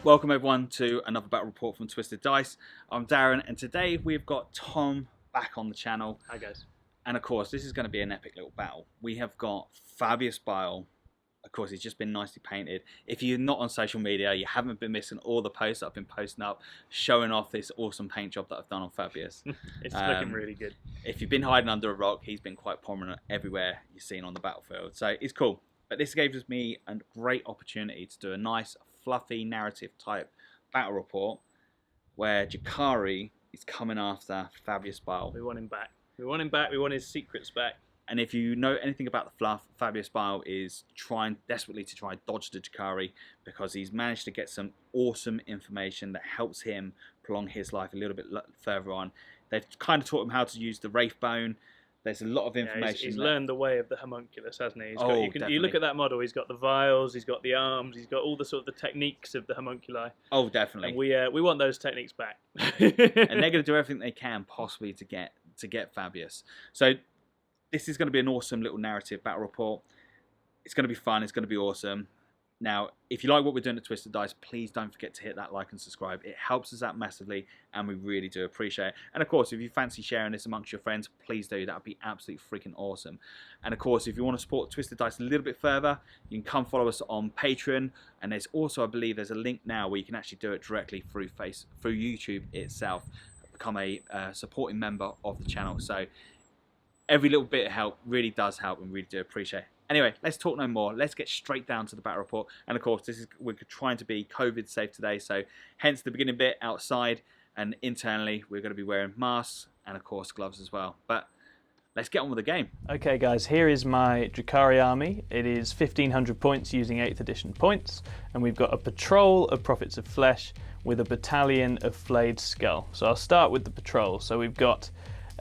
Welcome everyone to another battle report from Twisted Dice. I'm Darren, and today we've got Tom back on the channel. Hi guys. And of course, this is going to be an epic little battle. We have got Fabius Biles. Of course, he's just been nicely painted. If you're not on social media, you haven't been missing all the posts that I've been posting up, showing off this awesome paint job that I've done on Fabius. It's looking really good. If you've been hiding under a rock, he's been quite prominent everywhere you've seen on the battlefield. So it's cool. But this gave me a great opportunity to do a nice, fluffy, narrative type battle report where Drukhari is coming after Fabius Biles. We want him back. We want him back. We want his secrets back. And if you know anything about the fluff, Fabius Biles is trying desperately to try and dodge the Drukhari because he's managed to get some awesome information that helps him prolong his life a little bit further on. They've kind of taught him how to use the Wraith Bone. There's a lot of information. He's learned the way of the homunculus, hasn't he? Definitely. You look at that model, he's got the vials, he's got the arms, he's got all the sort of the techniques of the homunculi. Oh, definitely. And we want those techniques back. And they're going to do everything they can possibly to get Fabius. So this is going to be an awesome little narrative battle report. It's going to be fun. It's going to be awesome. Now, if you like what we're doing at Twisted Dice, please don't forget to hit that like and subscribe. It helps us out massively, and we really do appreciate it. And of course, if you fancy sharing this amongst your friends, please do. That would be absolutely freaking awesome. And of course, if you want to support Twisted Dice a little bit further, you can come follow us on Patreon. And there's also, I believe, there's a link now where you can actually do it directly through YouTube itself. Become a supporting member of the channel. So every little bit of help really does help, and we really do appreciate it. Anyway, let's talk no more. Let's get straight down to the battle report. And of course, we're trying to be COVID safe today, so hence the beginning bit outside, and internally we're going to be wearing masks and of course gloves as well. But let's get on with the game. Okay guys, here is my Drukhari army. It is 1500 points using 8th edition points, and we've got a patrol of Prophets of Flesh with a battalion of Flayed Skull. So I'll start with the patrol. So we've got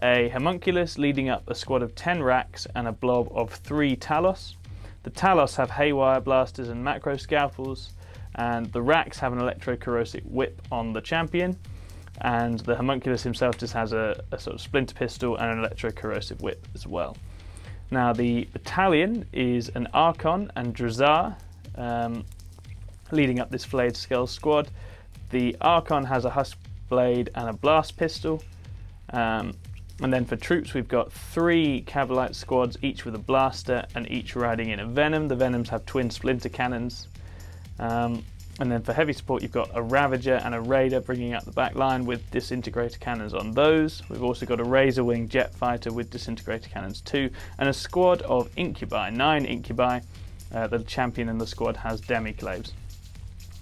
a homunculus leading up a squad of 10 racks and a blob of 3 talos. The talos have haywire blasters and macro scalpels, and the racks have an electro-corrosive whip on the champion, and the homunculus himself just has a sort of splinter pistol and an electro-corrosive whip as well. Now the battalion is an Archon and Drazar leading up this Flayed Skull squad. The Archon has a husk blade and a blast pistol. And then for troops, we've got 3 Cavalite squads, each with a blaster and each riding in a Venom. The Venoms have twin splinter cannons. And then for heavy support, you've got a Ravager and a Raider bringing up the back line with disintegrator cannons on those. We've also got a Razor Wing jet fighter with disintegrator cannons too, and a squad of Incubi, 9 Incubi. The champion in the squad has Demiclaves.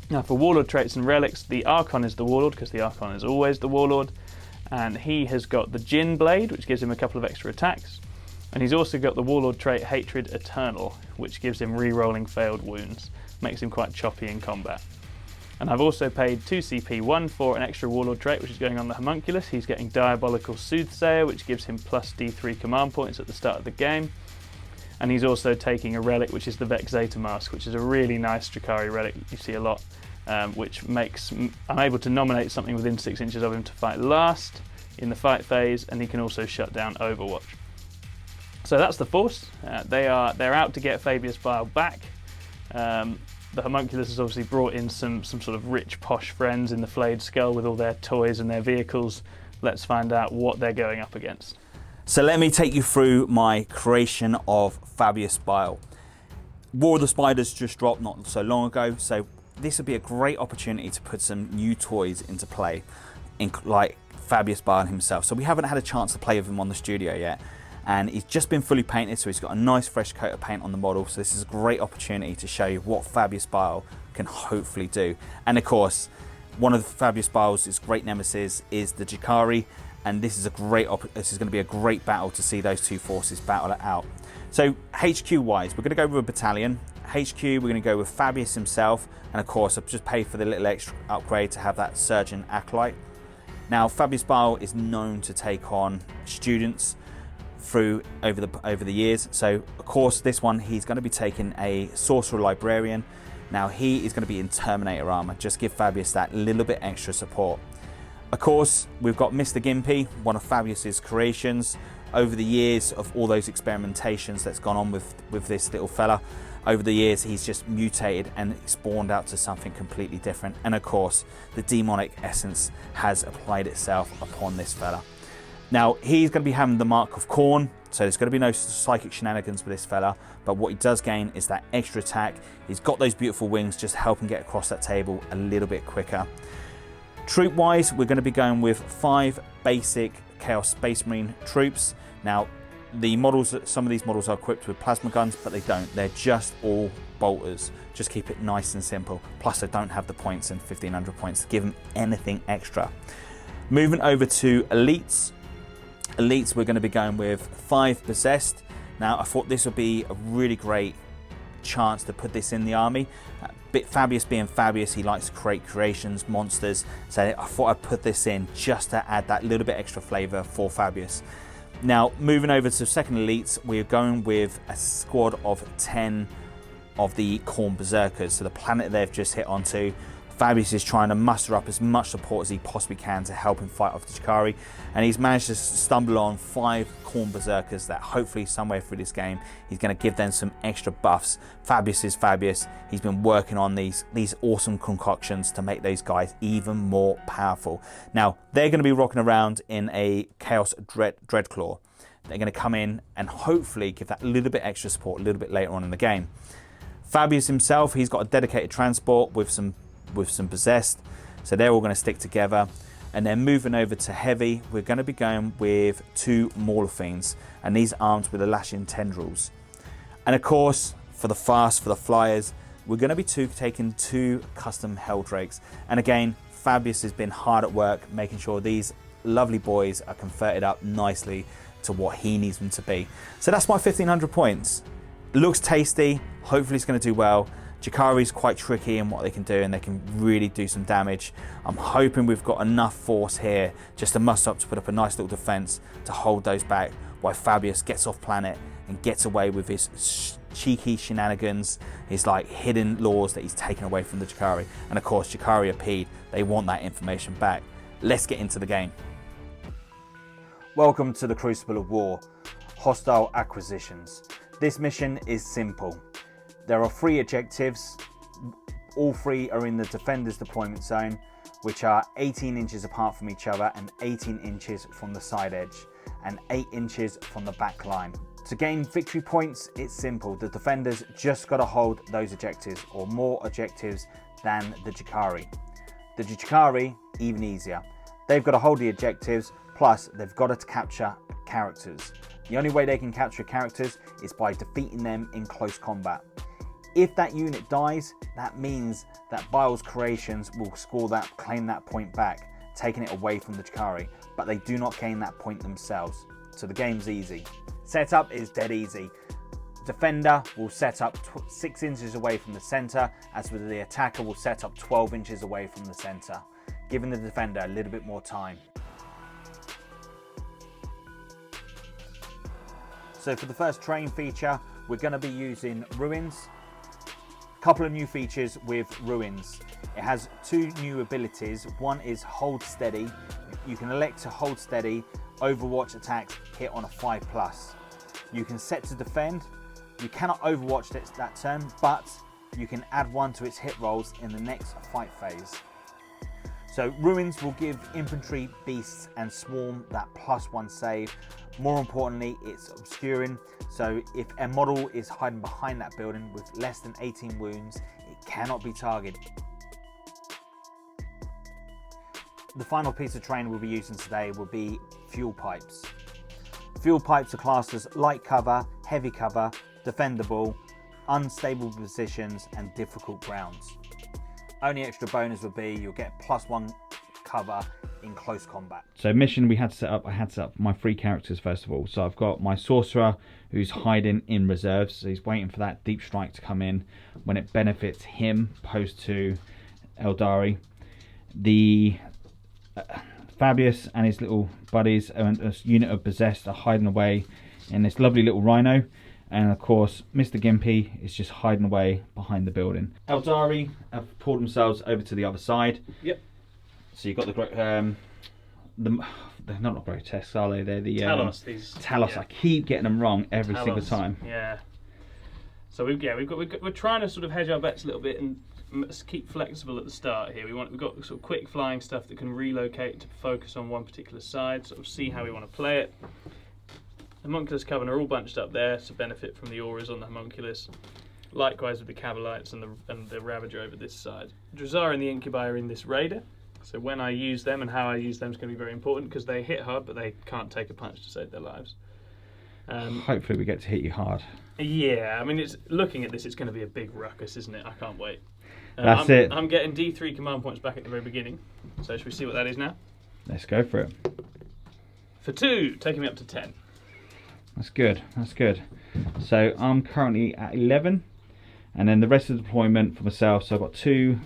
Now for Warlord traits and relics, the Archon is the Warlord because the Archon is always the Warlord. And he has got the Djinn Blade, which gives him a couple of extra attacks. And he's also got the Warlord trait Hatred Eternal, which gives him re-rolling failed wounds. Makes him quite choppy in combat. And I've also paid 2 CP, 1 for an extra Warlord trait, which is going on the homunculus. He's getting Diabolical Soothsayer, which gives him plus D3 command points at the start of the game. And he's also taking a relic, which is the Vexator Mask, which is a really nice Drukhari relic you see a lot. Which makes I'm able to nominate something within 6 inches of him to fight last in the fight phase, and he can also shut down Overwatch. So that's the force. They're out to get Fabius Biles back. The homunculus has obviously brought in some sort of rich posh friends in the Flayed Skull with all their toys and their vehicles. Let's find out what they're going up against. So let me take you through my creation of Fabius Biles. War of the Spiders just dropped not so long ago, so this would be a great opportunity to put some new toys into play, like Fabius Biles himself. So we haven't had a chance to play with him on the studio yet, and he's just been fully painted, so he's got a nice fresh coat of paint on the model. So this is a great opportunity to show you what Fabius Biles can hopefully do. And of course, one of Fabius Biles' great nemesis is the Drukhari, and this is going to be a great battle to see those two forces battle it out. So HQ wise, we're going to go with a battalion. HQ, we're going to go with Fabius himself, and of course I've just paid for the little extra upgrade to have that Surgeon Acolyte. Now Fabius Biles is known to take on students over the years, so of course this one he's going to be taking a Sorcerer Librarian. Now he is going to be in Terminator armor, just give Fabius that little bit extra support. Of course we've got Mr. Gimpy, one of Fabius's creations. over the years of all those experimentations that's gone on with this little fella, over the years he's just mutated and spawned out to something completely different. And of course, the demonic essence has applied itself upon this fella. Now, he's going to be having the mark of Khorne, so there's going to be no psychic shenanigans with this fella, but what he does gain is that extra attack. He's got those beautiful wings, just help him get across that table a little bit quicker. Troop wise, we're going to be going with 5 basic Chaos Space Marine troops. Now, the models, some of these models are equipped with plasma guns, but they don't. They're just all bolters. Just keep it nice and simple. Plus, they don't have the points and 1500 points to give them anything extra. Moving over to elites. Elites, we're going to be going with 5 possessed. Now, I thought this would be a really great chance to put this in the army. Fabius being Fabius, he likes to create creations, monsters, so I thought I'd put this in just to add that little bit extra flavour for Fabius. Now, moving over to second elites, we're going with a squad of 10 of the Khorne Berserkers, so the planet they've just hit onto. Fabius is trying to muster up as much support as he possibly can to help him fight off the Drukhari, and he's managed to stumble on 5 Khorne Berserkers that hopefully somewhere through this game he's going to give them some extra buffs. Fabius is Fabius. He's been working on these awesome concoctions to make those guys even more powerful. Now, they're going to be rocking around in a Chaos Dreadclaw. They're going to come in and hopefully give that little bit extra support a little bit later on in the game. Fabius himself, he's got a dedicated transport with some possessed, so they're all going to stick together. And then moving over to heavy, we're going to be going with 2 Mauler Fiends, and these armed with the lashing tendrils. And of course, for the flyers, we're going to be taking 2 custom Helldrakes. And again, Fabius has been hard at work making sure these lovely boys are converted up nicely to what he needs them to be. So that's my 1500 points. It looks tasty, hopefully it's going to do well. Drukhari is quite tricky in what they can do, and they can really do some damage. I'm hoping we've got enough force here just to muster up to put up a nice little defense to hold those back while Fabius gets off planet and gets away with his cheeky shenanigans, his like hidden laws that he's taken away from the Drukhari. And of course, Drukhari are peed. They want that information back. Let's get into the game. Welcome to the Crucible of War, Hostile Acquisitions. This mission is simple. There are 3 objectives. All 3 are in the Defender's deployment zone, which are 18 inches apart from each other and 18 inches from the side edge and 8 inches from the back line. To gain victory points, it's simple. The Defenders just got to hold those objectives or more objectives than the Drukhari. The Drukhari, even easier. They've got to hold the objectives, plus they've got to capture characters. The only way they can capture characters is by defeating them in close combat. If that unit dies, that means that Bile's creations will claim that point back, taking it away from the Drukhari, but they do not gain that point themselves. So the game's easy. Setup is dead easy. Defender will set up 6 inches away from the center, as with the attacker will set up 12 inches away from the center, giving the defender a little bit more time. So for the first train feature, we're going to be using Ruins. Couple of new features with Ruins. It has 2 new abilities. One is Hold Steady. You can elect to hold steady. Overwatch attacks hit on a 5+. You can set to defend. You cannot overwatch that turn, but you can add 1 to its hit rolls in the next fight phase. So Ruins will give infantry, beasts and swarm that +1 save. More importantly, it's obscuring, so if a model is hiding behind that building with less than 18 wounds, it cannot be targeted. The final piece of terrain we'll be using today will be fuel pipes. Fuel pipes are classed as light cover, heavy cover, defendable, unstable positions and difficult grounds. Only extra bonus would be you'll get +1 cover in close combat. So mission we had to set up, I had to set up my 3 characters first of all. So I've got my sorcerer who's hiding in reserves, so he's waiting for that deep strike to come in when it benefits him opposed to Eldari. The Fabius and his little buddies and a unit of possessed are hiding away in this lovely little rhino, and of course Mr. Gimpy is just hiding away behind the building. Eldari have pulled themselves over to the other side. Yep. So you've got the they're not grotesques, are they? They're the Talos. Talos. Yeah. I keep getting them wrong every Talos, single time. Yeah. So we're trying to sort of hedge our bets a little bit and keep flexible at the start here. We've got sort of quick flying stuff that can relocate to focus on one particular side, sort of see how we want to play it. The Homunculus Coven are all bunched up there to benefit from the auras on the Homunculus. Likewise with the Cabalites and the Ravager over this side. Drazar and the Incubi are in this Raider. So when I use them and how I use them is going to be very important because they hit hard but they can't take a punch to save their lives. Hopefully we get to hit you hard. Yeah, I mean, looking at this, it's going to be a big ruckus, isn't it? I can't wait. That's it. I'm getting D3 command points back at the very beginning. So should we see what that is now? Let's go for it. For 2, taking me up to 10. That's good. That's good. So I'm currently at 11, and then the rest of the deployment for myself. So I've got 2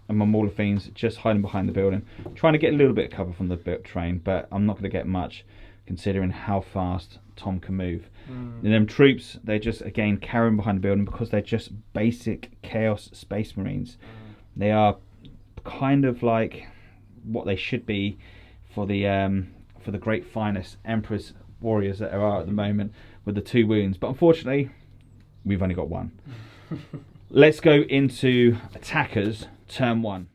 of my Mauler Fiends just hiding behind the building, trying to get a little bit of cover from the train, but I'm not going to get much considering how fast Tom can move. And them troops, they're just again carrying behind the building because they're just basic Chaos Space Marines. They are kind of like what they should be for the great finest Emperor's warriors that there are at the moment with the 2 wounds. But unfortunately, we've only got 1. Let's go into attackers turn 1.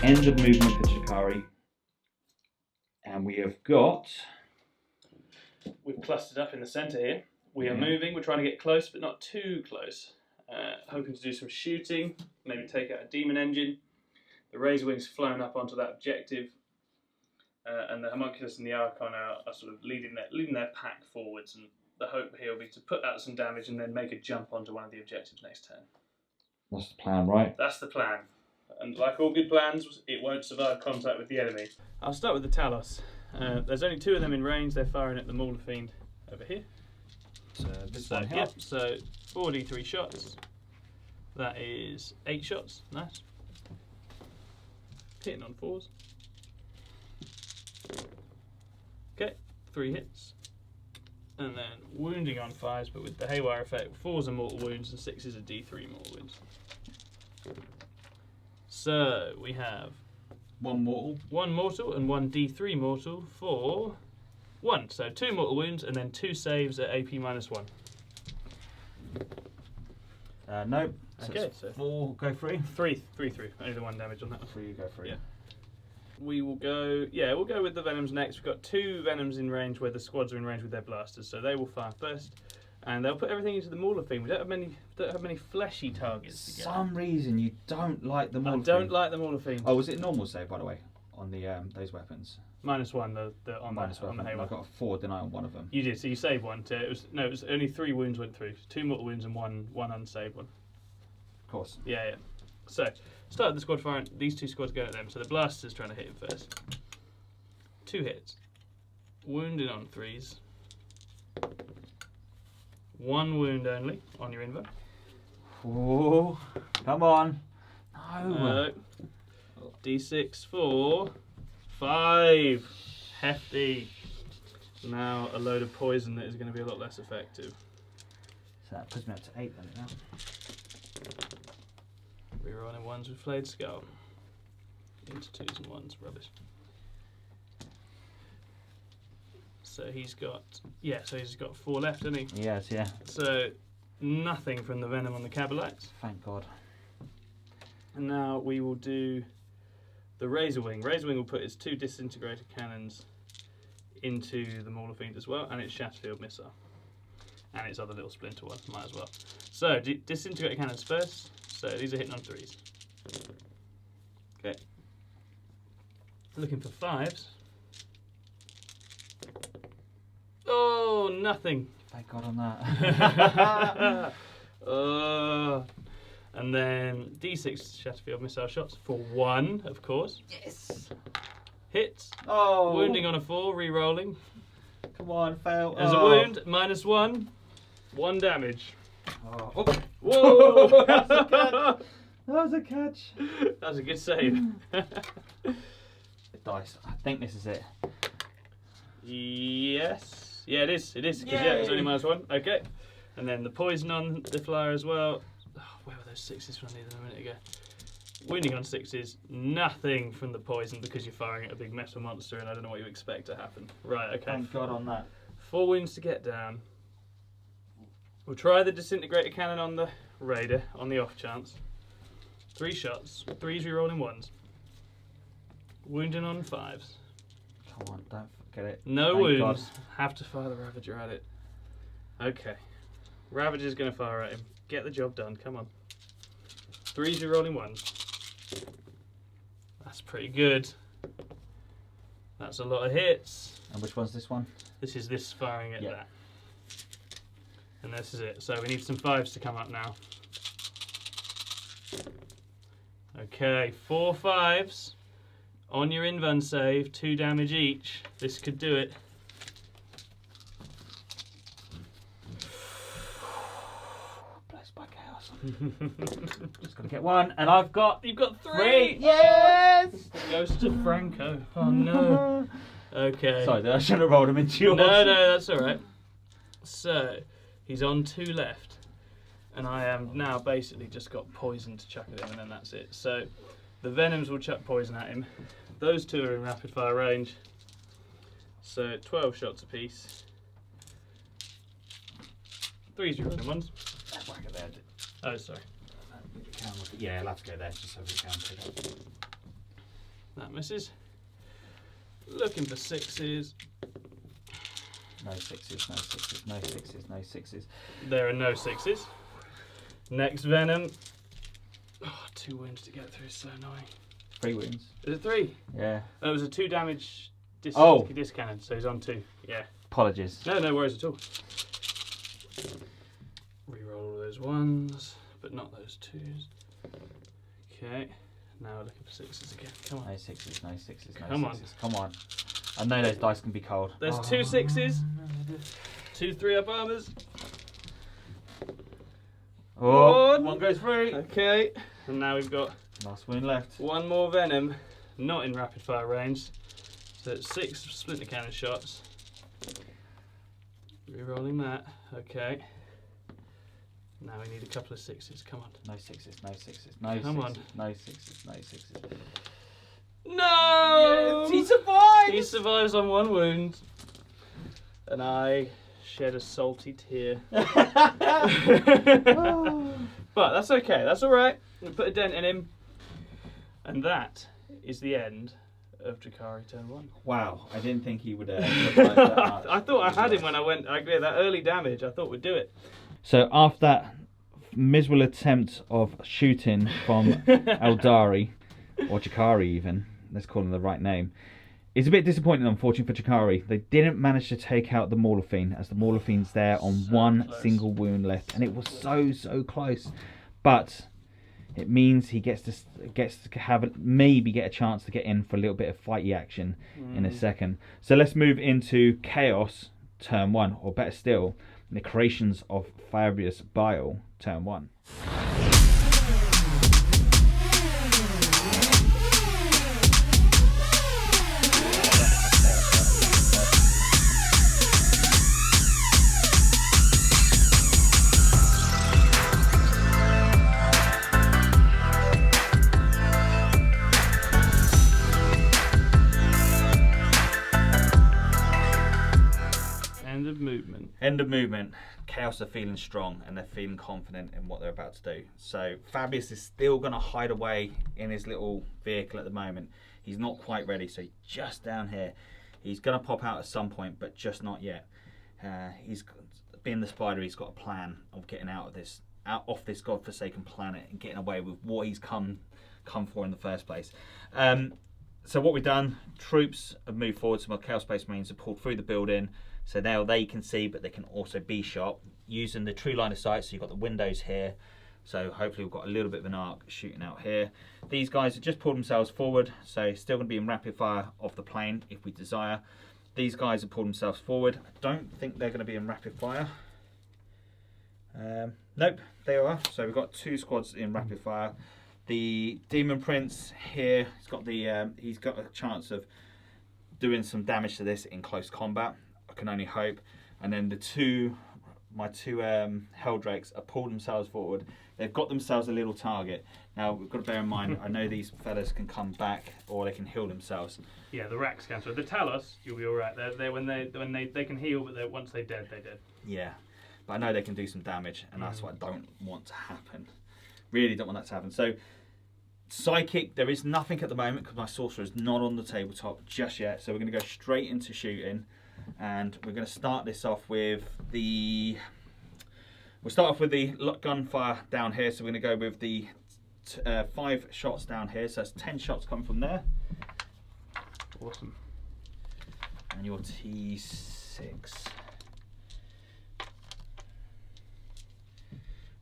End of movement for Drukhari, and we have got. We've clustered up in the centre here. We are moving. We're trying to get close, but not too close. Hoping to do some shooting, maybe take out a demon engine. The Razor Wing's flown up onto that objective, and the Homunculus and the Archon are sort of leading their pack forwards. And the hope here will be to put out some damage and then make a jump onto one of the objectives next turn. That's the plan, right? That's the plan. And like all good plans, it won't survive contact with the enemy. I'll start with the Talos. There's only 2 of them in range. They're firing at the Mauler Fiend over here. So this one here. Yep, so 4d3 shots. That is 8 shots. Nice. Hitting on 4s. Okay, 3 hits. And then wounding on 5s, but with the Haywire effect, 4s are mortal wounds and 6s are d3 mortal wounds. So we have 1 mortal. 1 mortal and 1 d3 mortal for 1. So 2 mortal wounds and then 2 saves at AP -1. Nope. Okay, so 4 go free. 3 through. Only the 1 damage on that one. 3 go free. Yeah. We will go. Yeah, we'll go with the Venoms next. We've got 2 Venoms in range where the squads are in range with their blasters, so they will fire first. And they'll put everything into the Mauler Fiend. We don't have many fleshy targets. For some reason, you don't like the Mauler I don't like the Mauler Fiend. Oh, was it normal save, by the way, on the those weapons? -1 on Minus the weapon. Haywire. I got a 4, didn't I, on one of them? You did. So you saved 1. It was only 3 wounds went through. 2 mortal wounds and one unsaved one. Of course. Yeah. So start the squad firing. These 2 squads going at them. So the blaster's trying to hit him first. 2 hits. Wounded on 3s. 1 wound only on your invo. Oh, come on. No. D6 for 5. Hefty. Now a load of poison that is going to be a lot less effective. So that puts me up to 8 then now. Rerolling 1s with Flayed Skull. Into 2s and 1s. Rubbish. So he's got 4 left, hasn't he? Yes, yeah. So nothing from the Venom on the Cabalites. Thank God. And now we will do the Razor Wing. Razor Wing will put its 2 disintegrator cannons into the Mauler Fiend as well, and its Shatterfield missile. And its other little splinter one, might as well. So disintegrator cannons first. So these are hitting on 3s. Okay. Looking for 5s. Oh, nothing. Thank God on that. And then D6 Shatterfield missile shots for 1, of course. Yes. Hits. Oh. Wounding on a 4, re-rolling. Come on, fail. As a wound, -1. 1 damage. Oh. Whoa! That was a catch. That was a good save. Dice. I think this is it. Yes. Yeah, it is. It is. Because yeah, it's only -1. Okay. And then the poison on the flyer as well. Oh, where were those 6s from? I needed them a minute ago. Wounding on 6s. Nothing from the poison because you're firing at a big metal monster and I don't know what you expect to happen. Right, okay. Thank God on that. 4 wounds to get down. We'll try the disintegrator cannon on the raider on the off chance. 3 shots. 3s re-rolling 1s. Wounding on 5s. Come on, don't forget it. No Thank wounds. God. Have to fire the Ravager at it. Okay. Ravager's going to fire at him. Get the job done. Come on. 3s re-rolling 1s. That's pretty good. That's a lot of hits. And which one's this one? This is this firing at that. And this is it. So we need some 5s to come up now. Okay, 4 5s. On your invuln save, 2 damage each. This could do it. Blessed by chaos. Just gotta get 1, and I've got. You've got 3! Yes! Goes to Franco. Oh no. Okay. Sorry, I shouldn't have rolled him into yours. No, that's alright. So, he's on 2 left. And I am now basically just got poison to chuck at him, and then that's it. So, the Venoms will chuck poison at him. Those 2 are in rapid fire range. So, 12 shots apiece. 3s rolling 1s. Whack it there. Oh, sorry. Yeah, I'll have to go there just so we can pick up. That misses. Looking for 6s. No 6s, no 6s, no 6s, no 6s. There are no 6s. Next Venom. Oh, 2 wounds to get through, so annoying. 3 wounds. Is it 3? Yeah. Oh, it was a 2 damage disc cannon, so he's on 2. Yeah. Apologies. No worries at all. Reroll all those 1s, but not those 2s. Okay. Now we're looking for 6s again. Come on. No 6s, no 6s, no Come 6s. on. Come on. I know those dice can be cold. There's 2 6s. 2 3-up armors. Oh, 1 goes through. Okay. And now we've got Last wound left. 1 more Venom, not in rapid fire range. So it's 6 splinter cannon shots. Rerolling that. Okay. Now we need a couple of 6s. Come on. No 6s, no 6s, no Come 6s, on. no 6s, no 6s. No! Yes, he survived! He survives on 1 wound. And I shed a salty tear. But that's okay. That's all right. We put a dent in him. And that is the end of Drukhari turn 1. Wow, I didn't think he would survive that much. I thought I had him when I went. I get that early damage. I thought we'd do it. So after that miserable attempt of shooting from Eldari, or Drukhari even, let's call him the right name, it's a bit disappointing, unfortunately, for Drukhari. They didn't manage to take out the Morlophine, as the Morlophine's there on So 1 close. single wound left, and it was so close. But it means he gets to have maybe get a chance to get in for a little bit of fighty action in a second. So let's move into Chaos turn 1, or better still, the creations of Fabius Biles turn 1. End of movement. End of movement. Chaos are feeling strong and they're feeling confident in what they're about to do. So Fabius is still going to hide away in his little vehicle at the moment. He's not quite ready, so he's just down here. He's going to pop out at some point, but just not yet. He's being the spider. He's got a plan of getting out off this godforsaken planet and getting away with what he's come for in the first place. So what we've done, troops have moved forward. Some of the Chaos Space Marines have pulled through the building. So now they can see, but they can also be shot using the true line of sight. So you've got the windows here So hopefully we've got a little bit of an arc shooting out here. These guys have just pulled themselves forward, so still going to be in rapid fire off the plane if we desire. These guys have pulled themselves forward. I don't think they're going to be in rapid fire. Nope, they are. So we've got 2 squads in rapid fire. The Demon Prince here, he's got a chance of doing some damage to this in close combat. I can only hope. And then my two Helldrakes have pulled themselves forward. They've got themselves a little target. Now we've got to bear in mind, I know these fellas can come back or they can heal themselves. Yeah, the Racks can. So the Talos, you'll be all right. When they can heal, but once they're dead, they're dead. Yeah, but I know they can do some damage, and that's what I don't want to happen. Really don't want that to happen. So Psychic, there is nothing at the moment because my Sorcerer is not on the tabletop just yet. So we're going to go straight into shooting, and we're going to start this off with the. We'll start off with the gunfire down here. So we're going to go with the 5 shots down here. So that's 10 shots coming from there. Awesome. And your T6.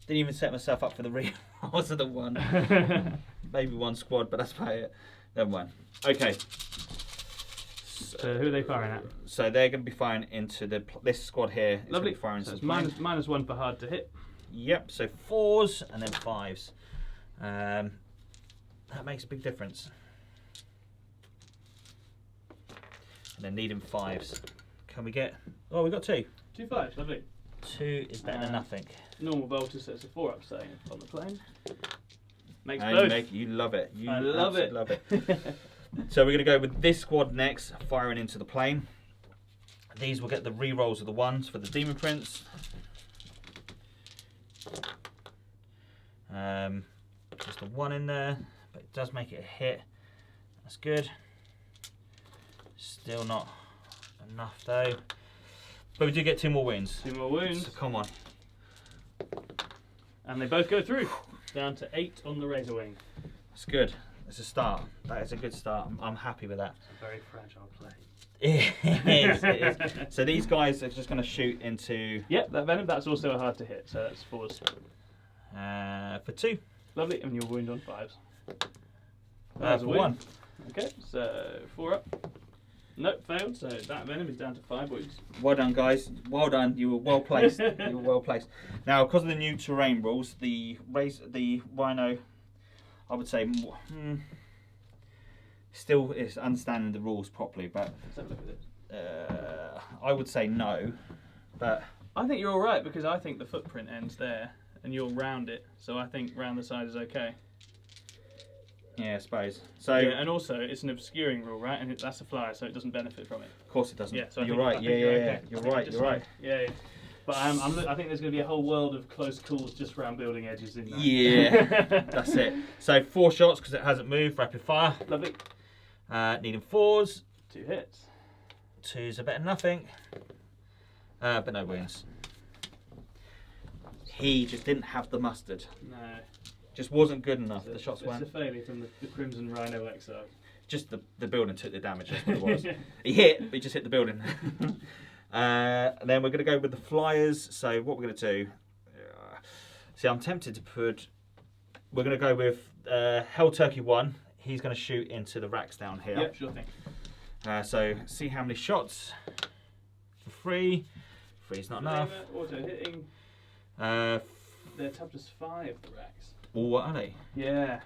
Didn't even set myself up for the re-rolls of the one. Maybe 1 squad, but that's about it. Never mind. Okay. So who are they firing at? So they're going to be firing into this squad here. Is Lovely. Be firing so it's -1 for hard to hit. Yep. So 4s and then 5s. That makes a big difference. And then needing 5s. Can we get? Oh, we got 2. 2 5s. Lovely. 2 is better than nothing. Normal bolters, so it's a 4-up staying on the plane. Makes both. You love it. I love it. Love it. So we're going to go with this squad next, firing into the plane. These will get the re-rolls of the 1s for the Demon Prince. Just a 1 in there, but it does make it a hit. That's good. Still not enough though. But we do get 2 more wounds. 2 more wounds. So come on. And they both go through. Down to 8 on the Razor Wing. That's good. It's a start. That is a good start. I'm happy with that. It's a very fragile play. It is. So these guys are just going to shoot into... Yep, that Venom, that's also a hard to hit. So that's 4s. For 2. Lovely, and you'll wound on 5s. For 1. Okay, so 4 up. Nope, failed. So that Venom is down to 5 wounds. Well done, guys. Well done. You were well placed. You were well placed. Now, because of the new terrain rules, the Rhino, I would say, still is understanding the rules properly. But Let's have a look at it. I would say no. But I think you're all right because I think the footprint ends there, and you'll round it. So I think round the side is okay. yeah, I suppose. So Yeah, and also it's an obscuring rule, right? And that's a flyer, so it doesn't benefit from it. of course it doesn't. Yeah, so I you're think- right. I Yeah, think yeah, you're yeah. okay. You're I think right. it's You're right. fine. Yeah. But I think there's going to be a whole world of close calls just around building edges in there. Yeah, that's it. So 4 shots because it hasn't moved. Rapid fire. Lovely. Needing 4s. 2 hits. 2s are better than nothing. But no wounds. He just didn't have the mustard. No. Just wasn't good enough. The shots It's weren't. a failure from the Crimson Rhino Exile. Just the building took the damage. That's what it was. He hit, but he just hit the building. And then we're going to go with the flyers. So what we're going to do. See, I'm tempted to put. We're going to go with Hell Turkey 1. He's going to shoot into the racks down here. Yep, sure thing. So see how many shots for 3. 3's not enough. Auto hitting. They're They're tough as 5, the racks. what are they? Yeah.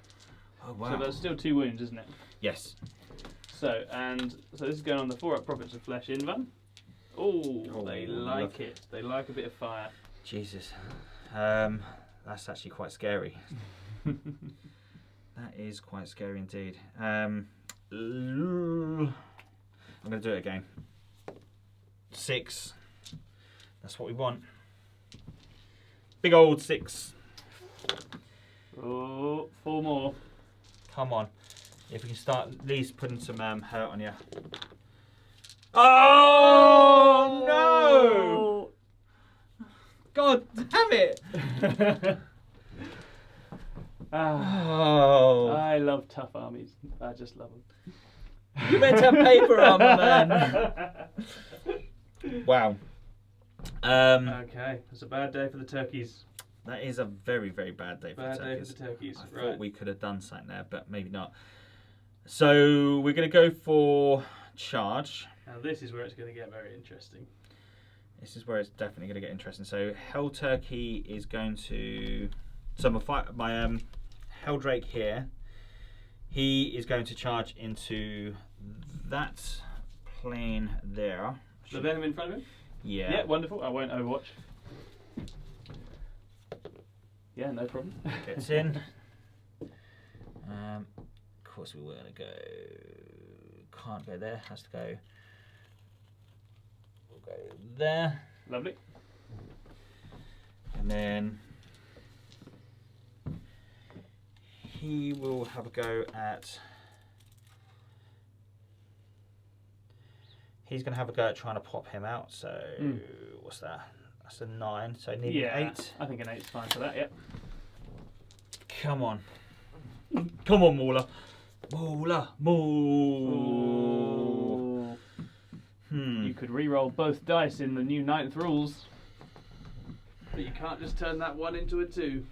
Oh wow. So that's still 2 wounds, isn't it? Yes. So this is going on the 4-up Prophets of Flesh Invan. Oh, they like it. They like a bit of fire. Jesus. That's actually quite scary. That is quite scary indeed. I'm going to do it again. 6. That's what we want. Big old 6. Oh, 4 more. Come on. If we can start at least putting some hurt on you. Oh, no! God damn it! Oh. I love tough armies. I just love them. You meant to have paper armor, man. Wow. Okay, it's a bad day for the turkeys. That is a very, very bad day for the Bad day turkeys. for the turkeys. I Right. thought we could have done something there, but maybe not. So we're going to go for charge. Now this is where it's going to get very interesting. This is where it's definitely going to get interesting. So Hell Turkey is going to... So my Hell Drake here, he is going to charge into that plane there. The venom in front of him? Yeah. Yeah, wonderful. I won't overwatch. Yeah, no problem. Gets in. Of course we were going to go... Can't go there, has to go... We'll go there. Lovely. And then... He will have a go at... He's going to have a go at trying to pop him out. So, what's that? That's a 9. So, I need an 8. I think an 8's fine for that, yeah. Come on. Come on, Mauler. Mauler. Ooh. You could re-roll both dice in the new 9th rules. But you can't just turn that 1 into a 2.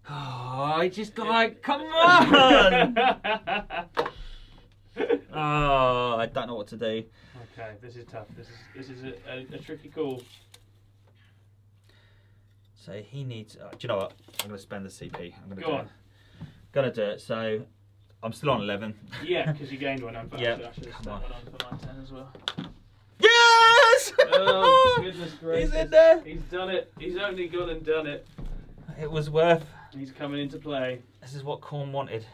Oh, I just like, come on! Oh, I don't know what to do. Okay, this is tough. This is a tricky call. So he needs. Do you know what? I'm going to spend the CP. I'm going to Go on. Gonna do it. So I'm still on 11. Yeah, because you gained one. Yeah, I should have come stuck on. one on for my 10 as well. Yes! Oh goodness gracious! He's in there. He's done it. He's only gone and done it. It was worth. He's coming into play. This is what Corn wanted.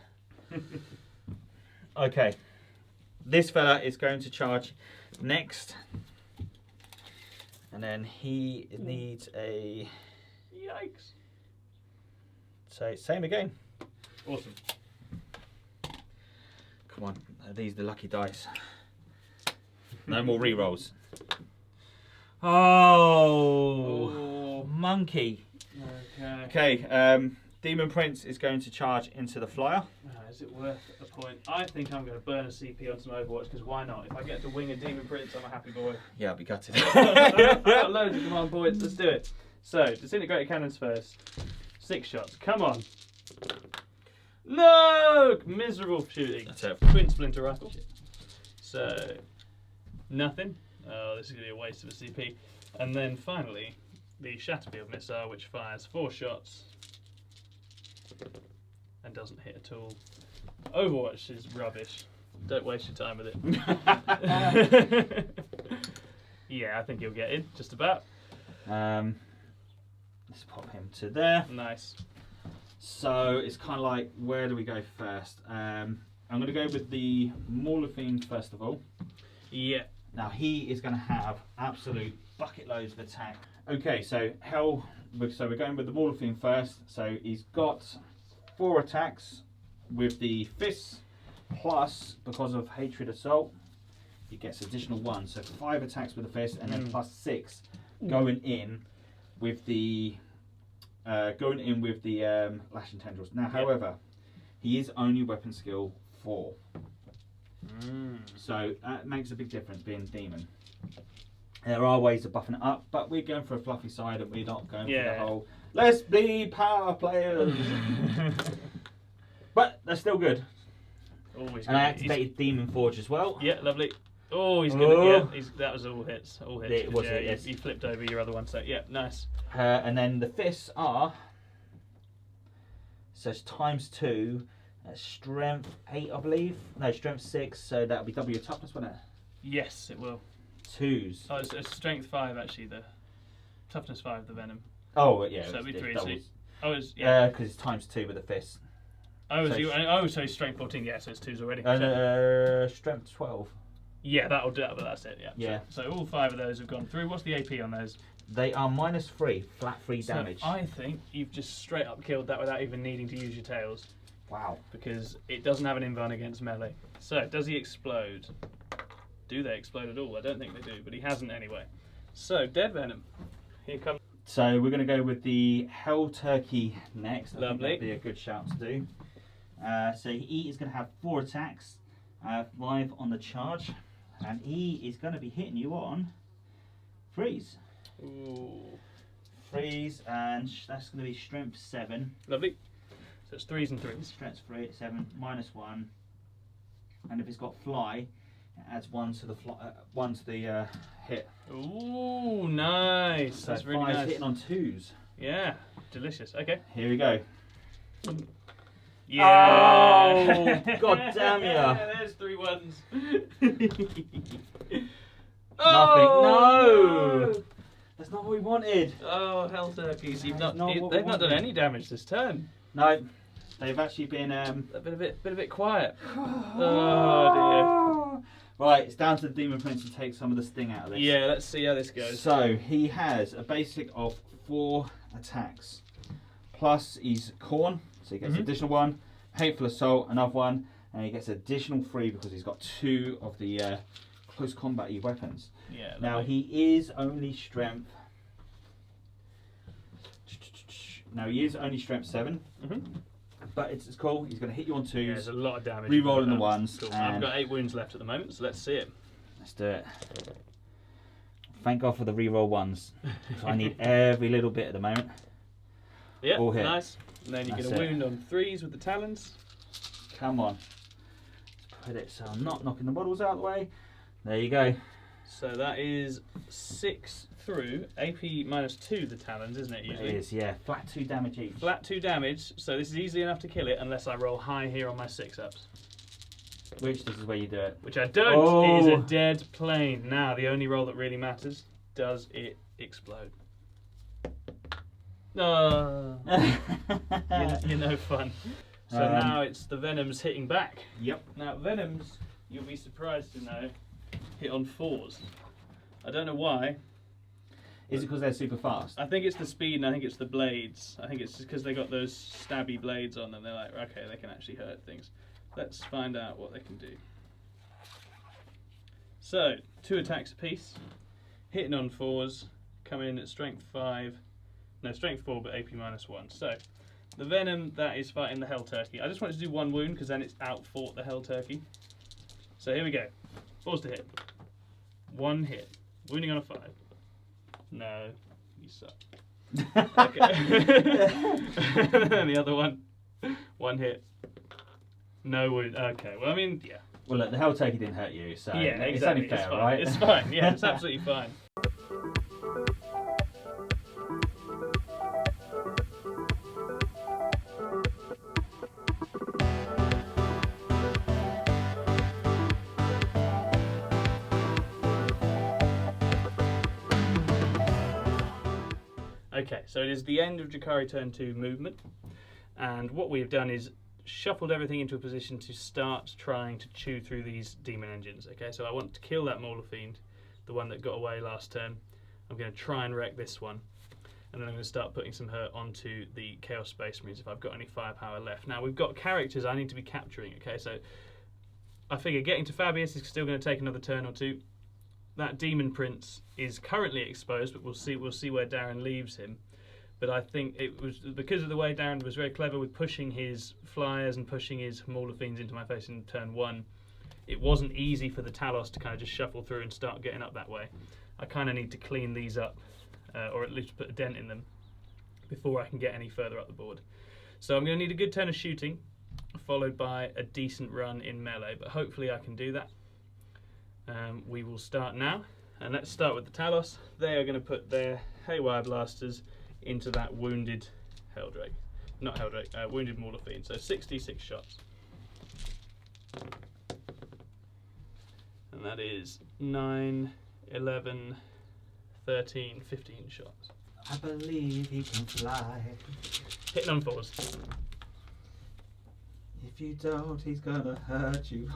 Okay. This fella is going to charge next. And then he needs a... Yikes. So, same again. Awesome. Come on. Are these the lucky dice? No more re-rolls. Oh, monkey. Okay. Okay, Demon Prince is going to charge into the flyer. Is it worth a point? I think I'm going to burn a CP on some Overwatch because why not? If I get to wing a Demon Prince, I'm a happy boy. Yeah, I'll be gutted. I've got loads of command points. Let's do it. So, disintegrated cannons first. 6 shots. Come on. No! Miserable shooting. That's it. Twin splinter rifle. So, nothing. Oh, this is going to be a waste of a CP. And then finally, the Shatterfield missile, which fires 4 shots and doesn't hit at all. Overwatch is rubbish. Don't waste your time with it. Yeah, I think he'll get in, just about. Let's pop him to there. Nice. So it's kind of like, where do we go first? I'm going to go with the Mauler Fiend first of all. Yeah. Now he is going to have absolute bucket loads of attack. Okay, so we're going with the Mauler Fiend first. So he's got 4 attacks with the fists, plus because of Hatred Assault, he gets additional 1. So 5 attacks with the fist, and then plus 6 going in with the Lashing Tendrils. Now, however, he is only weapon skill 4. So that makes a big difference being demon. There are ways of buffing it up, but we're going for a fluffy side and we're not going for the whole let's be power players. But they're still good. Always. And I activated Demon Forge as well. Yeah, lovely. Oh, he's gonna. Yeah, that was all hits. All hits. It was yeah, it, yes. You flipped over your other one, so yeah, nice. And then the fists are so it's ×2, strength 8, I believe. No, strength 6. So that'll be double your toughness, won't it? Yes, it will. 2s. Oh, it's strength 5 actually. The toughness 5, the venom. Oh yeah. So it'll be 3. Doubles. Oh, it's yeah. Because it's ×2 with the fist. Oh, so so it's strength 14. Yeah, so it's 2s already. Strength 12. Yeah, that'll do it, but that's it. Yeah. Yeah. So all 5 of those have gone through. What's the AP on those? They are -3, flat 3 damage. So I think you've just straight up killed that without even needing to use your tails. Wow. Because it doesn't have an invuln against melee. So, does he explode? Do they explode at all? I don't think they do, but he hasn't anyway. So, Dead Venom. Here comes... So, we're going to go with the Hell Turkey next. I think Lovely. that'd be a good shout to do. So, he is going to have 4 attacks, 5 on the charge, and he is going to be hitting you on 3s. Ooh. 3 3s, and that's going to be strength 7. Lovely. So it's 3s and 3s. Strength 3, 7, -1. And if it's got fly, it adds 1 to the hit. Ooh, nice. So That's really 5's nice. hitting on 2s. Yeah, delicious. Okay. Here we go. Yeah. Oh, god damn ya. There's 3 ones. Nothing. No! That's not what we wanted. Oh, hell turkeys. They've not what done any damage this turn. No, they've actually been... A bit quiet. Oh, dear. Right, it's down to the Demon Prince to take some of the sting out of this. Yeah, let's see how this goes. So, he has a basic of 4 attacks. Plus, he's Corn, so he gets additional 1. Hateful Assault, another 1. And he gets additional 3 because he's got 2 of the close combat-y weapons. Yeah. Now, he is only strength... Now, he is only strength 7. But it's cool. He's going to hit you on 2s. Yeah, there's a lot of damage. Re-rolling the 1s. Cool. I've got 8 wounds left at the moment, so let's see it. Let's do it. Thank God for the re-roll 1s. So I need every little bit at the moment. Yeah, all hit. Nice. And then you get a wound on 3s with the talons. Come on. Let's put it so I'm not knocking the models out of the way. There you go. So that is 6 through. AP -2 the talons, isn't it, usually? It is, yeah. Flat 2 damage each. Flat 2 damage, so this is easy enough to kill it unless I roll high here on my 6-ups. Which, this is where you do it. Which I don't. Oh. It is a dead plane. Now, the only roll that really matters, does it explode? No. You're no fun. So now it's the Venoms hitting back. Yep. Now, Venoms, you'll be surprised to know, hit on 4s. I don't know why. Is it because they're super fast? I think it's the speed and I think it's the blades. I think it's just because they got those stabby blades on and they're like, okay, they can actually hurt things. Let's find out what they can do. So, 2 attacks apiece, hitting on 4s, coming in at strength 5. No, strength 4, but AP -1. So, the Venom that is fighting the Hell Turkey. I just wanted to do 1 wound because then it's out-fought the Hell Turkey. So here we go. 4s to hit. 1 hit. Wounding on a 5. No, you suck. Okay. And the other one. 1 hit. No wound. Okay, well, I mean, yeah. Well, look, the Hell Turkey didn't hurt you, so yeah, it's exactly. only fair, it's fine. right? It's fine, yeah, it's absolutely fine. Okay, so it is the end of Drukhari turn 2 movement, and what we've done is shuffled everything into a position to start trying to chew through these demon engines. Okay, so I want to kill that Mauler Fiend, the one that got away last turn. I'm going to try and wreck this one, and then I'm going to start putting some hurt onto the Chaos Space Marines if I've got any firepower left. Now, we've got characters I need to be capturing, okay, so I figure getting to Fabius is still going to take another turn or 2. That Demon Prince is currently exposed, but we'll see where Darren leaves him. But I think it was because of the way Darren was very clever with pushing his flyers and pushing his Mauler Fiends into my face in turn 1. It wasn't easy for the Talos to kind of just shuffle through and start getting up that way. I kind of need to clean these up, or at least put a dent in them, before I can get any further up the board. So I'm going to need a good turn of shooting, followed by a decent run in melee, but hopefully I can do that. We will start now, and let's start with the Talos. They are going to put their Haywire Blasters into that wounded Helldrake. Not Helldrake, wounded Mauler Fiend. So 66 shots. And that is 9, 11, 13, 15 shots. I believe he can fly. Hitting on 4s. If you don't, he's gonna hurt you.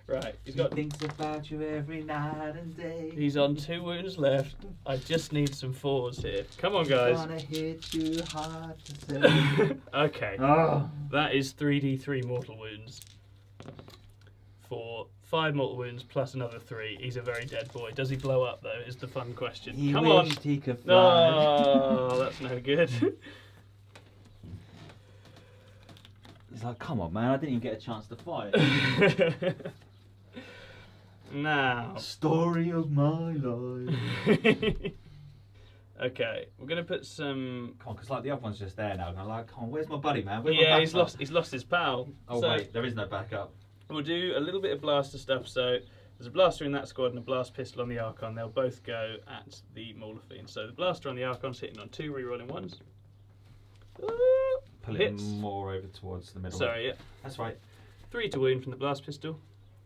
Right, He thinks about you every night and day. He's on 2 wounds left. I just need some 4s here. Come on, guys. He's gonna hit you hard to say. Okay, Oh. that is 3d3 mortal wounds. For 5 mortal wounds plus another 3. He's a very dead boy. Does he blow up, though, is the fun question. He Come on. wished he could fly. Oh, that's no good. He's like, come on, man, I didn't even get a chance to fight. Now. Story of my life. Okay, we're going to put some... Come on, because like the other one's just there now. I'm like, come on, where's my buddy, man? Where's Yeah, my he's lost his pal. Oh, so wait, there is no backup. we'll do a little bit of blaster stuff. So there's a blaster in that squad and a blast pistol on the Archon. They'll both go at the Mauler Fiend. So the blaster on the Archon's hitting on 2 rerolling ones. Pull Hits. it more over towards the middle. Sorry, yeah. That's right. 3 to wound from the blast pistol.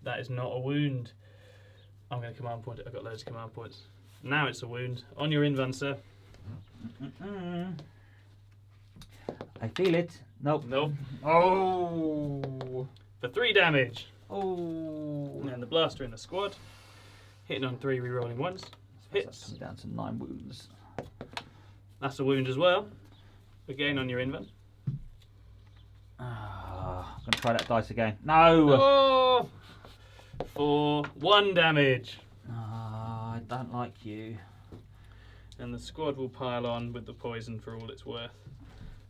That is not a wound. I'm going to command point it. I've got loads of command points. Now it's a wound. On your invan, sir. I feel it. Nope. Nope. Oh. For 3 damage. Oh. And then the blaster in the squad. Hitting on 3 rerolling ones. Hits. That's down to 9 wounds. That's a wound as well. Again on your invan. I'm going to try that dice again. No! Oh! For 1 damage. I don't like you. And the squad will pile on with the poison for all it's worth.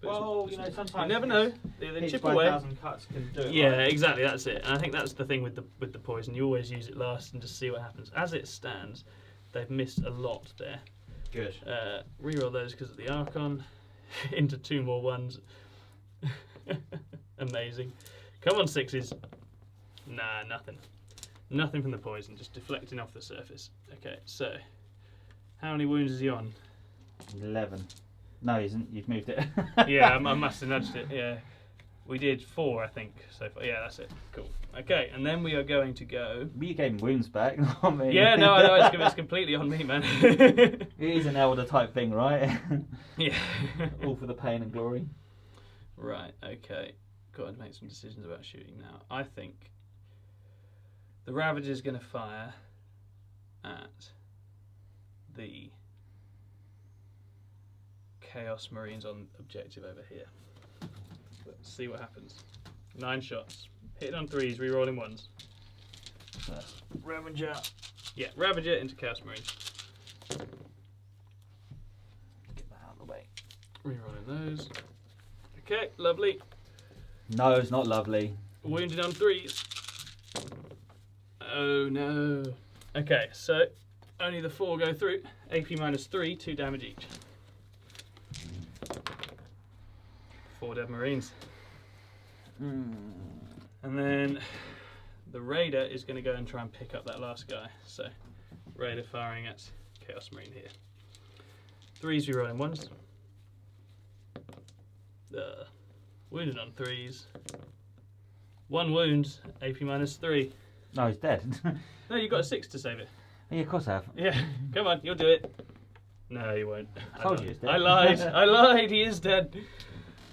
But Well, you know, sometimes you never know. They chip away. 1,000 cuts can do it. Yeah, right? exactly. That's it. And I think that's the thing with the poison. You always use it last and just see what happens. As it stands, they've missed a lot there. Good. Reroll those because of the Archon. Into 2 more ones. Amazing. Come on, 6s. Nah, nothing. Nothing from the poison, just deflecting off the surface. Okay, so how many wounds is he on? 11. No, he isn't. You've moved it. Yeah, I must have nudged it. Yeah, we did 4, I think, so far. Yeah, that's it. Cool. Okay, and then we are going to go. You gave him wounds back, not me. Yeah, no, I know it's completely on me, man. It is an elder type thing, right? Yeah. All for the pain and glory. Right. Okay. Got to make some decisions about shooting now. I think the Ravager's going to fire at the Chaos Marines on objective over here. Let's see what happens. 9 shots. Hitting on 3s, rerolling 1s. Ravager. Yeah, Ravager into Chaos Marines. Get that out of the way. Rerolling those. Okay, lovely. No, it's not lovely. Wounded on 3s. Oh no. Okay, so only the 4 go through. AP -3, 2 damage each. 4 dead Marines. And then the Raider is going to go and try and pick up that last guy. So, Raider firing at Chaos Marine here. 3s rerolling 1s. Wounded on 3s. 1 wound, AP -3. No, he's dead. No, you've got a 6 to save it. Yeah, of course I have. Yeah, come on, you'll do it. No, you won't. I told you he's dead. I lied. I lied. He is dead.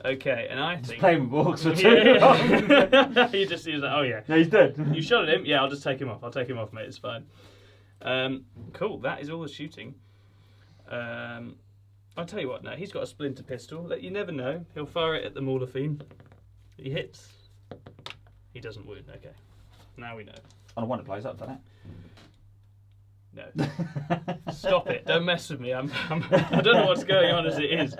Okay, and I Just think. playing with walks for too long. Yeah. You just use that. Oh yeah. No, he's dead. You shot at him. Yeah, I'll just take him off. I'll take him off, mate. It's fine. Cool. That is all the shooting. I'll tell you what. Now he's got a splinter pistol. You never know. He'll fire it at the Mauler Fiend. He hits. He doesn't wound. Okay. Now we know. On a one it blows up, doesn't it? No. Stop it. Don't mess with me. I don't know what's going on as it is.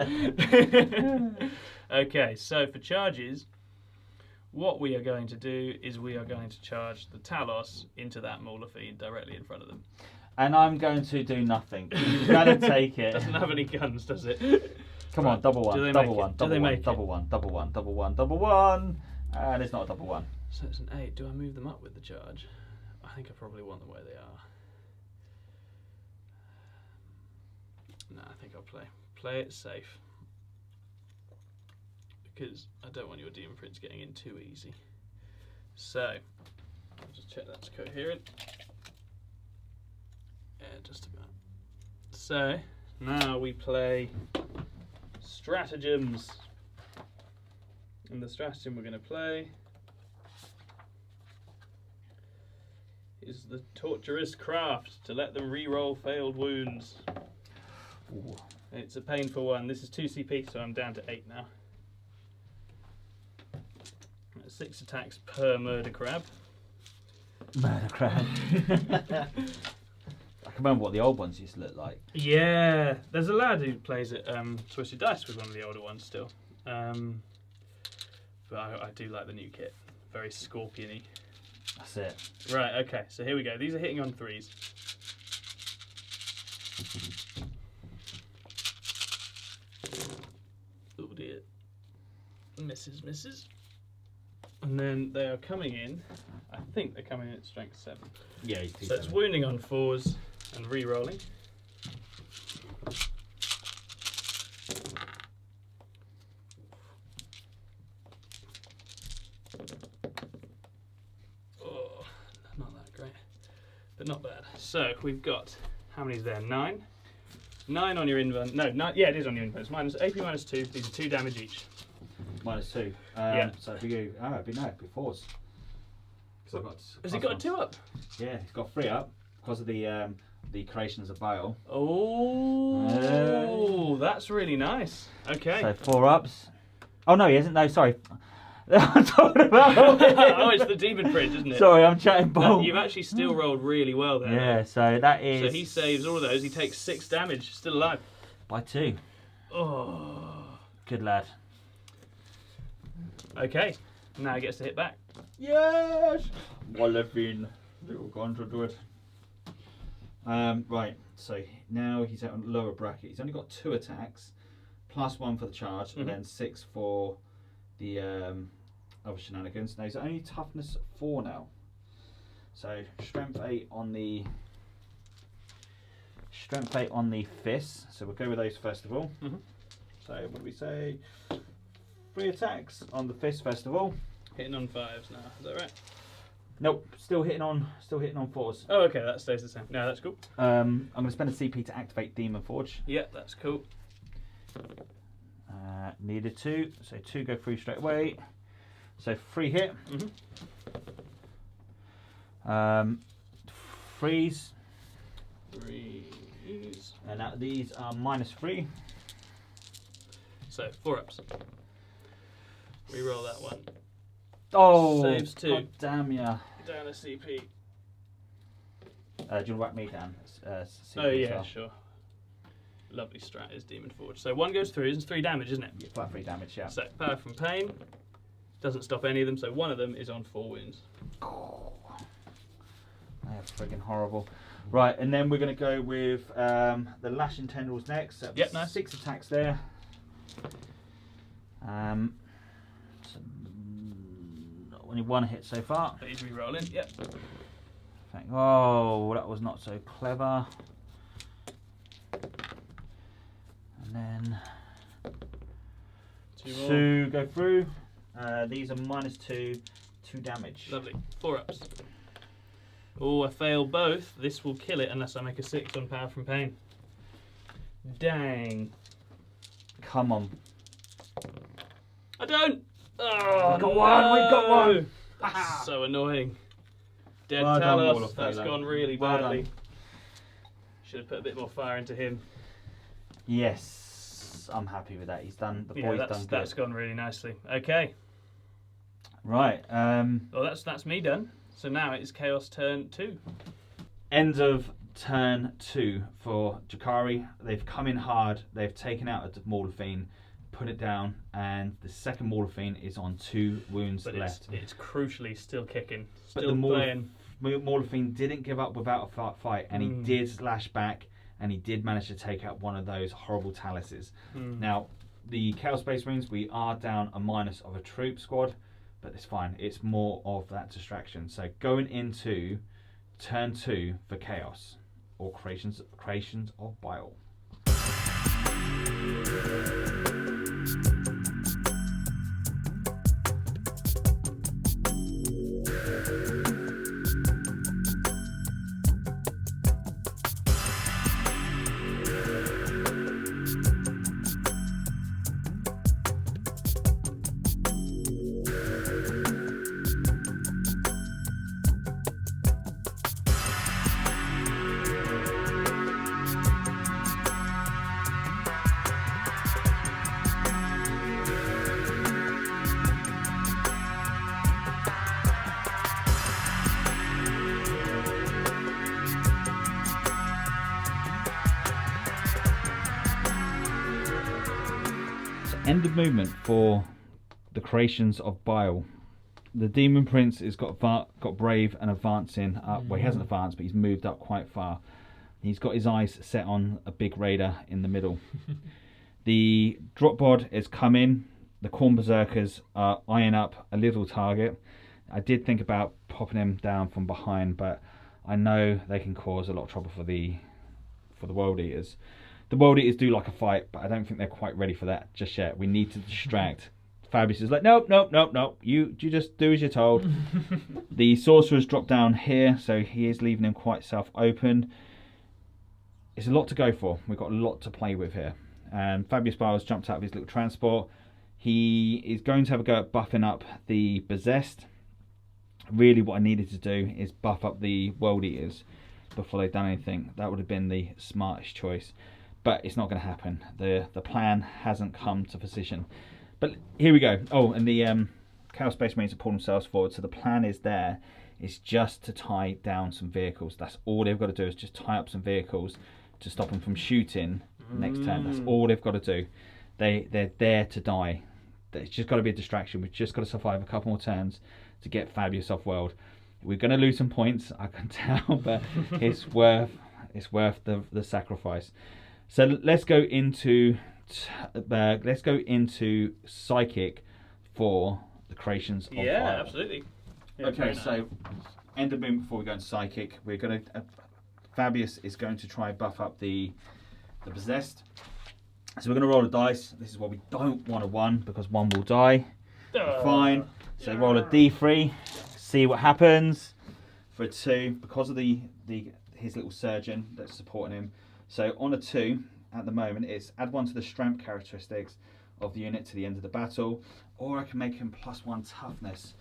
Okay, so for charges, what we are going to do is we are going to charge the Talos into that Mauler Fiend directly in front of them. And I'm going to do nothing. He's going to take it. Doesn't have any guns, does it? Come on, double one, Do they double make one, it? Do double they one, make double it? one, double one, double one, double one. And it's not a double one. So it's an 8. Do I move them up with the charge? I think I probably want them where they are. No, I think I'll play it safe. Because I don't want your demon prints getting in too easy. So, I'll just check that's coherent. Yeah, just about. So, now we play stratagems. And the stratagem we're going to play is the torturous craft to let them re-roll failed wounds. Ooh. It's a painful one. This is 2 CP, so I'm down to 8 now. 6 attacks per murder crab. Murder crab. I can remember what the old ones used to look like. Yeah, there's a lad who plays it Twisted Dice with one of the older ones still. But I do like the new kit. Very scorpion-y. That's it. Right, okay, so here we go. These are hitting on 3s. Misses. And then they are coming in, I think they're coming in at strength 7. Yeah, so it's wounding on 4s and re-rolling. Oh, not that great, but not bad. So we've got, how many is there? 9? 9 on your invuln. No, 9, yeah, it is on your invuln. Minus AP minus 2. These are 2 damage each. -2. Yeah. So for you, it'd be 4s. Has it got a 2 up? Yeah, it's got 3 up because of the creations of Bile. Oh, that's really nice. Okay. So 4 ups. Oh no, he isn't. No, sorry. I'm talking about. Oh, it's the demon fridge, isn't it? Sorry, I'm chatting bull. You've actually still rolled really well there. Yeah, so that is. So he saves all of those. He takes 6 damage. Still alive. By 2. Oh. Good lad. Okay. Now he gets to hit back. Yes. Walloping. Little contra-druid. Right. So now he's at a lower bracket. He's only got 2 attacks, +1 for the charge, and then 6 for the other shenanigans. Now he's only toughness 4 now. So strength 8 on the fists. So we'll go with those first of all. So what do we say? 3 attacks on the fist first of all. Hitting on 5s now. Is that right? Nope, still hitting on 4s. Oh, okay, that stays the same. No, that's cool. I'm going to spend a CP to activate Demon Forge. Yeah, that's cool. Needed 2, so 2 go through straight away. So 3 hit. Freeze. And now these are -3. So 4 ups. Reroll that one. Oh, saves 2. God damn ya. Down a CP. Do you want to whack me down? CP Oh yeah, well? sure. Lovely strat is Demon Forge. So 1 goes through, it's 3 damage, isn't it? Yeah, flat 3 damage, yeah. So power from pain. Doesn't stop any of them, so 1 of them is on 4 wounds. Oh, that's friggin' horrible. Right, and then we're going to go with the Lashing Tendrils next. So Yep, nice. 6 attacks there. Only 1 hit so far. He's re-rolling, yep. Oh, that was not so clever. And then 2 go through. These are -2, 2 damage. Lovely. 4 ups. Oh, I fail both. This will kill it unless I make a 6 on power from pain. Dang. Come on. I don't. Oh, We've got one. We've got one. That's so annoying. Dead Well done, Talos. Wall of That's Fame. gone really Well badly. done. Should have put a bit more fire into him. Yes, I'm happy with that. He's done. The boy's done good. That's gone really nicely. Okay. Right. Well, that's me done. So now it's Chaos turn 2. End of turn 2 for Drukhari. They've come in hard. They've taken out a Morphine, put it down, and the second Morphine is on 2 wounds But left. it's crucially still kicking, But still the playing. Morphine didn't give up without a fight, and he did slash back, and he did manage to take out one of those horrible Taluses. Now, the Chaos Space Marines, we are down a minus of a troop squad, but it's fine. It's more of that distraction. So going into turn 2 for Chaos, or Creations of Bile. End of movement for the Creations of Bile. The Demon Prince has got brave and advancing up. Well, he hasn't advanced, but he's moved up quite far. He's got his eyes set on a big raider in the middle. The drop bod has come in. the Khorne Berserkers are eyeing up a little target. I did think about popping him down from behind, but I know they can cause a lot of trouble for the World Eaters. The World Eaters do like a fight, but I don't think they're quite ready for that just yet. We need to distract. Fabius is like, nope. You just do as you're told. The Sorcerer's dropped down here, so he is leaving him quite self-open. It's a lot to go for. We've got a lot to play with here. And Fabius Biles jumped out of his little transport. He is going to have a go at buffing up the Possessed. Really what I needed to do is buff up the World Eaters before they've done anything. That would have been the smartest choice. But it's not going to happen. The plan hasn't come to fruition. But here we go. Oh, and the Chaos Space Marines have pulled themselves forward. So the plan is there. It's just to tie down some vehicles. That's all they've got to do is just tie up some vehicles to stop them from shooting next turn. That's all they've got to do. They're there to die. It's just got to be a distraction. We've just got to survive a couple more turns to get Fabius off world. We're going to lose some points, I can tell, but it's worth the sacrifice. So let's go into Psychic for the creations of Yeah, Fire. Absolutely. Yeah, Okay, so end of moon before we go into Psychic. We're going to Fabius is going to try buff up the Possessed. So we're going to roll a dice. This is what we don't want a 1 because 1 will die. Fine. So roll a d3, see what happens. For a 2, because of his little surgeon that's supporting him. So on a 2, at the moment, it's add 1 to the strength characteristics of the unit to the end of the battle, or I can make him +1 toughness.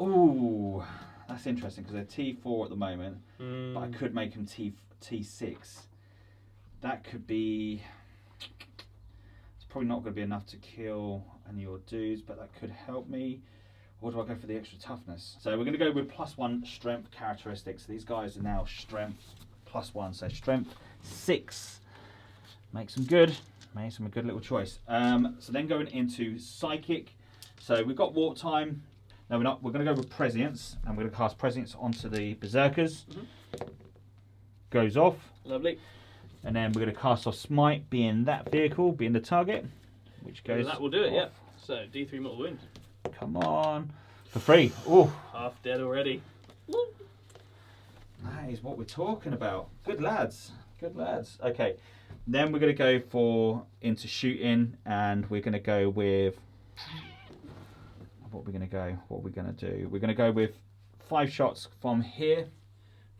Ooh, that's interesting because they're T4 at the moment, but I could make him T6. That could be. It's probably not going to be enough to kill any of your dudes, but that could help me. Or do I go for the extra toughness? So we're going to go with +1 strength characteristics. These guys are now strength +1, so strength 6. Makes them good. Makes them a good little choice. So then going into Psychic. So we've got Warp Time. No, we're not. We're going to go with Prescience, and we're going to cast Prescience onto the Berserkers. Goes off. Lovely. And then we're going to cast off Smite, being that vehicle, being the target, which goes. And that will do it. off. Yeah. So D3 mortal wound. Come on. For free. Oh. Half dead already. That is what we're talking about. Good lads. Good lads. Okay. Then we're going to go into shooting, and we're going to go with. What are we going to go? What are we going to do? We're going to go with 5 shots from here,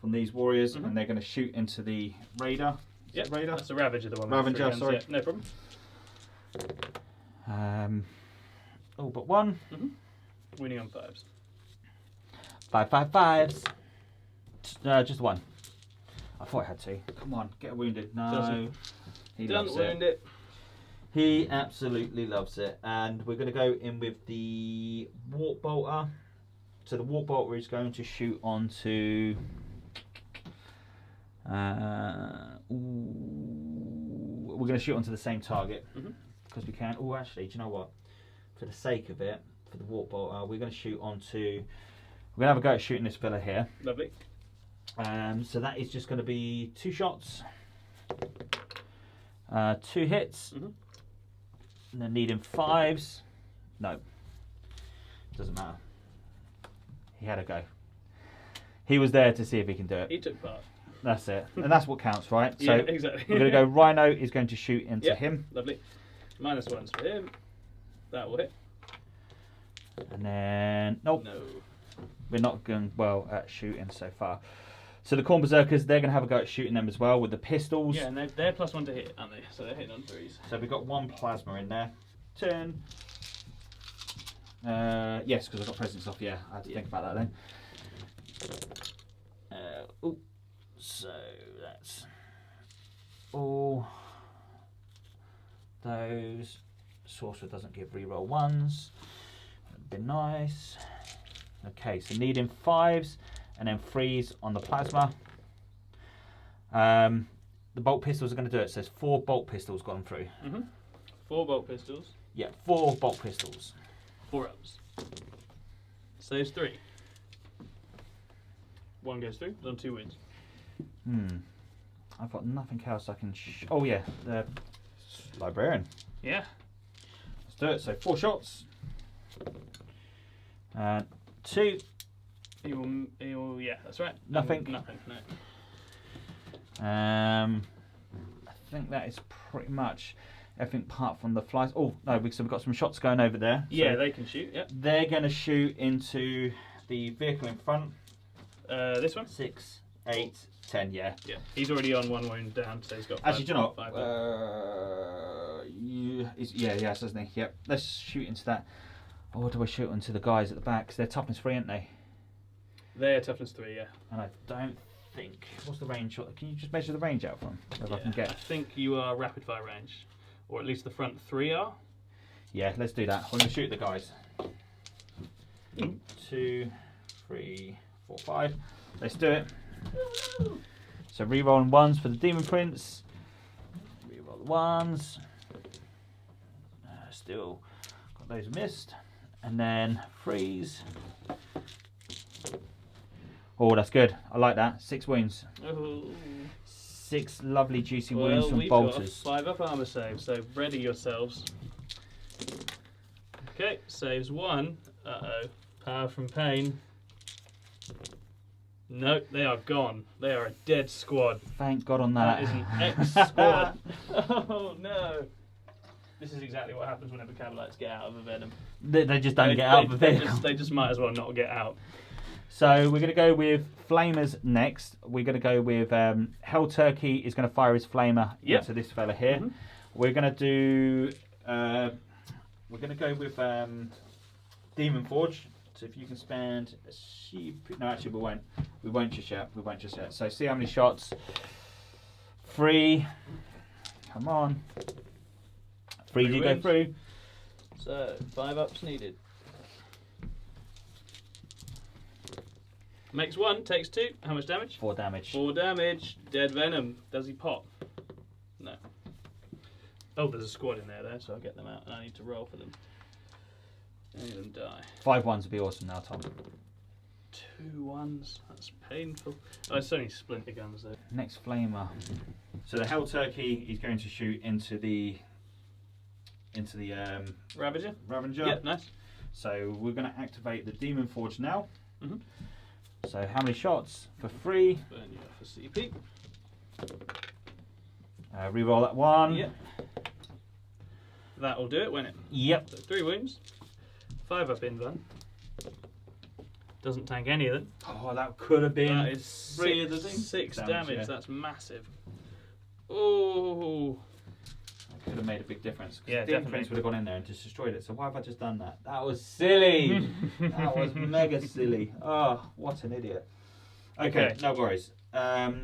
from these warriors, and they're going to shoot into the Raider. Yep, Raider? that's the Ravager, the one. Ravager, sorry. Yeah, no problem. Oh, but 1. Winning on 5s. 5, 5, 5s. Just 1. I thought I had 2. Come on, get wounded. No. He Don't loves wound it. it. He absolutely loves it. And we're going to go in with the Warp Bolter. So the Warp Bolter is going to shoot onto. We're going to shoot onto the same target because we can. Oh, actually, do you know what? For the sake of it, for the Warp Bolter, we're going to shoot onto. We're going to have a go at shooting this fella here. Lovely. So that is just going to be 2 shots, 2 hits, and then needing 5s. No, doesn't matter. He had a go. He was there to see if he can do it. He took part. That's it, and that's what counts, right? Yeah, So exactly. we're going to go. Rhino is going to shoot into him. Lovely. -1s for him. That will hit. And then nope. No. We're not going well at shooting so far. So the Khorne Berserkers, they're going to have a go at shooting them as well with the pistols. Yeah, and they're +1 to hit, aren't they? So they're hitting on 3s. So we've got 1 plasma in there. Turn. Yes, because I've got presence off. Yeah, I had to think about that then. So that's all those. Sorcerer doesn't give reroll 1s. That'd be nice. Okay, so needing 5s and then 3s on the plasma. The bolt pistols are going to do it. So there's 4 bolt pistols gone through. 4 bolt pistols. Yeah, 4 bolt pistols. 4 ups. Saves 3. 1 goes through, done 2 wins. I've got nothing else I can. Oh yeah, the librarian. Yeah. Let's do it. So 4 shots. 2. Yeah, that's right. Nothing. Nothing. No. I think that is pretty much everything apart from the flies. Oh no, we've got some shots going over there. Yeah, so they can shoot. Yep. they're going to shoot into the vehicle in front. This one. 6, 8, 10. Yeah. Yeah. He's already on 1 wound down, so he's got. Actually, do you know what? 5 yeah, he has, doesn't he? Yep. Let's shoot into that. Or do we shoot into the guys at the back? Because they're toughness 3, aren't they? They're toughness 3, yeah. And I don't think. What's the range? Can you just measure the range out for them? If I can get. I think you are rapid fire range, or at least the front 3 are. Yeah, let's do that. We're going to shoot the guys. 2, 3, 4, 5. Let's do it. So re-rolling 1s for the Demon Prince. Re-roll the 1s. Still got those missed. And then 3s. Oh, that's good. I like that. 6 wounds. Oh. 6 lovely juicy wounds from we've bolters. got a 5 up armor save, so ready yourselves. Okay, saves 1. Uh-oh. Power from pain. No, they are gone. They are a dead squad. Thank God on that. That is an X-squad. Oh, no. This is exactly what happens whenever Cabalites get out of a venom. They just don't get out of the vehicle. They just might as well not get out. So we're going to go with Flamers next. We're going to go with Hell Turkey is going to fire his flamer into this fella here. Mm-hmm. We're going to do. We're going to go with Demon Forge. So if you can spend a sheep. No, actually we won't. We won't just yet. We won't just yet. So see how many shots. 3. Come on. 3 do you go through? So 5 ups needed. Makes 1, takes 2. How much damage? 4 damage. 4 damage. Dead venom. Does he pop? No. Oh, there's a squad in there though, so I'll get them out and I need to roll for them. Any of them die. 5 1s would be awesome now, Tom. 2 1s. That's painful. Oh, it's only splinter guns though. Next flamer. So the Hell Turkey is going to shoot into the Ravager? Ravager. Yep, nice. So we're going to activate the Demon Forge now. Mm-hmm. So how many shots? For 3. Burn you off for CP. Reroll that 1. Yep. That'll do it, won't it? Yep. So 3 wounds. 5 up invan. Doesn't tank any of them. Oh, that could have been That is 3 of the thing. 6 Damage, damage. yeah. That's massive. Oh. That could have made a big difference. Yeah, Demon definitely. Prince would have gone in there and just destroyed it. So why have I just done that? That was silly. That was mega silly. Oh, what an idiot. Okay, no worries.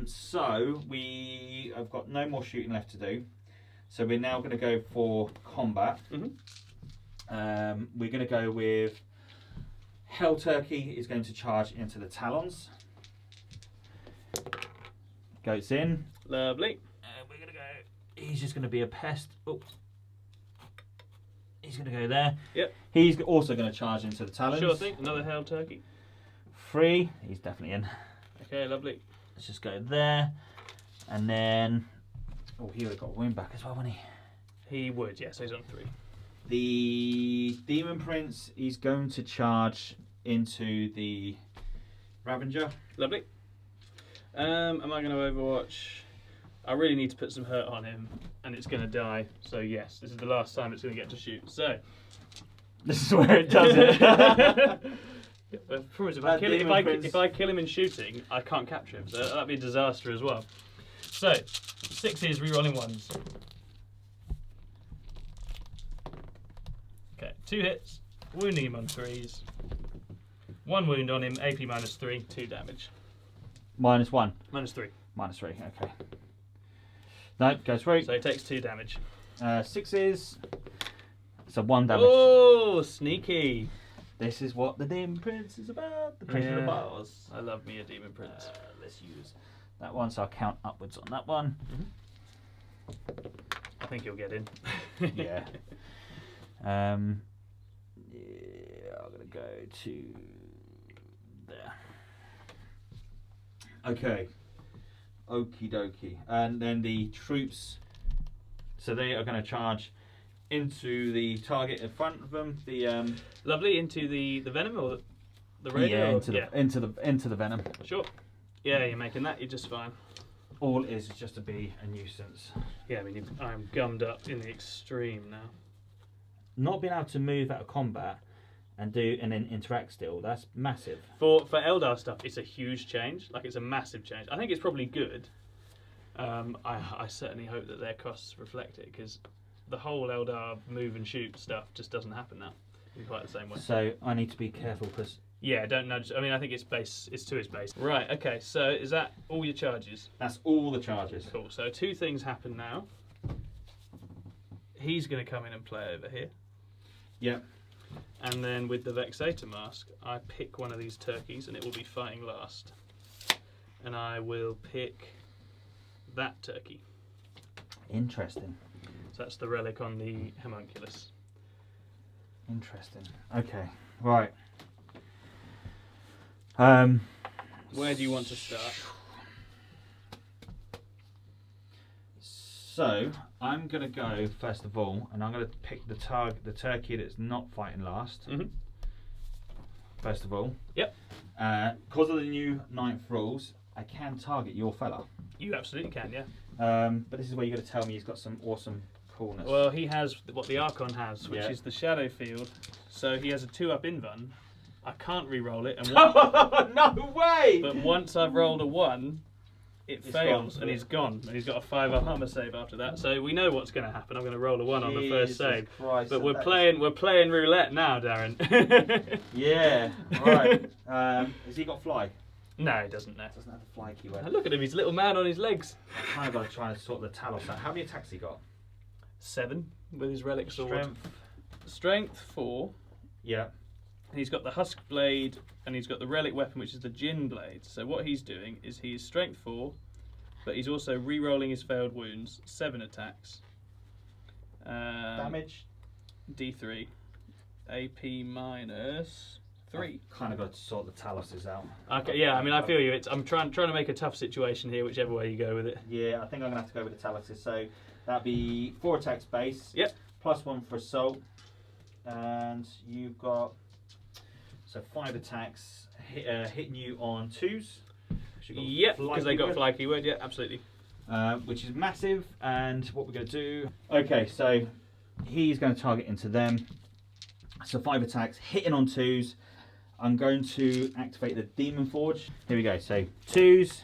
So we have got no more shooting left to do. So we're now going to go for combat. Mm-hmm. We're going to go with Hell Turkey is going to charge into the Talons. Goes in. Lovely. We're going to go. He's just going to be a pest. Oops. He's going to go there. Yep. He's also going to charge into the Talons. Sure thing. Another Hell Turkey. 3. He's definitely in. Okay, lovely. Let's just go there. And then. Oh, he would have got a wound back as well, wouldn't he? He would, yeah, so he's on 3. The Demon Prince is going to charge into the Ravager. Lovely. Am I going to Overwatch? I really need to put some hurt on him, and it's going to die. So yes, this is the last time it's going to get to shoot. So This is where it does it. I promise if I kill him in shooting, I can't capture him. So that'd be a disaster as well. So 6s rerolling 1s. Okay, 2 hits, wounding him on 3s. 1 wound on him, AP -3, 2 damage. -1. -3. -3, okay. No, goes through. So he takes 2 damage. 6s. So 1 damage. Oh, sneaky. This is what the Demon Prince is about. The Prince of the Bars. I love me a Demon Prince. Let's use that one, so I'll count upwards on that one. I think you'll get in. Yeah. Yeah, I'm gonna go to there. Okay. Okie dokie. And then the troops, so they are going to charge into the target in front of them. The Lovely, into the venom or the radio? Yeah, into the venom. Sure. Yeah, you're making that. You're just fine. All it is just to be a nuisance. Yeah, I mean, I'm gummed up in the extreme now. Not being able to move out of combat and then interact still, that's massive. For Eldar stuff, it's a huge change. Like, it's a massive change. I think it's probably good. I certainly hope that their costs reflect it, because the whole Eldar move and shoot stuff just doesn't happen now in quite the same way. So I need to be careful because... Yeah, don't nudge. I mean, I think it's to his base. Right, okay, so is that all your charges? That's all the charges. Cool, so two things happen now. He's going to come in and play over here. Yep. And then with the Vexator Mask, I pick one of these turkeys and it will be fighting last. And I will pick that turkey. Interesting. So that's the relic on the homunculus. Interesting. Okay, right. Where do you want to start? So I'm gonna go first of all, and I'm gonna pick the turkey that's not fighting last. Mm-hmm. First of all. Yep. Because of the new 9th rules, I can target your fella. You absolutely can, yeah. But this is where you're gonna tell me he's got some awesome coolness. Well, he has what the Archon has, which Yeah. is the Shadow Field. So he has a 2-up invuln. I can't re-roll it, and no way! but once I've rolled a 1, it It's fails, gone. and he's gone. And he's got a 5-up armor save after that. So we know what's going to happen. I'm going to roll a 1 on the first save. Christ, But we're playing roulette now, Darren. Yeah. Right. Has he got fly? No, he doesn't. No. Doesn't have the fly keyword. Look at him. He's a little man on his legs. I kind of got to try and sort the Talos out. How many attacks he got? 7 with his relic sword. Strength. Strength 4. Yeah. He's got the husk blade, and he's got the relic weapon, which is the Jinn blade. So what he's doing is he's strength 4, but he's also re-rolling his failed wounds, 7 attacks. Damage. D3. AP minus 3. Kind of got to sort the Taloses out. Okay, yeah, I mean, I feel you. I'm trying to make a tough situation here, whichever way you go with it. Yeah, I think I'm gonna have to go with the Taloses. So that'd be 4 attacks base. Yep. Plus 1 for assault, and you've got 5 attacks hitting you on 2s. Yep, because they got fly keyword. Yeah, absolutely. Which is massive. And what we're going to do? Okay, so he's going to target into them. So 5 attacks hitting on 2s. I'm going to activate the Demon Forge. Here we go. So 2s.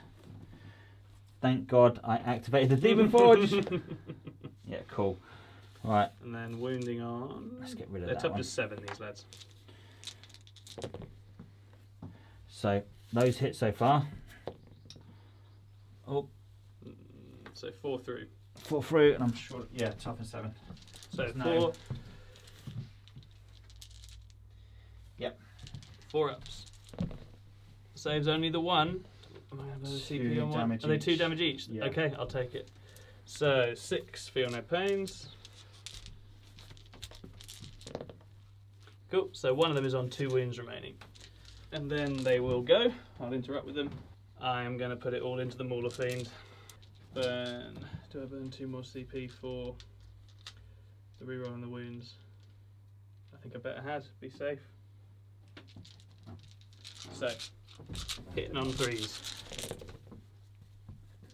Thank God I activated the Demon Forge. Yeah, cool. All right. And then wounding on. Let's get rid of They're that top one. to 7, these lads. So those hit so far. Oh, So 4 through. 4 through, and I'm sure, yeah, tough and 7. So No. 4. Yep. 4 ups. Saves only the 1. Am I gonna have a 2 CP on one? damage Are they 2 each. damage each? Yeah. Okay, I'll take it. So 6, feel no pains. Cool, so one of them is on 2 wounds remaining. And then they will go. I'll interrupt with them. I'm going to put it all into the Mauler Fiend. Burn. Do I burn 2 more CP for the reroll on the wounds? I think I better had. Be safe. So, hitting on 3s.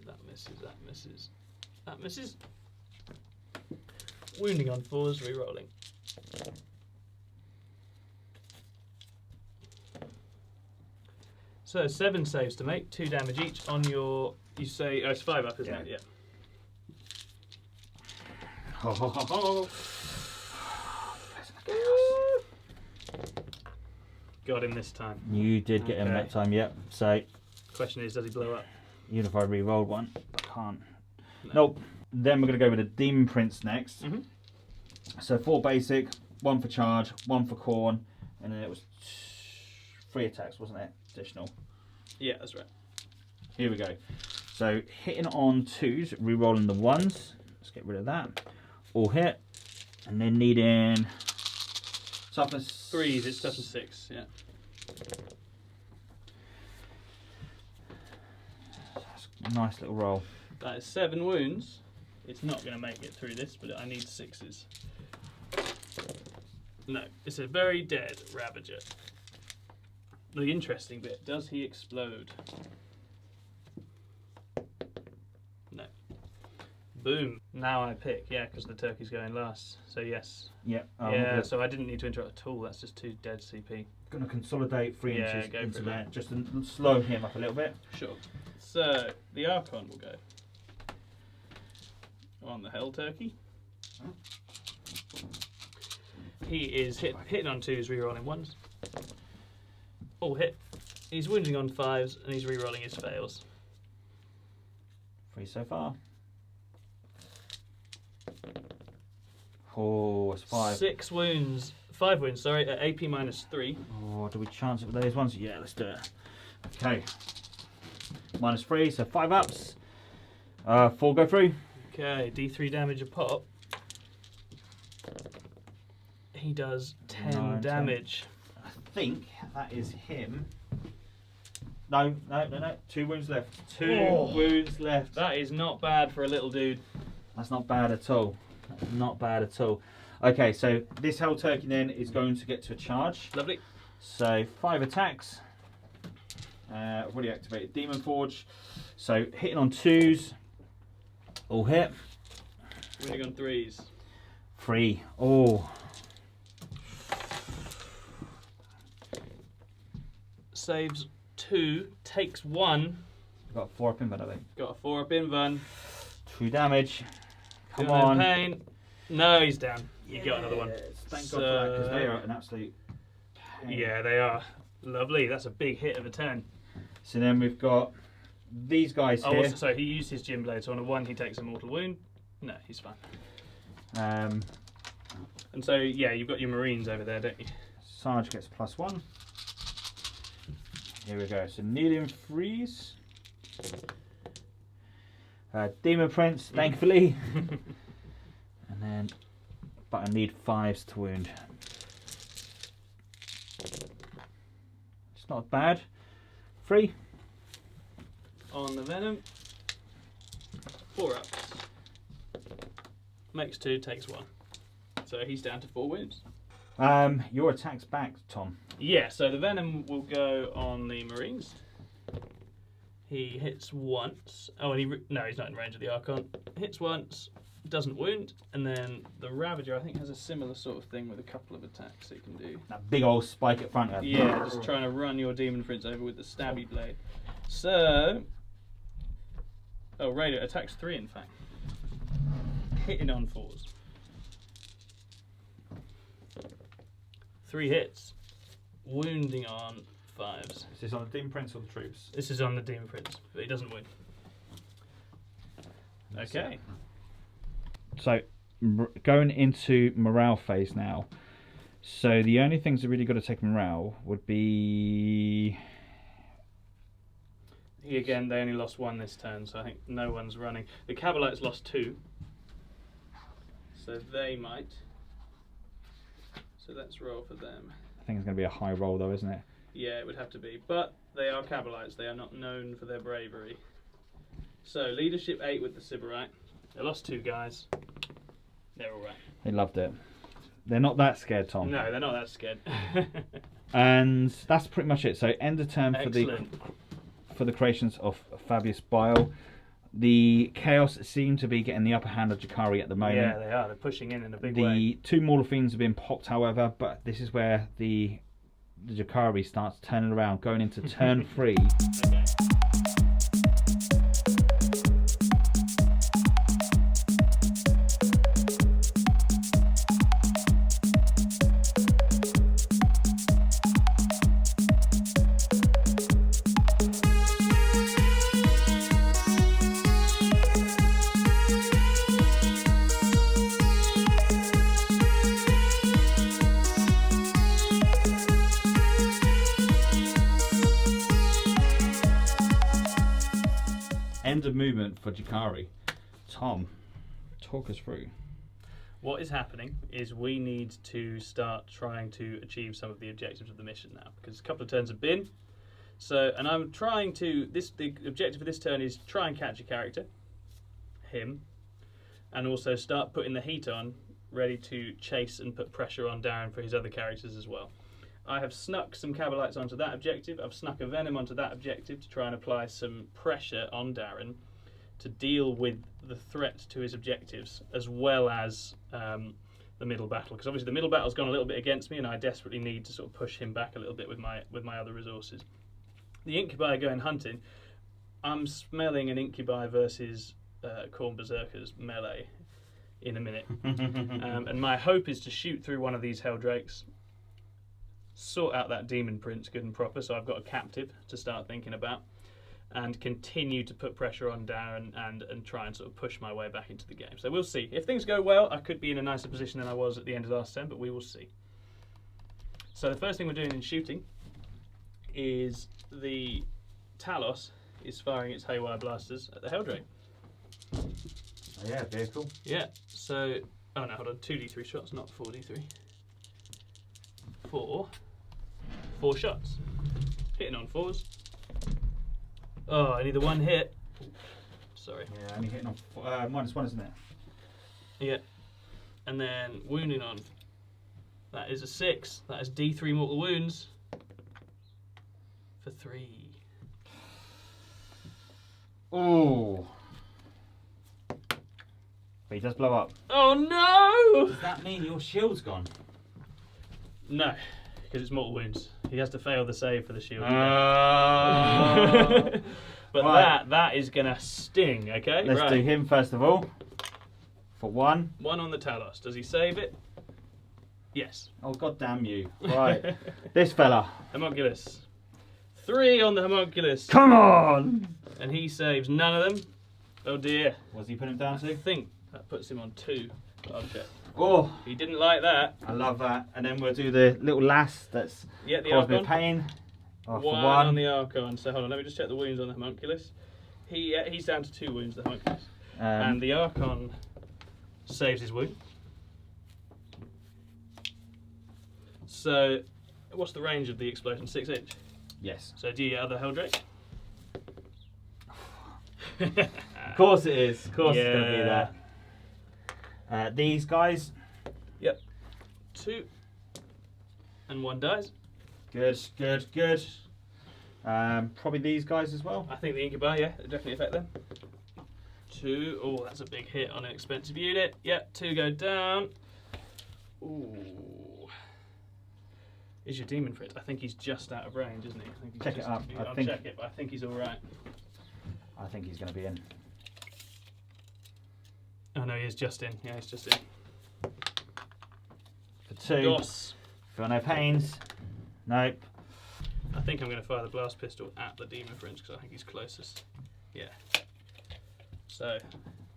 That misses, that misses. That misses. Wounding on 4s, rerolling. So 7 saves to make, 2 damage each on your. You say it's 5 up, isn't it? Yeah. Ho, ho, ho, ho. Got him this time. You did get him Okay. that time, yep. So Question is, does he blow up? even if I re-rolled one, I can't. No. Nope. Then we're going to go with the Demon Prince next. Mm-hmm. So 4 basic, 1 for charge, 1 for corn, and then it was 3 attacks, wasn't it? Additional. Yeah, that's right. Here we go. So hitting on 2s, re-rolling the 1s. Let's get rid of that. All hit. And then needing toughness. 3s, it's toughness 6, yeah. That's a nice little roll. That is 7 wounds. It's not going to make it through this, but I need 6s. No, it's a very dead Ravager. The interesting bit, does he explode? No. Boom. Now I pick, yeah, because the turkey's going last. So yes. Yep. Yeah, so I didn't need to interrupt at all. That's just 2 dead CP. Going to consolidate 3 Yeah, inches go into for there, that. just to slow him up a little bit. Sure. So the Archon will go on the Hell Turkey. He is hitting on 2s, rerolling 1s. All hit. He's wounding on 5s and he's rerolling his fails. 3 so far. Oh, it's 5. 6 wounds. 5 wounds, sorry, at AP -3. Oh, do we chance it with those ones? Yeah, let's do it. Okay. -3, so 5 ups. 4 go through. Okay, D3 damage a pop. He does 10 9, 10. damage. I think that is him. No. 2 wounds left. 2 wounds left. That is not bad for a little dude. That's not bad at all. That's not bad at all. Okay, so this Hell Turkey then is going to get to a charge. Lovely. So 5 attacks. I've already activated Demon Forge. So hitting on 2s. All hit. Winning on 3s. 3. Oh. Saves 2, takes 1. Got 4 up in bed, I think. Got a 4 up in Van. 2 damage. Come Feeling on. pain. No, he's down. You got another one. Thank God for that, because they are an absolute pain. Yeah, they are. Lovely. That's a big hit of a turn. So then we've got these guys here. Also, so he used his Gym Blade, so on a 1 he takes a mortal wound. No, he's fine. And so, yeah, you've got your Marines over there, don't you? Sarge gets +1. Here we go. So Needham Freeze. Demon Prince, thankfully. And then, but I need 5s to wound. It's not bad. 3. On the Venom. 4 ups. Makes 2, takes 1. So he's down to 4 wounds. Your attack's back, Tom. Yeah, so the Venom will go on the Marines. He hits once. Oh, and no, he's not in range of the Archon. Hits once, doesn't wound, and then the Ravager, I think, has a similar sort of thing with a couple of attacks it can do. That big old spike at front of Yeah, just trying to run your Demon Prince over with the stabby blade. So, oh, Raider attacks 3, in fact. Hitting on 4s. 3 hits, wounding on 5s. Is this on the Demon Prince or the troops? This is on the Demon Prince, but he doesn't win. Okay. So, going into morale phase now. So the only things that really got to take morale would be... Again, they only lost 1 this turn, so I think no one's running. The Cabalites lost 2, so they might. So let's roll for them. I think it's going to be a high roll though, isn't it? Yeah, it would have to be. But they are Cabalites. They are not known for their bravery. So leadership 8 with the Sybarite. They lost 2 guys. They're all right. They loved it. They're not that scared, Tom. No, they're not that scared. And that's pretty much it. So end of turn Excellent. for the creations of Fabius Biles. The Chaos seem to be getting the upper hand of Drukhari at the moment. Yeah, they are. They're pushing in a big way. The 2 Mortal Fiends have been popped, however, but this is where the Drukhari starts turning around, going into turn 3. Okay. End of movement for Drukhari. Tom, talk us through. What is happening is we need to start trying to achieve some of the objectives of the mission now, because a couple of turns have been. So, and I'm trying to, the objective for this turn is try and catch a character, him, and also start putting the heat on ready to chase and put pressure on Darren for his other characters as well. I have snuck some Cabalites onto that objective. I've snuck a Venom onto that objective to try and apply some pressure on Darren to deal with the threat to his objectives, as well as the middle battle. Because obviously the middle battle's gone a little bit against me, and I desperately need to sort of push him back a little bit with my other resources. The Incubi going hunting. I'm smelling an Incubi versus Khorne Berserkers melee in a minute. And my hope is to shoot through one of these Helldrakes, sort out that Demon Prince good and proper, so I've got a captive to start thinking about, and continue to put pressure on Darren and try and sort of push my way back into the game. So we'll see. If things go well, I could be in a nicer position than I was at the end of last turn, but we will see. So the first thing we're doing in shooting is the Talos is firing its Haywire blasters at the Helldrake. Oh, yeah, vehicle. Yeah, so... Oh no, hold on, 2d3 shots, not 4d3. 4 shots. Hitting on 4s. Oh, I need the one hit. Sorry. Yeah, only hitting on -1, isn't it? Yeah. And then wounding on. That is a 6. That is D3 mortal wounds. For 3. Oh. But he does blow up. Oh no! Does that mean your shield's gone? No, because it's mortal wounds. He has to fail the save for the shield. But right. that is gonna sting, okay? Let's do him first of all. For 1. 1 on the Talos. Does he save it? Yes. Oh, god damn you. Right. This fella. Homunculus. 3 on the Homunculus. Come on! And he saves none of them. Oh dear. What's he put him down I to? think that puts him on 2. I'll check. Oh, He didn't like that. I love that. And then we'll do the little lass that's Yeah, the caused me Archon. pain. Oh, for 1 1. on the Archon. So hold on, let me just check the wounds on the Homunculus. He's down to 2 wounds, the Homunculus. And the Archon saves his wound. So, what's the range of the explosion? 6 inch? Yes. So do you get other Helldrake? Of course it is. Of course it's going to be Yeah. there. These guys. Yep. 2. And 1 dies. Good, good, good. Probably these guys as well. I think the Incubi, yeah, it'll definitely affect them. 2. Oh, that's a big hit on an expensive unit. Yep, 2 go down. Ooh. Is your Demon Prince? I think he's just out of range, isn't he? I think he's Check it up. I'll check it, but I think he's alright. I think he's going to be in. Oh no, he is just in. Yeah, he's just in. For 2. Dos. Feel no pains. Nope. I think I'm going to fire the blast pistol at the Demon Prince because I think he's closest. Yeah. So,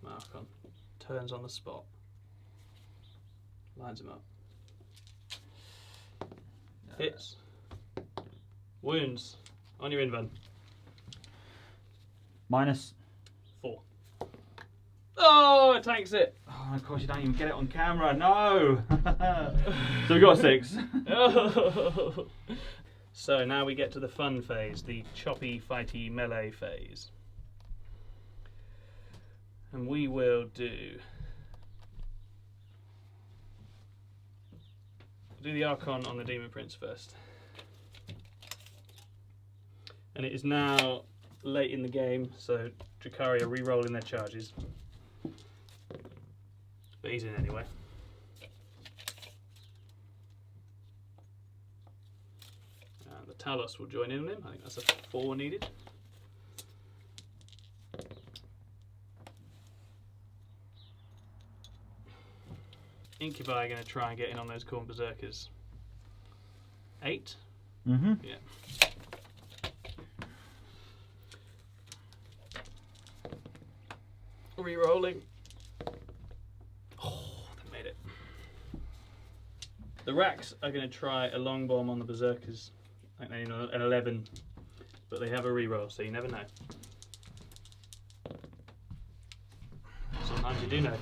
Archon turns on the spot. Lines him up. Hits. Wounds. On your invuln. -4. Oh, it tanks it. Oh, of course you don't even get it on camera. No. So we got 6. Oh. So now we get to the fun phase, the choppy, fighty melee phase. And we will do the Archon on the Demon Prince first. And it is now late in the game, so Drukhari are re-rolling their charges. But he's in anyway. And the Talos will join in on him. I think that's a 4 needed. Incubi are going to try and get in on those Khorne Berserkers. 8? Mm-hmm. Yeah. Re-rolling. Oh, they made it. The Racks are going to try a long bomb on the Berserkers. I think they need an 11, but they have a re-roll, so you never know. Sometimes you do know.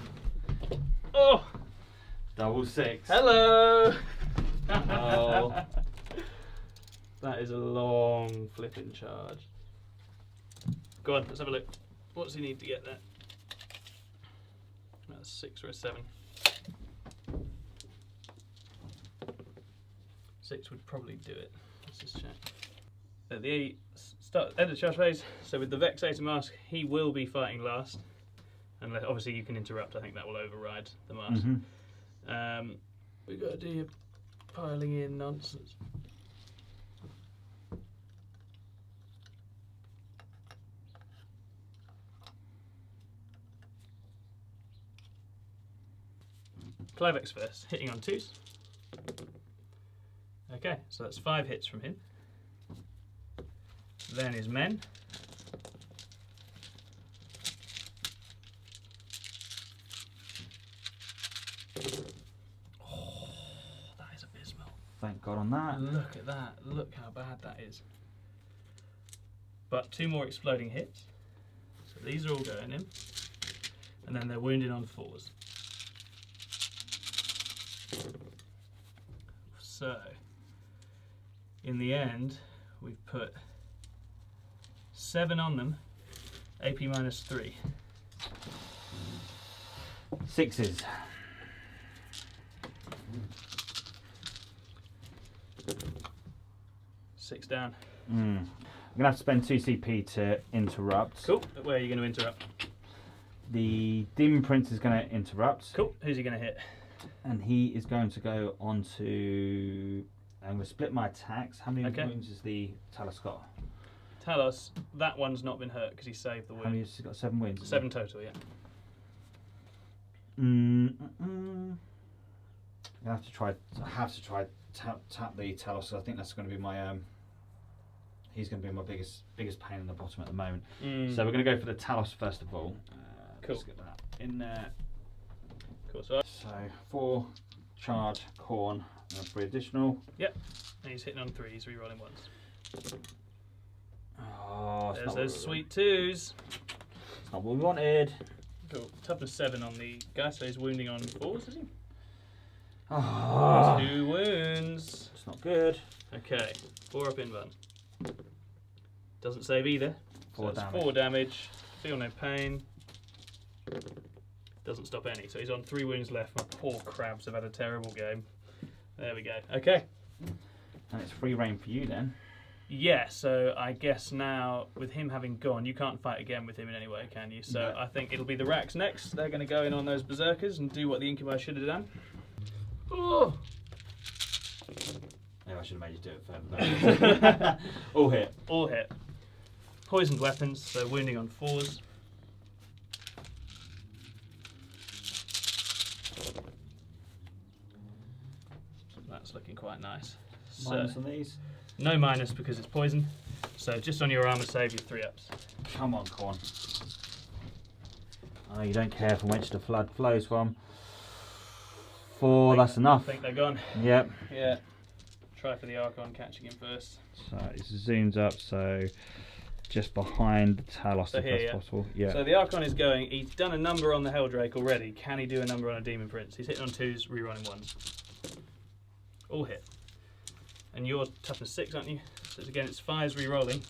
Oh! Double 6. Hello! Oh. That is a long flipping charge. Go on, let's have a look. What does he need to get there? That's a 6 or a 7. 6 would probably do it. Let's just check. At the end of the charge phase, so with the Vexator Mask, he will be fighting last. And obviously you can interrupt, I think that will override the mask. We've got to do your piling in nonsense. Clivex first, hitting on 2s. Okay, so that's 5 hits from him. Then his men. Oh, that is abysmal. Thank God on that. Look at that. Look how bad that is. But 2 more exploding hits. So these are all going in. And then they're wounded on 4s. So, in the end, we've put 7 on them, AP -3. 6s. Six down. I'm going to have to spend 2 CP to interrupt. Cool. Where are you going to interrupt? The Demon Prince is going to interrupt. Cool. Who's he going to hit? And he is going to go on to... I'm going to split my attacks. How many wounds has the Talos got? Talos, that one's not been hurt because he saved the wound. How many has he got? 7 wounds? 7 total, yeah. I have to try tap the Talos. I think that's going to be my... he's going to be my biggest pain in the bottom at the moment. So we're going to go for the Talos first of all. Cool. Let's get that in there. Cool. So 4 charge, corn, and 3 additional. Yep. And he's hitting on 3s, re-rolling 1s. Oh, there's those sweet 2s. It's not what we wanted. Cool. Toughness 7 on the guy, so he's wounding on 4s, is he? Oh. 2 wounds. It's not good. Okay. 4 up in 1. Doesn't save either. 4 so damage. 4 damage. Feel no pain. Doesn't stop any. So he's on 3 wounds left. My poor crabs have had a terrible game. There we go. Okay. And it's free reign for you then. Yeah, so I guess now with him having gone, you can't fight again with him in any way, can you? So no. I think it'll be the Racks next. They're going to go in on those Berserkers and do what the Incubi should have done. Oh! Yeah, I should have made you do it further. All hit. All hit. Poisoned weapons, so wounding on 4s. That's looking quite nice. Minus on these? No minus because it's poison. So just on your armor save, your 3-ups. Come on, Corn. Oh, you don't care from which the flood flows from. 4, that's enough. I think they're gone. Yep. Yeah. Try for the Archon catching him first. So it zooms up, so just behind the Talos so if here, that's possible. Yeah. So the Archon is going, he's done a number on the Helldrake already. Can he do a number on a Demon Prince? He's hitting on 2s, rerunning 1s. All hit. And you're toughness 6, aren't you? So again, it's 5s re-rolling.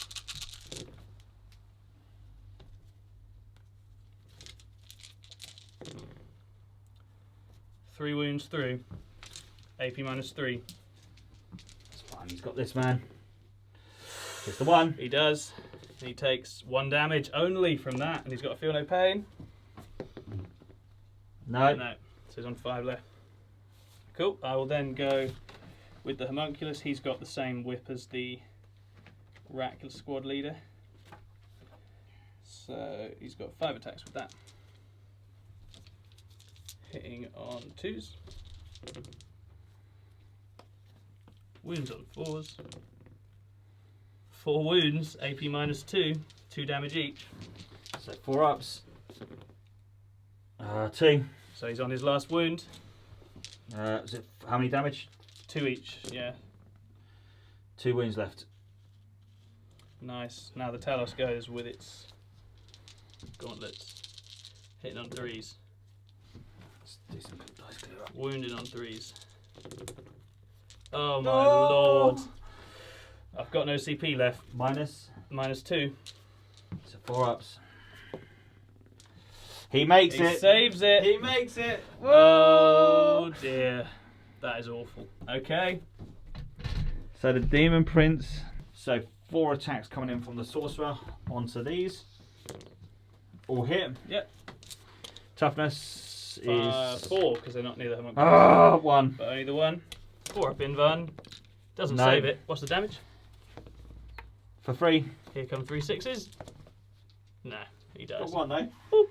Three wounds through. AP -3. That's fine, he's got this, man. Just the 1. He does. And he takes 1 damage only from that, and he's got to feel no pain. No. No. So he's on 5 left. Cool. I will then go with the Homunculus. He's got the same whip as the Rack squad leader. So he's got 5 attacks with that. Hitting on 2s. Wounds on 4s. 4 wounds, AP -2, 2 damage each. So 4 ups. 2. So he's on his last wound. Is it how many damage? 2 each, yeah. 2 wounds left. Nice. Now the Talos goes with its gauntlets. Hitting on 3s. Let's do some good dice clear up. Wounded on 3s. Oh my lord. I've got no CP left. Minus? -2. So 4 ups. He makes it. He saves it. He makes it. Oh dear. That is awful. Okay. So the Demon Prince. So 4 attacks coming in from the Sorcerer onto these. All hit. Yep. Toughness is 4 because they're not near the homunculus. Ah, 1. But only the 1. 4 up in one. Doesn't No. save it. What's the damage? For 3. Here come 3 6s. Nah, he does. Got 1 though. Boop.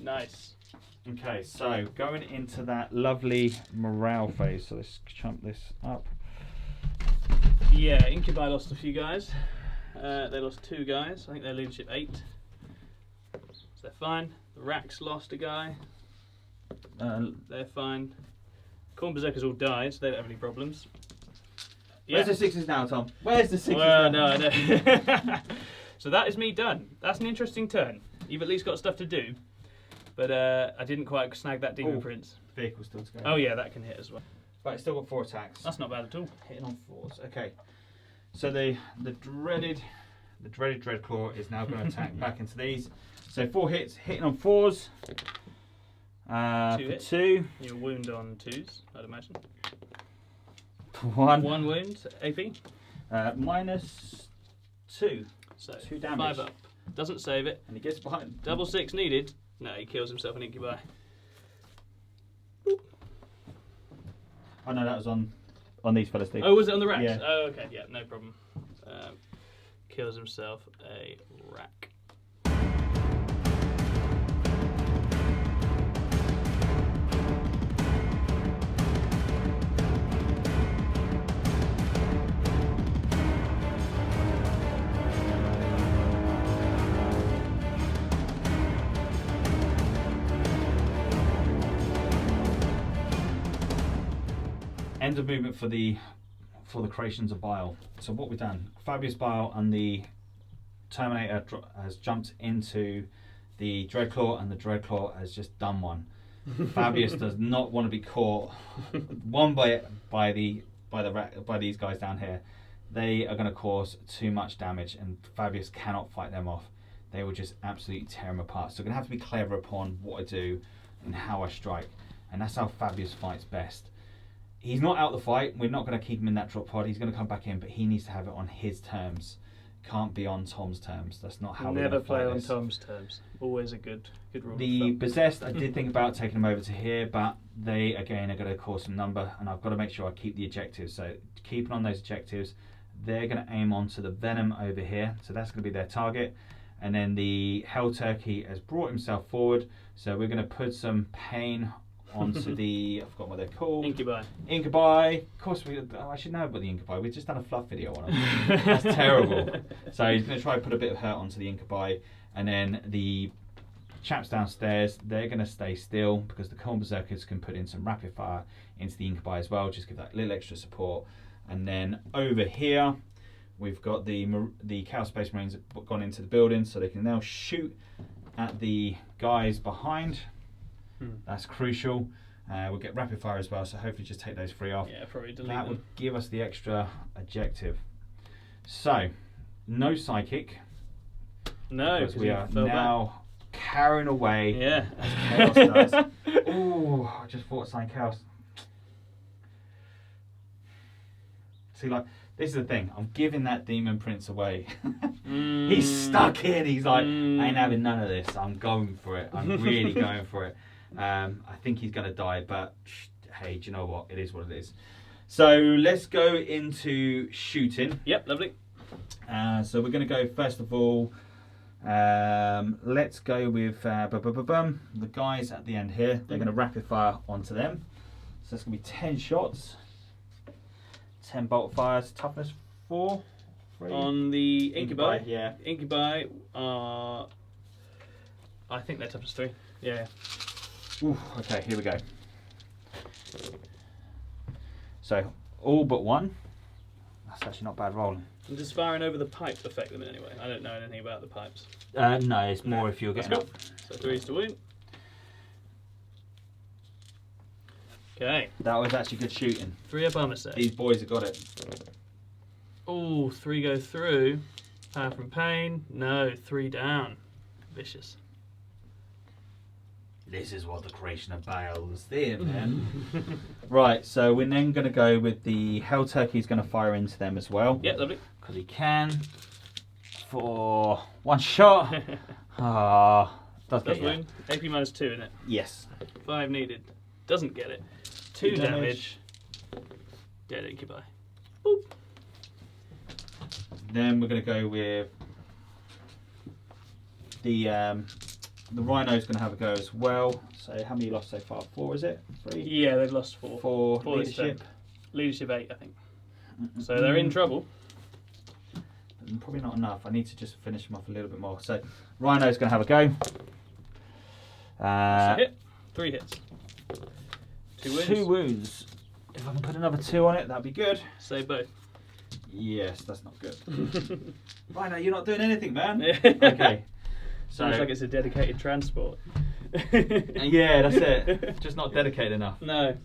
Nice. Okay, so going into that lovely morale phase. So let's chump this up. Yeah, Incubi lost a few guys. They lost 2 guys. I think their leadership 8. So they're fine. The Racks lost a guy. They're fine. Corn Berserkers all died, so they don't have any problems. Where's the 6s now, Tom? Where's the 6s Well, now? no. So that is me done. That's an interesting turn. You've at least got stuff to do. But I didn't quite snag that Demon Prince. Vehicle still to go. Oh yeah, that can hit as well. Right, still got 4 attacks. That's not bad at all. Hitting on 4s. Okay. So the dreaded Dreadclaw is now going to attack back into these. So 4 hits, hitting on 4s. 2 for hits. 2. You'll wound on 2s, I'd imagine. 1. 1 wound, AP. Minus 2. So 2 damage. 5 up. Doesn't save it. And he gets behind. Double 6 needed. No, he kills himself in Incubi. Oh no, that was on these fellas, Steve. Oh, was it on the racks? Yeah. Oh, okay, yeah, no problem. Kills himself a rack. End of movement for the creations of Bile. So what we've done, Fabius Bile and the Terminator has jumped into the Dreadclaw, and the Dreadclaw has just done one. Fabius does not want to be caught one by these guys down here. They are going to cause too much damage, and Fabius cannot fight them off. They will just absolutely tear him apart. So I'm going to have to be clever upon what I do and how I strike, and that's how Fabius fights best. He's not out the fight. We're not going to keep him in that drop pod. He's going to come back in, but he needs to have it on his terms. Can't be on Tom's terms. That's not how we're Never going to play fight on this. Tom's terms. Always a good rule. The Possessed, I did think about taking them over to here, but they again are going to cause some number, and I've got to make sure I keep the objectives. So keeping on those objectives, they're going to aim onto the Venom over here. So that's going to be their target. And then the Hell Turkey has brought himself forward. So we're going to put some pain onto the, I forgot what they're called. Incubi. Incubi. Of course, I should know about the Incubi. We've just done a fluff video on them. That's terrible. So he's going to try and put a bit of hurt onto the Incubi. And then the chaps downstairs, they're going to stay still because the Corn Berserkers can put in some rapid fire into the Incubi as well. Just give that little extra support. And then over here, we've got the Chaos Space Marines have gone into the building, so they can now shoot at the guys behind. That's crucial. We'll get rapid fire as well, so hopefully just take those 3 off. Yeah, probably delete that them. would give us the extra objective. So, no psychic. No, because we you are fell now carrying away. Yeah. As Chaos does. Ooh, I just fought something Chaos. See, like, this is the thing. I'm giving that Demon Prince away. He's stuck in. He's like, I ain't having none of this. I'm going for it. I'm really going for it. I think he's going to die, but hey, do you know what? It is what it is. So let's go into shooting. Yep, lovely. So we're going to go, first of all, let's go with the guys at the end here. They're going to rapid fire onto them. So it's going to be 10 shots. 10 bolt fires, toughness 4. 3. On the Incubi? Yeah. Incubi are, I think they're toughness 3. Yeah. Ooh, okay, here we go. So, all but 1. That's actually not bad rolling. And does firing over the pipe affect them in any way? I don't know anything about the pipes. No, it's more if you're getting up. So 3's to wound. Okay. That was actually good shooting. 3 up armor save. These boys have got it. Oh, 3 go through. Power from pain. No, 3 down. Vicious. This is what the creation of Bile was there, man. Right, so we're then going to go with the Hell Turkey's going to fire into them as well. Yeah, lovely. Because he can. For one shot. Does get wound. AP -2, isn't it? Yes. 5 needed. Doesn't get it. 2 damage. Dead incubi. Boop. Then we're going to go with the Rhino's going to have a go as well. So how many you lost so far? 4, is it? 3? Yeah, they've lost 4. 4 4 leadership. Leadership 8, I think. So they're in trouble. Probably not enough. I need to just finish them off a little bit more. So Rhino's going to have a go. That's a hit. 3 hits. 2 wounds. 2 wounds. If I can put another 2 on it, that'd be good. Save both. Yes, that's not good. Rhino, you're not doing anything, man. Yeah. Okay. So Sounds like it's a dedicated transport. yeah, that's it. Just not dedicated enough. No.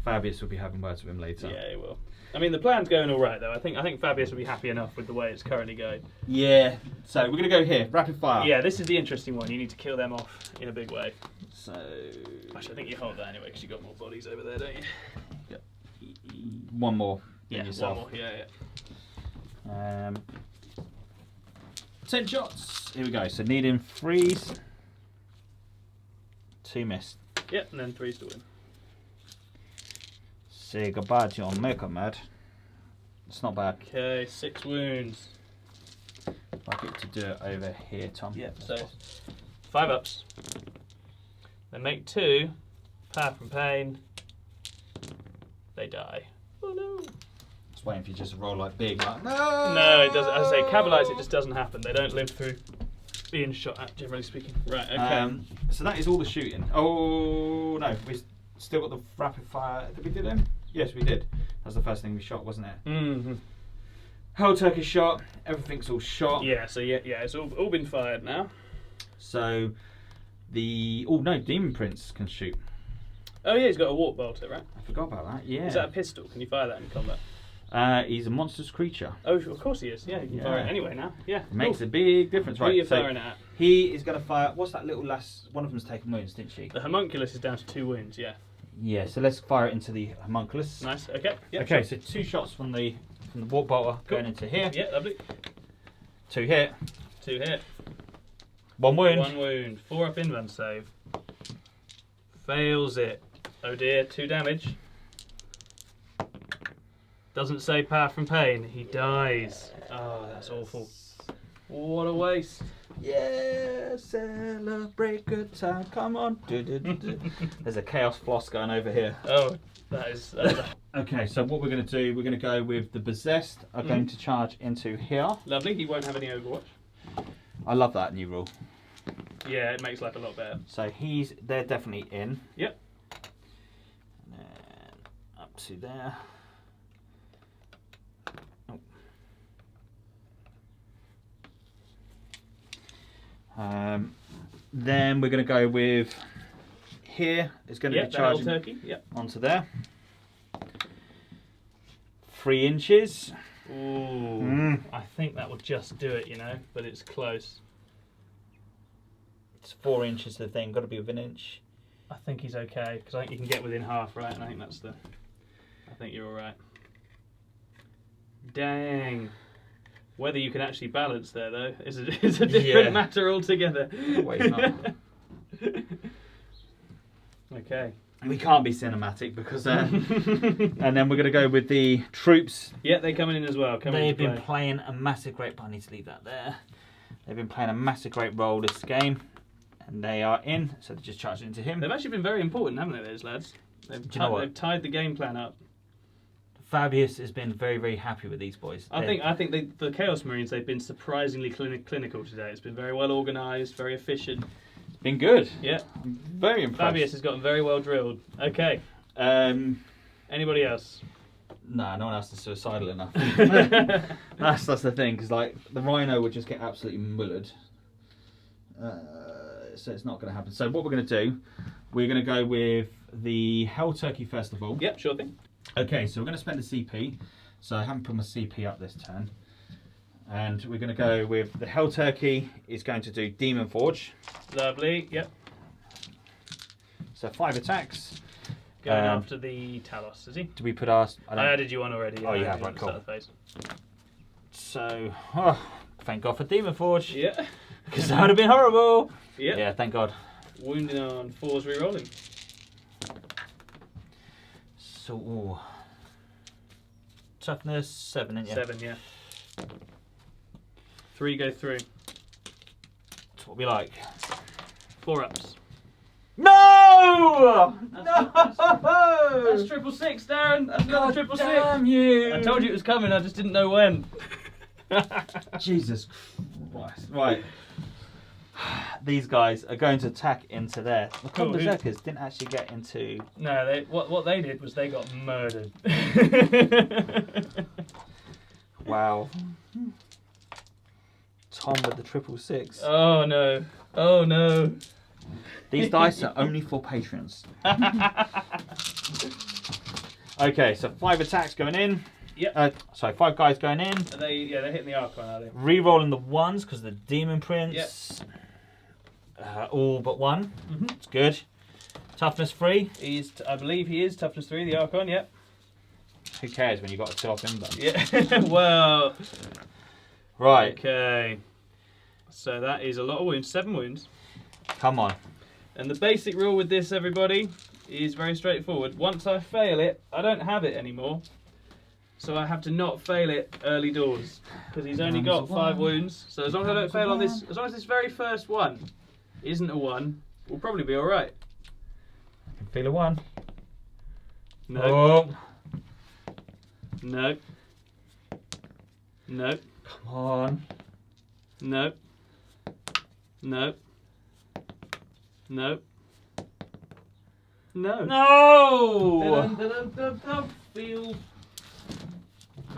Fabius will be having words with him later. Yeah, he will. I mean, the plan's going all right, though. I think Fabius will be happy enough with the way it's currently going. Yeah. So we're going to go here. Rapid fire. Yeah, this is the interesting one. You need to kill them off in a big way. So... Actually, I think you hold that anyway, because you've got more bodies over there, don't you? One more. Yeah, yourself. one more. Yeah. 10 shots. Here we go. So needing 3s. 2 missed. Yep, and then 3s to win. Say goodbye to your maker, mate. It's not bad. Okay, 6 wounds. I get to do it over here, Tom. Yep, so 5 ups. Then make 2. Power from pain. They die. Oh no. Just waiting for you just to roll like big, like no. No, it doesn't. As I say, Cabalites, it just doesn't happen. They don't live through being shot at, generally speaking. Right. Okay. So that is all the shooting. Oh no, we still got the rapid fire. Did we do them? Yes, we did. That's the first thing we shot, wasn't it? Mm-hmm. Whole turkey shot. Everything's all shot. Yeah. So yeah, it's all been fired now. So the Demon Prince can shoot. Oh yeah, he's got a warp bolter, right? I forgot about that. Yeah. Is that a pistol? Can you fire that in combat? He's a monstrous creature. Oh, of course he is. Yeah, you can fire it anyway now. Yeah. Makes a big difference, right? Who are you firing at? He is going to fire. What's that little lass? One of them's taken wounds, didn't she? The homunculus is down to 2 wounds. Yeah. Yeah. So let's fire it into the homunculus. Nice. Okay. Yeah, okay. sure. So 2 shots from the warp bolter going into here. Yeah, lovely. 2 hit. 2 hit. 1 wound. 1 wound. 4 up invan save. Fails it. Oh dear. 2 damage. Doesn't say power from pain. He dies. Oh, that's awful. What a waste. Yeah, celebrate good time. Come on. There's a chaos floss going over here. Oh, that is. Okay, so what we're going to do, we're going to go with the Possessed are going to charge into here. Lovely. He won't have any Overwatch. I love that new rule. Yeah, it makes life a lot better. So they're definitely in. Yep. And then up to there. Then we're going to go with here. It's going to be charging turkey. onto there. 3 inches. Ooh, I think that will just do it, you know, but it's close. It's 4 inches the thing. Got to be within an inch. I think he's okay because I think you can get within half, right? And I think that's the. I think you're all right. Dang. Whether you can actually balance there, though, is a different matter altogether. Wait, not. Okay. We can't be cinematic because... and then we're going to go with the troops. Yeah, they're coming in as well. They've been playing a massive great... I need to leave that there. They've been playing a massive great role this game. And they are in, so they're just charging into him. They've actually been very important, haven't they, those lads? They've tied the game plan up. Fabius has been very, very happy with these boys. I think the Chaos Marines, they've been surprisingly clinical today. It's been very well organised, very efficient. It's been good. Yeah. I'm very impressed. Fabius has gotten very well drilled. Okay. Anybody else? No, no one else is suicidal enough. That's the thing, because like the Rhino would just get absolutely mullered. So it's not going to happen. So what we're going to do, we're going to go with the Hell Turkey first of all. Yep, sure thing. Okay, so we're going to spend a CP. So I haven't put my CP up this turn. And we're going to go with the Hell Turkey is going to do Demon Forge. Lovely, yep. So 5 attacks. Going after the Talos, is he? Do we put our... I added you on already. Oh, you have, right, cool. So, thank God for Demon Forge. Yeah. Because that would have been horrible. Yeah. Yeah, thank God. Wounding on 4s rerolling. So, ooh. Toughness 7, isn't it? 7, yeah. 3 go through. That's what we like. 4 ups. No! That's triple 6, Darren. That's another triple 6. Damn you! I told you it was coming. I just didn't know when. Jesus Christ! Right. These guys are going to attack into there. The Cool. Berserkers didn't actually get into... No, what they did was they got murdered. Wow. Tom with the triple 6. Oh no. Oh no. These dice are only for patrons. Okay, so 5 attacks going in. Yep. Sorry, 5 guys going in. Are they, they're hitting the Archon, are they? Re-rolling the 1s because the Demon Prince. Yep. All but 1. Mm-hmm. It's good. Toughness 3. I believe he is toughness 3, the Archon. Yep. Who cares when you got a 2 off him? But... Yeah. Well. Right. Okay. So that is a lot of wounds. 7 wounds. Come on. And the basic rule with this, everybody, is very straightforward. Once I fail it, I don't have it anymore. So I have to not fail it early doors. Because he's only got 5 wounds. So as long as I don't fail on this, as long as this very first one isn't a 1, we'll probably be alright. I can feel a 1. No. Oh. No. No. Come on. No. No. No. No. No! Feel.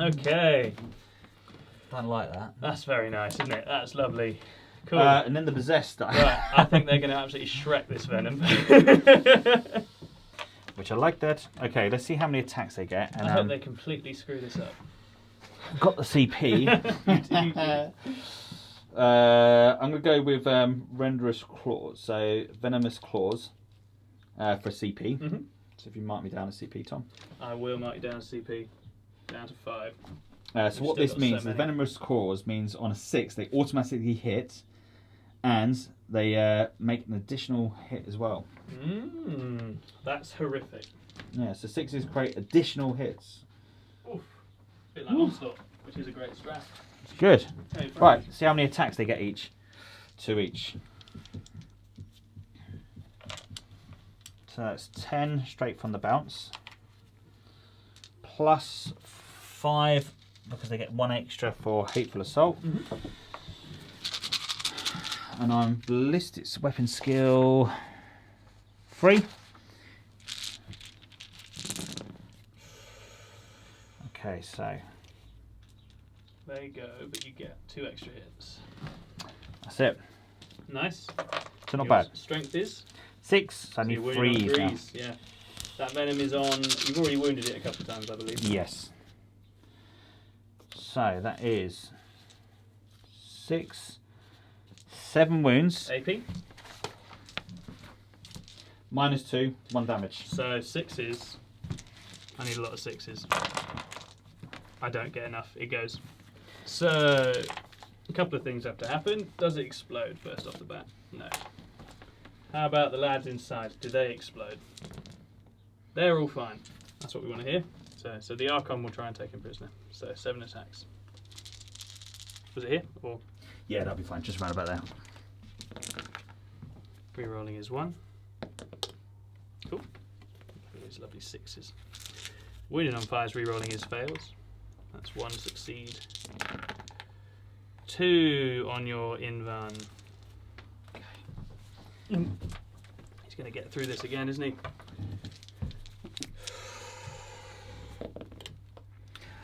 Okay. Don't like that. That's very nice, isn't it? That's lovely. Cool. And then the possessed die. Right, I think they're going to absolutely Shrek this venom. Which I like that. Okay, let's see how many attacks they get. And, I hope they completely screw this up. got the CP. I'm going to go with Renderous Claws. So Venomous Claws for CP. Mm-hmm. So if you mark me down as CP, Tom. I will mark you down as CP. Down to 5. So what this means is Venomous Claws means on a 6 they automatically hit and they make an additional hit as well. That's horrific. Yeah, so 6s create additional hits. Oof. A bit like Onslaught, which is a great strat. Good. Okay, Right, see how many attacks they get each. 2 each. So that's 10 straight from the bounce. Plus 5 because they get 1 extra for Hateful Assault. Mm-hmm. And I'm Ballistics Weapon Skill 3. Okay, so there you go, but you get 2 extra hits. that's it. Nice. So not Your bad. Strength is? 6, so I So need you're wounded 3 on now. 3s, yeah. That venom is on. You've already wounded it a couple of times, I believe. Yes. So that is 6, 7 wounds. AP. -2, 1 damage. So 6s. I need a lot of 6s. I don't get enough. It goes. So a couple of things have to happen. Does it explode first off the bat? No. How about the lads inside? Do they explode? They're all fine. That's what we want to hear. So the Archon will try and take him prisoner. So 7 attacks. Was it here? Or Yeah, that'll be fine. Just round about there. re-rolling is 1. Cool. Those lovely 6s. Wounded on 5s, re-rolling is fails. That's 1 succeed. 2 on your Invan. Okay. He's going to get through this again, isn't he?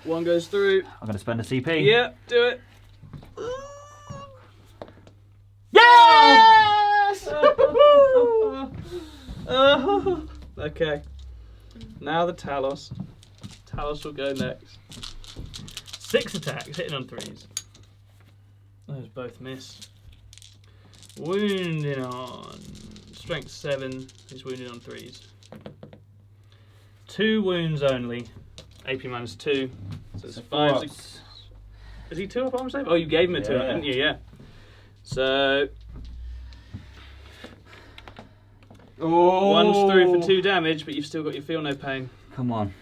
1 goes through. I'm going to spend a CP. Yeah, do it. Yes! Okay. Now the Talos. Talos will go next. 6 attacks, hitting on 3s. Those both miss. Wounding on strength 7. He's wounded on 3s. 2 wounds only. AP minus 2. So it's 5. 6. Is he 2 up armor save? Oh, you gave him a 2 up, didn't you? Yeah. So. Oh. 1's through for 2 damage, but you've still got your feel no pain. Come on.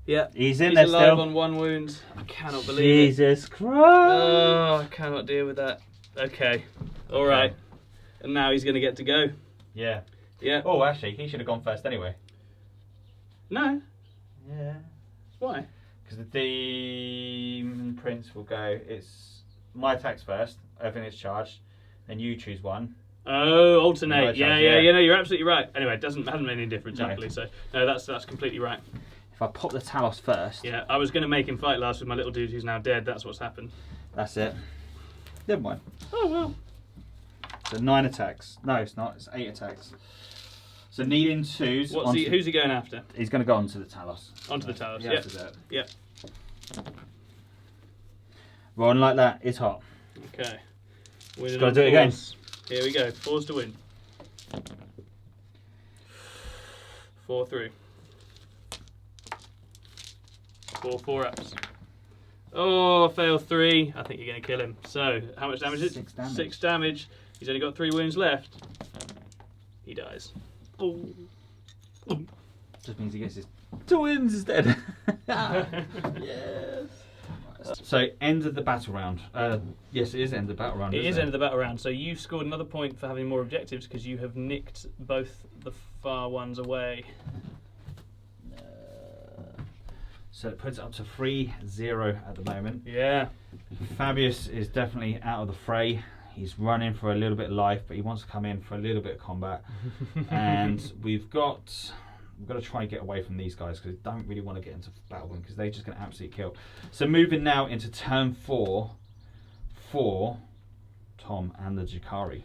Yeah. He's in there alive still. on 1 wound. I cannot believe it. Jesus Christ. Oh, I cannot deal with that. Okay. Alright. And now he's going to get to go. Yeah. Yeah. Oh, actually, he should have gone first anyway. No. Yeah. Why? Because the Demon Prince will go, it's my attacks first, everything is charged, then you choose one. Oh, alternate. Yeah, No, you're absolutely right. Anyway, it hasn't made any difference, actually, so no, that's completely right. If I pop the Talos first. Yeah, I was going to make him fight last with my little dude who's now dead, that's what's happened. That's it. Never mind. Oh, well. So 9 attacks. No, it's not, it's 8 attacks. So needing 2s. Who's he going after? He's going to go onto the Talos. Onto the Talos, Yep. Yep. Rolling like that is hot. Okay. Just got to do it again. Here we go. 4s to win. 4 through. 4 ups. Oh, fail 3. I think you're going to kill him. So, how much damage is it? 6 damage. 6 damage. He's only got 3 wounds left. He dies. Oh. Just means he gets his 2 wins instead. Yes. So, end of the battle round. Yes, it is end of the battle round. It is end of the battle round. So you scored another point for having more objectives because you have nicked both the far ones away. So it puts it up to 3-0 at the moment. Yeah. Fabius is definitely out of the fray. He's running for a little bit of life, but he wants to come in for a little bit of combat. And we've got to try and get away from these guys because they don't really want to get into battle with them because they're just going to absolutely kill. So moving now into turn 4 for Tom and the Drukhari.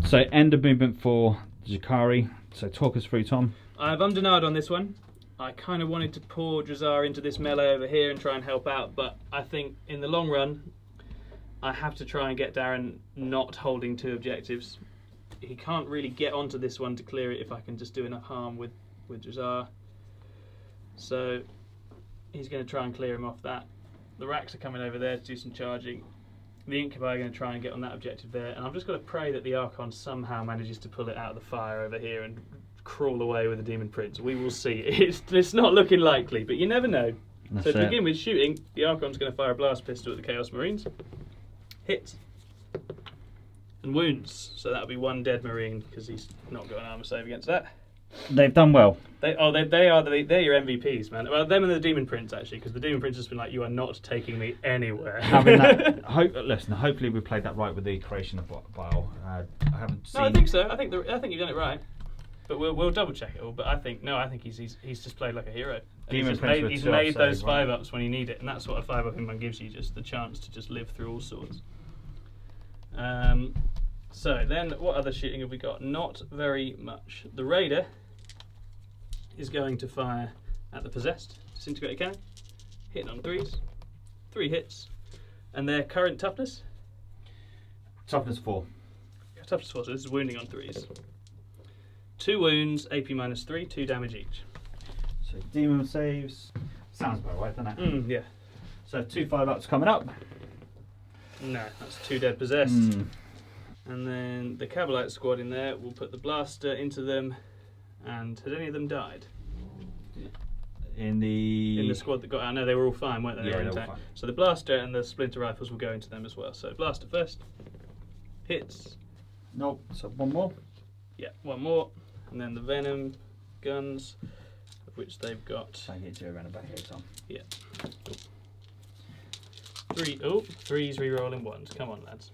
So end of movement for Drukhari. So talk us through, Tom. I've undenied on this one. I kind of wanted to pour Drazar into this melee over here and try and help out, but I think in the long run, I have to try and get Darren not holding 2 objectives. He can't really get onto this one to clear it if I can just do enough harm with Drazar. So he's going to try and clear him off that. The racks are coming over there to do some charging. The Incubi are going to try and get on that objective there, and I've just got to pray that the Archon somehow manages to pull it out of the fire over here and crawl away with the Demon Prince. We will see. It's not looking likely, but you never know. So to begin with shooting, the Archon's going to fire a blast pistol at the Chaos Marines. Hits. And wounds. So that'll be 1 dead Marine, because he's not got an armor save against that. They've done well. They're your MVPs, man. Well, them and the Demon Prince, actually, because the Demon Prince has been like, you are not taking me anywhere. Having that, listen, hopefully we played that right with the creation of Bile. I haven't seen. No, I think so. I think you've done it right. But we'll double check it all. But I think he's just played like a hero. And he's made those 5-ups when you need it, and that's what a 5-up in one gives you, just the chance to just live through all sorts. So then, what other shooting have we got? Not very much. The Raider is going to fire at the Possessed Disintegrator Cannon, hitting on 3s, 3 hits, and their current toughness? Toughness 4. Toughness 4, so this is wounding on 3s. 2 wounds, AP minus 3, 2 damage each. So demon saves. Sounds about right, doesn't it? Yeah. So 2 5-ups coming up. No, that's 2 dead Possessed. And then the Cabalite squad in there will put the blaster into them. And had any of them died? In the squad that got out? No, they were all fine, weren't they? Yeah, they were fine. So the blaster and the splinter rifles will go into them as well. So blaster first. Hits. Nope. So 1 more. Yeah, 1 more. And then the venom guns, of which they've got. I hit 0 around the back here, Tom. Yeah. 3. Oh, 3s re-rolling 1s. Come on, lads.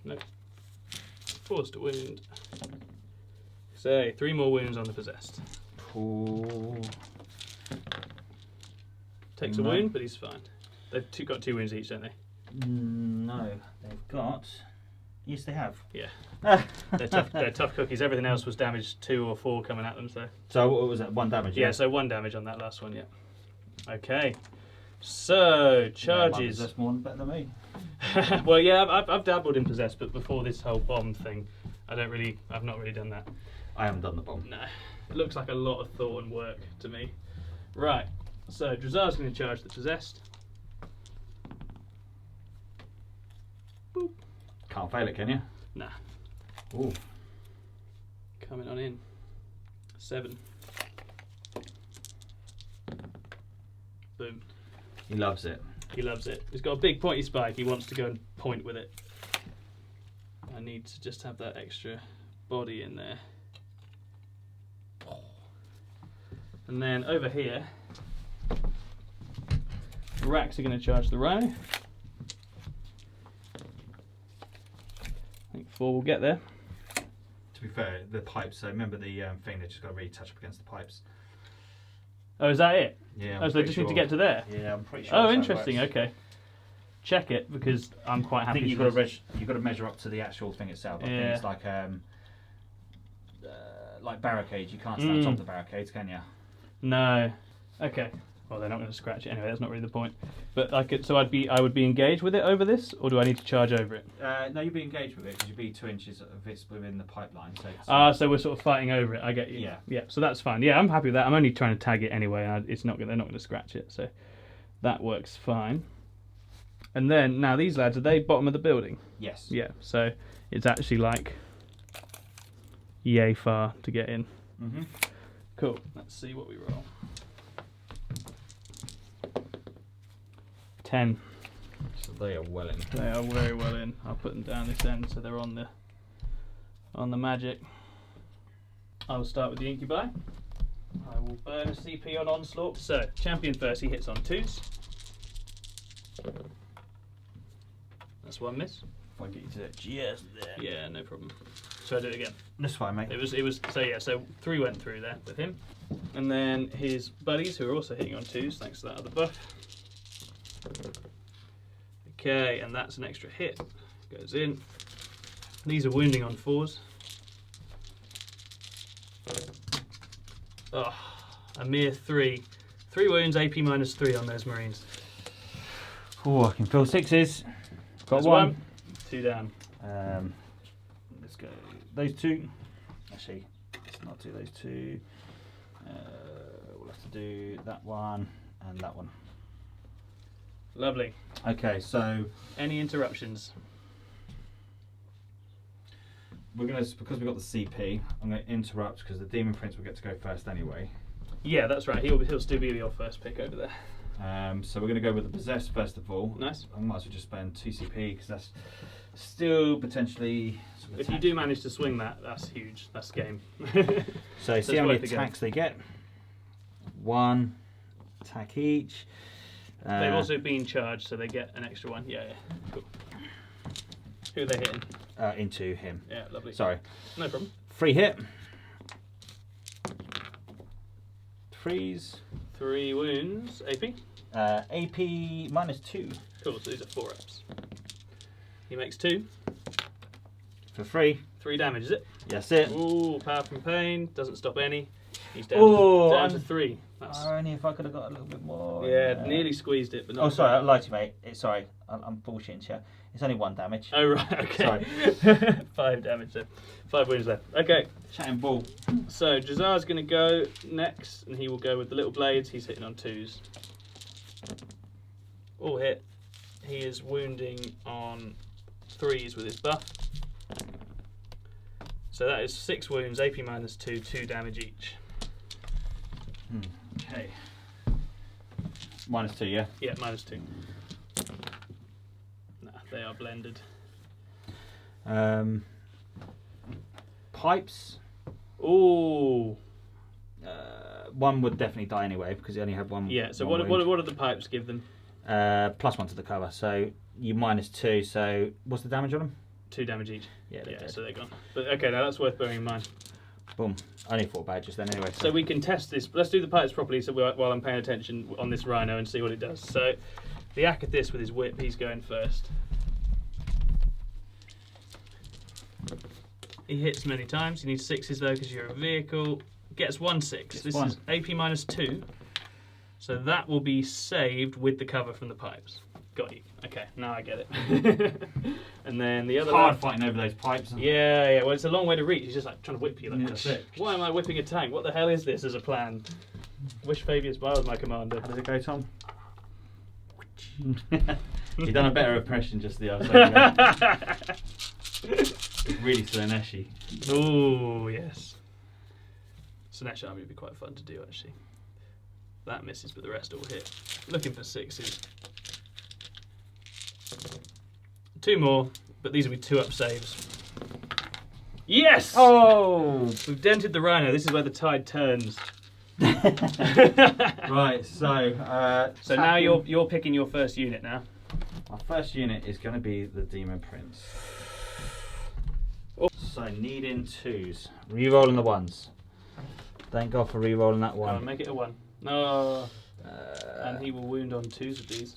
No. 4s to wound. So 3 more wounds on the Possessed. Cool. Takes a wound, but he's fine. They've got 2 wounds each, don't they? No, they've got Yes, they have. Yeah. They're tough cookies. Everything else was damaged 2 or 4 coming at them. So what was that? 1 damage? Yeah, so 1 damage on that last one, yeah. Okay. So, charges. That's more better than me. Well, yeah, I've dabbled in Possess, but before this whole bomb thing, I've not really done that. I haven't done the bomb. No. It looks like a lot of thought and work to me. Right. So, Drazar's going to charge the Possessed. Boop. Can't fail it, can you? Nah. Ooh. Coming on in. 7. Boom. He loves it. He loves it. He's got a big pointy spike. He wants to go and point with it. I need to just have that extra body in there. And then over here, the racks are going to charge the rhino. I think 4 will get there. To be fair, the pipes, so remember the thing, they just got to really touch up against the pipes. Oh, is that it? Yeah. Oh, so they just need to get to there? Yeah, I'm pretty sure. Oh, interesting. Okay. Check it, because I'm quite happy. I think you've got to measure up to the actual thing itself. I think it's like barricades. You can't stand on top of the barricades, can you? No. Okay. Well, they're not going to scratch it anyway. That's not really the point. But I could. So I would be engaged with it over this, or do I need to charge over it? No, you'd be engaged with it because you'd be 2 inches of it's within the pipeline. So so we're sort of fighting over it. I get you. Yeah. Yeah. So that's fine. Yeah, I'm happy with that. I'm only trying to tag it anyway, and they're not going to scratch it. So that works fine. And then now these lads, are they bottom of the building? Yes. Yeah. So it's actually like yay far to get in. Mm-hmm. Cool. Let's see what we roll. 10. So they are well in. They are very well in. I'll put them down this end so they're on the magic. I will start with the incubi. I will burn a CP on onslaught. So champion first, he hits on 2s. That's 1 miss. If I get you to that just there. Yeah, no problem. So I do it again. That's fine, mate. It was so 3 went through there with him. And then his buddies who are also hitting on 2s thanks to that other buff. Okay, and that's an extra hit. Goes in. These are wounding on 4s. Oh, a mere 3. 3 wounds, AP -3 on those Marines. Oh, I can feel 6s. Got That's 1. 2 down. Let's go. Those 2. Actually, let's not do those 2. We'll have to do that one and that one. Lovely. Okay, so Any interruptions? we're gonna, because we've got the CP, I'm gonna interrupt because the Demon Prince will get to go first anyway. Yeah, that's right. He'll still be your first pick over there. So we're gonna go with the Possessed first of all. Nice. I might as well just spend 2 CP because that's still potentially. If you do manage to swing that, that's huge. That's game. So see how many attacks they get. 1 attack each. They've also been charged, so they get an extra 1. Yeah, cool. Who are they hitting? Into him. Yeah, lovely. Sorry. No problem. 3 hit. 3s. 3 wounds. AP? AP -2 Cool, so these are 4 ups. He makes 2. for 3. 3 damage, is it? That's it. Ooh, power from pain. Doesn't stop any. He's down, down to 3. That's, only if I could have got a little bit more. yeah, nearly squeezed it, but not. Oh, sorry, I lied to you, mate. Sorry, I'm bullshitting you. It's only 1 damage. Oh, right, okay. Sorry. 5 damage there. 5 wounds left. Okay, Chatting bull. so Jazar's going to go next, and he will go with the little blades. He's hitting on 2s. All hit. He is wounding on 3s with his buff. So that is 6 wounds, AP -2, 2 damage each. Okay. -2, yeah? Yeah, -2. Nah, they are blended. Pipes. Ooh. 1 would definitely die anyway because he only had 1. Yeah, so 1 what do the pipes give them? +1 to the cover, so you -2. So what's the damage on them? 2 damage each. Yeah, Yeah, so they're gone. But okay, now that's worth bearing in mind. Boom. Only 4 badges then anyway. So we can test this. Let's do the pipes properly so while I'm paying attention on this rhino and see what it does. So the Akathis with his whip, he's going first. He hits many times. You need 6s though because you're a vehicle. Gets 1 6. This is AP -2. So that will be saved with the cover from the pipes. Got you. Okay, now I get it. And then the other hard fighting over those pipes. Yeah. Well, it's a long way to reach. He's just like trying to whip you. Like, Yeah, that's it. Why am I whipping a tank? What the hell is this as a plan? Wish Fabius Biles was my commander. How does it go, Tom? You've done a better impression just the other side. It's really Slaneshi. Oh, yes. Slanesh army would be quite fun to do, actually. That misses, but the rest all hit. Looking for 6s. 2 more, but these will be 2-up saves. Yes! Oh! We've dented the rhino. This is where the tide turns. Right, so so now you're picking your first unit now. Our first unit is going to be the Demon Prince. Oh. So needing 2s, re-rolling the 1s. Thank God for re-rolling that one. Go on, make it a 1. No, and he will wound on 2s of these.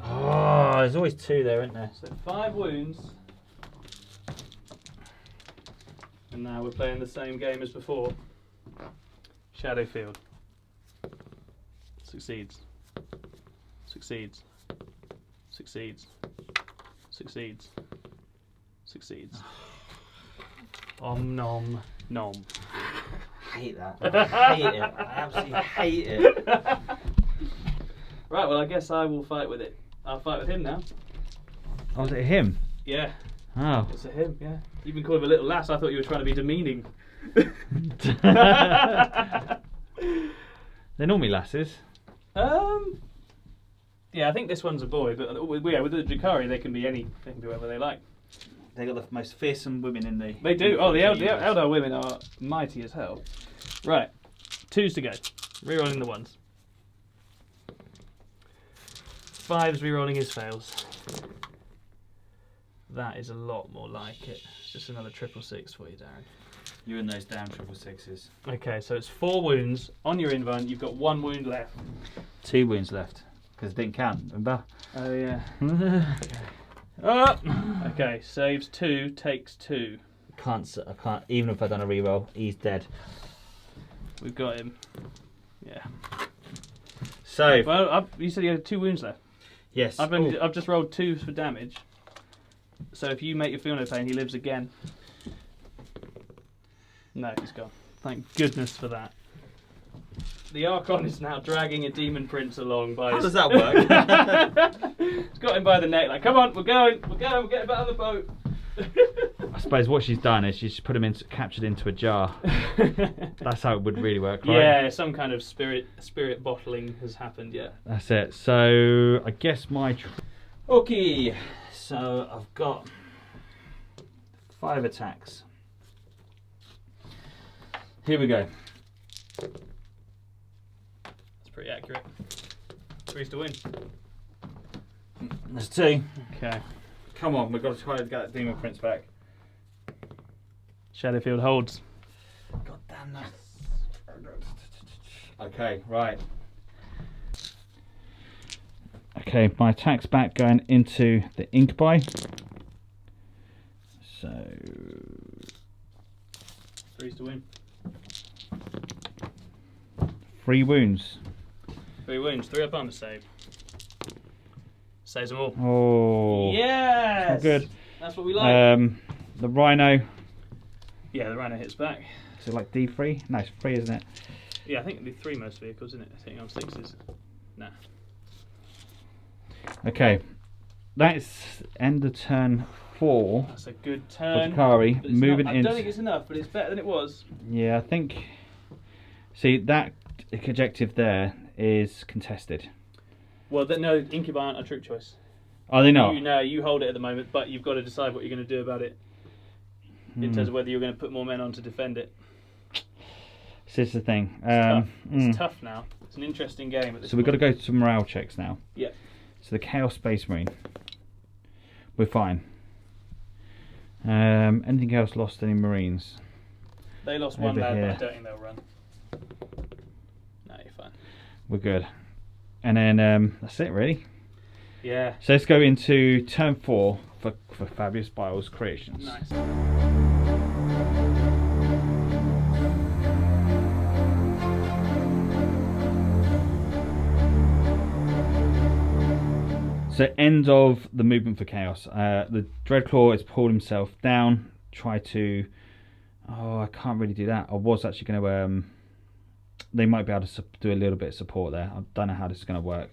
Oh, there's always 2 there, isn't there? So 5 wounds. And now we're playing the same game as before. Shadowfield. Succeeds. Succeeds. Succeeds. Succeeds. Succeeds. Om nom nom. I hate that. I hate it. I absolutely hate it. Right, well I guess I will fight with it. I'll fight with him now. Oh, was it him? Yeah. Oh. It's a him, yeah. You've been calling him a little lass. I thought you were trying to be demeaning. They're normally lasses. Yeah, I think this one's a boy, but yeah, with the Drukhari they can be whoever they like. They got the most fearsome women in the. They do. Oh, the Eldar women are mighty as hell. Right, 2s to go. Rerolling the 1s. 5s rerolling his fails. That is a lot more like it. It's just another 666 for you, Darren. You and those damn 666s. Okay, so it's 4 wounds on your invuln. You've got 1 wound left. 2 wounds left because it didn't count. Remember? Oh yeah. Okay, saves 2, takes 2. I can't. Even if I'd done a reroll, he's dead. We've got him. Yeah. So. Well, you said you had 2 wounds left. Yes. I've just rolled 2s for damage. So if you make your feel no pain, he lives again. No, he's gone. Thank goodness for that. The Archon is now dragging a Demon Prince along by How does that work? He's got him by the neck, like, come on, we're going, we're getting back on the boat. I suppose what she's done is she's put him captured into a jar. That's how it would really work, right? Yeah, some kind of spirit bottling has happened, yeah. That's it. So I guess okay, so I've got 5 attacks. Here we go. That's pretty accurate. 3s to win. There's 2. Okay. Come on, we've got to try to get that Demon Prince back. Shadowfield holds. God damn that. Okay, right. Okay, my attack's back going into the Incubi. So 3s to win. 3 wounds. 3 wounds, 3 up armor save. Saves them all. Oh. Yes! Good. That's what we like. The Rhino. Yeah, the Rhino hits back. Is it like D3? No, it's 3, isn't it? Yeah, I think it'd be 3 most vehicles, isn't it? I think on 6s. Nah. Okay. That's end of turn 4. That's a good turn. Drukhari, But it's moving not, in. I don't think it's enough, but it's better than it was. Yeah, I think. See, that objective there is contested. Well, no, Incubi aren't a troop choice. Are they not? You hold it at the moment, but you've got to decide what you're going to do about it. In terms of whether you're going to put more men on to defend it. This is the thing. It's tough now. It's an interesting game at this So we've got to go to some morale checks now. Yeah. So the Chaos Space Marine. We're fine. Anything else lost any Marines? They lost one Over lad, here. but I don't think they'll run. No, you're fine. We're good. And then that's it really. Yeah. So let's go into turn 4. for Fabius Biles creations. Nice. So end of the movement for chaos. The Dreadclaw has pulled himself down. Try to. Oh, I can't really do that. I was actually going to. They might be able to do a little bit of support there. I don't know how this is going to work,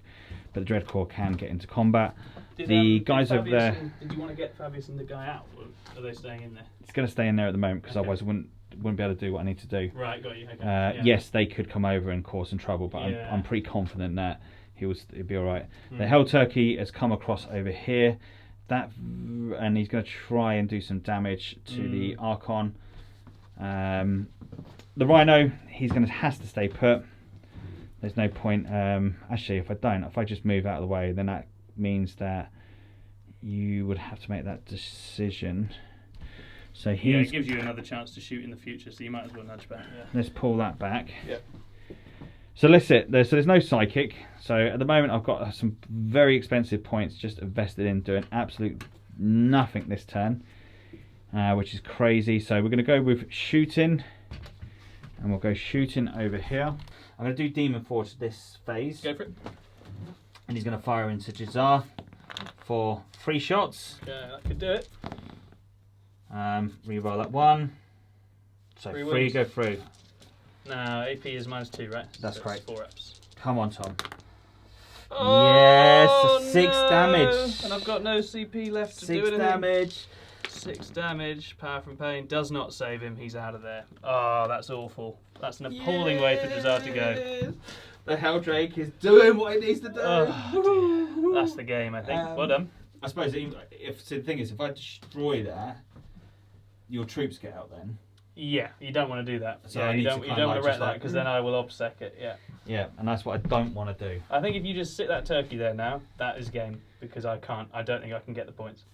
but the Dreadclaw can get into combat. Did guys over there. Did you want to get Fabius and the guy out, or are they staying in there? It's going to stay in there at the moment because otherwise I wouldn't be able to do what I need to do. Right, got you. Okay. Yes, they could come over and cause some trouble, but I'm pretty confident that he'd be all right. The Hell Turkey has come across over here, and he's going to try and do some damage to the Archon. The Rhino, has to stay put. There's no point. Actually, if I just move out of the way, then that means that you would have to make that decision. So it gives you another chance to shoot in the future, so you might as well nudge back. Yeah. Let's pull that back. Yep. So let's sit. There's no psychic. So at the moment I've got some very expensive points just invested in doing absolute nothing this turn, which is crazy. So we're going to go with shooting, and we'll go shooting over here. I'm going to do Demon Forge this phase. Go for it. And he's going to fire into Jazar for 3 shots. Yeah, that could do it. Reroll that one. So 3 go through. No, AP is -2, right? That's correct. 4 ups. Come on, Tom. Oh, yes, 6 damage. And I've got no CP left to do 6 anything. damage. 6 damage. Power from Pain does not save him. He's out of there. Oh, that's awful. That's an appalling way for Jazar to go. The Hell Drake is doing what it needs to do. Oh, that's the game, I think. Well done. I suppose the thing is, if I destroy that, your troops get out then. Yeah, you don't want to do that. So yeah, you don't want to wreck that because then I will obsec it. Yeah. Yeah, and that's what I don't want to do. I think if you just sit that turkey there now, that is game because I don't think I can get the points.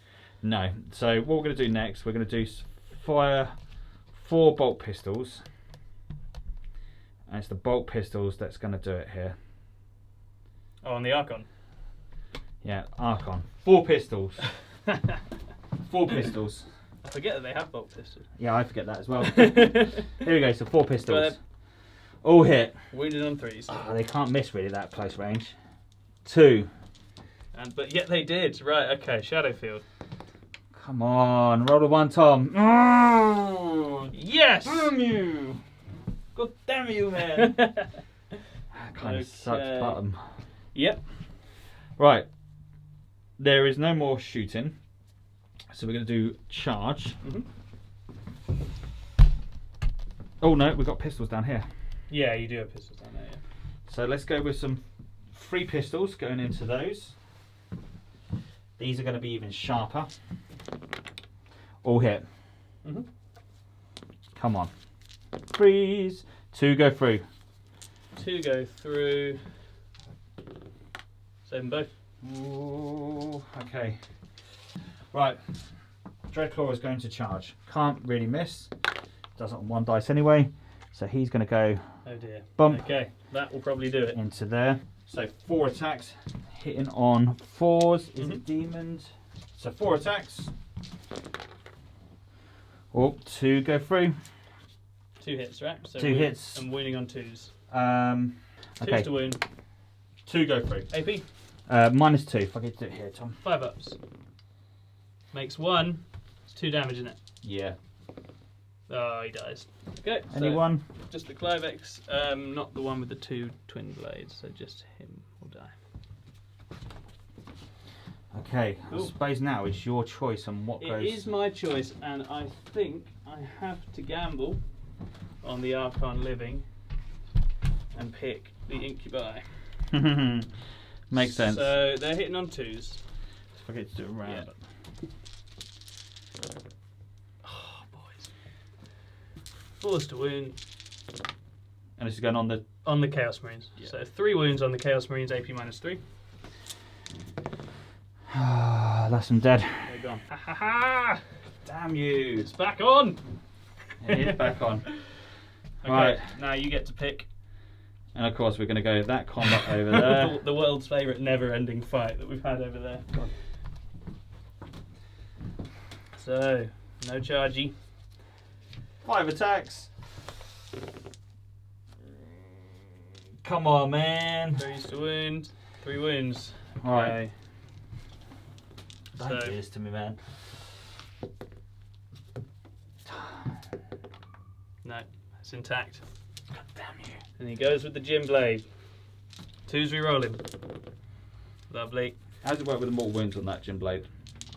No. So what we're going to do next, we're going to do fire 4 bolt pistols. And it's the bolt pistols that's going to do it here. Oh, on the Archon? Yeah, Archon. 4 pistols. 4 pistols. I forget that they have bolt pistols. Yeah, I forget that as well. Here we go, so 4 pistols. All hit. Wounded on 3s. Oh, they can't miss really that close range. 2. But yet they did. Right, okay, Shadowfield. Come on, roll a 1, Tom. Oh, yes! Damn you! God damn you, man! That kind of sucks bottom. Yep. Right. There is no more shooting. So we're going to do charge. Oh no, we've got pistols down here. Yeah, you do have pistols down there, yeah. So let's go with some 3 pistols going into those. These are going to be even sharper. All hit. Come on. Freeze. 2 go through. 2 go through. Save them both. Ooh, okay. Right. Dreadclaw is going to charge. Can't really miss. Does it on 1 dice anyway. So he's going to go. Oh dear. Bump. Okay, that will probably do it. Into there. So 4 attacks. Hitting on 4s. Is it demons? So 4 attacks. Oh, 2 go through. 2 hits, right? So 2 hits. I'm wounding on 2s. Okay. 2s to wound. 2 go through. AP? -2. If I get to do it here, Tom. 5 ups. Makes 1. It's 2 damage in it. Yeah. Oh, he dies. Okay. Anyone? So just the Clivex, not the one with the 2 twin blades. So just him will die. Okay. Cool. I suppose now it's your choice on what goes. It is my choice, and I think I have to gamble on the Archon living and pick the Incubi. Makes sense. So they're hitting on 2s. Forget to do it around. Yeah. Oh, boys. 4s to wound. And this is going on the Chaos Marines. Yeah. So 3 wounds on the Chaos Marines, AP -3. that's them dead. They're gone. Ha ha ha! Damn you! It's back on! It is back on. Okay, Right. now you get to pick. And of course we're going to go that combat over there. the world's favourite never-ending fight that we've had over there. So, no chargey. 5 attacks. Come on, man. 3 to wound. 3 wounds. All right. Okay. Don't do this to me, man. No, it's intact. God damn you. And he goes with the gym blade. 2's re-rolling. Lovely. How does it work with the mortal wounds on that gym blade?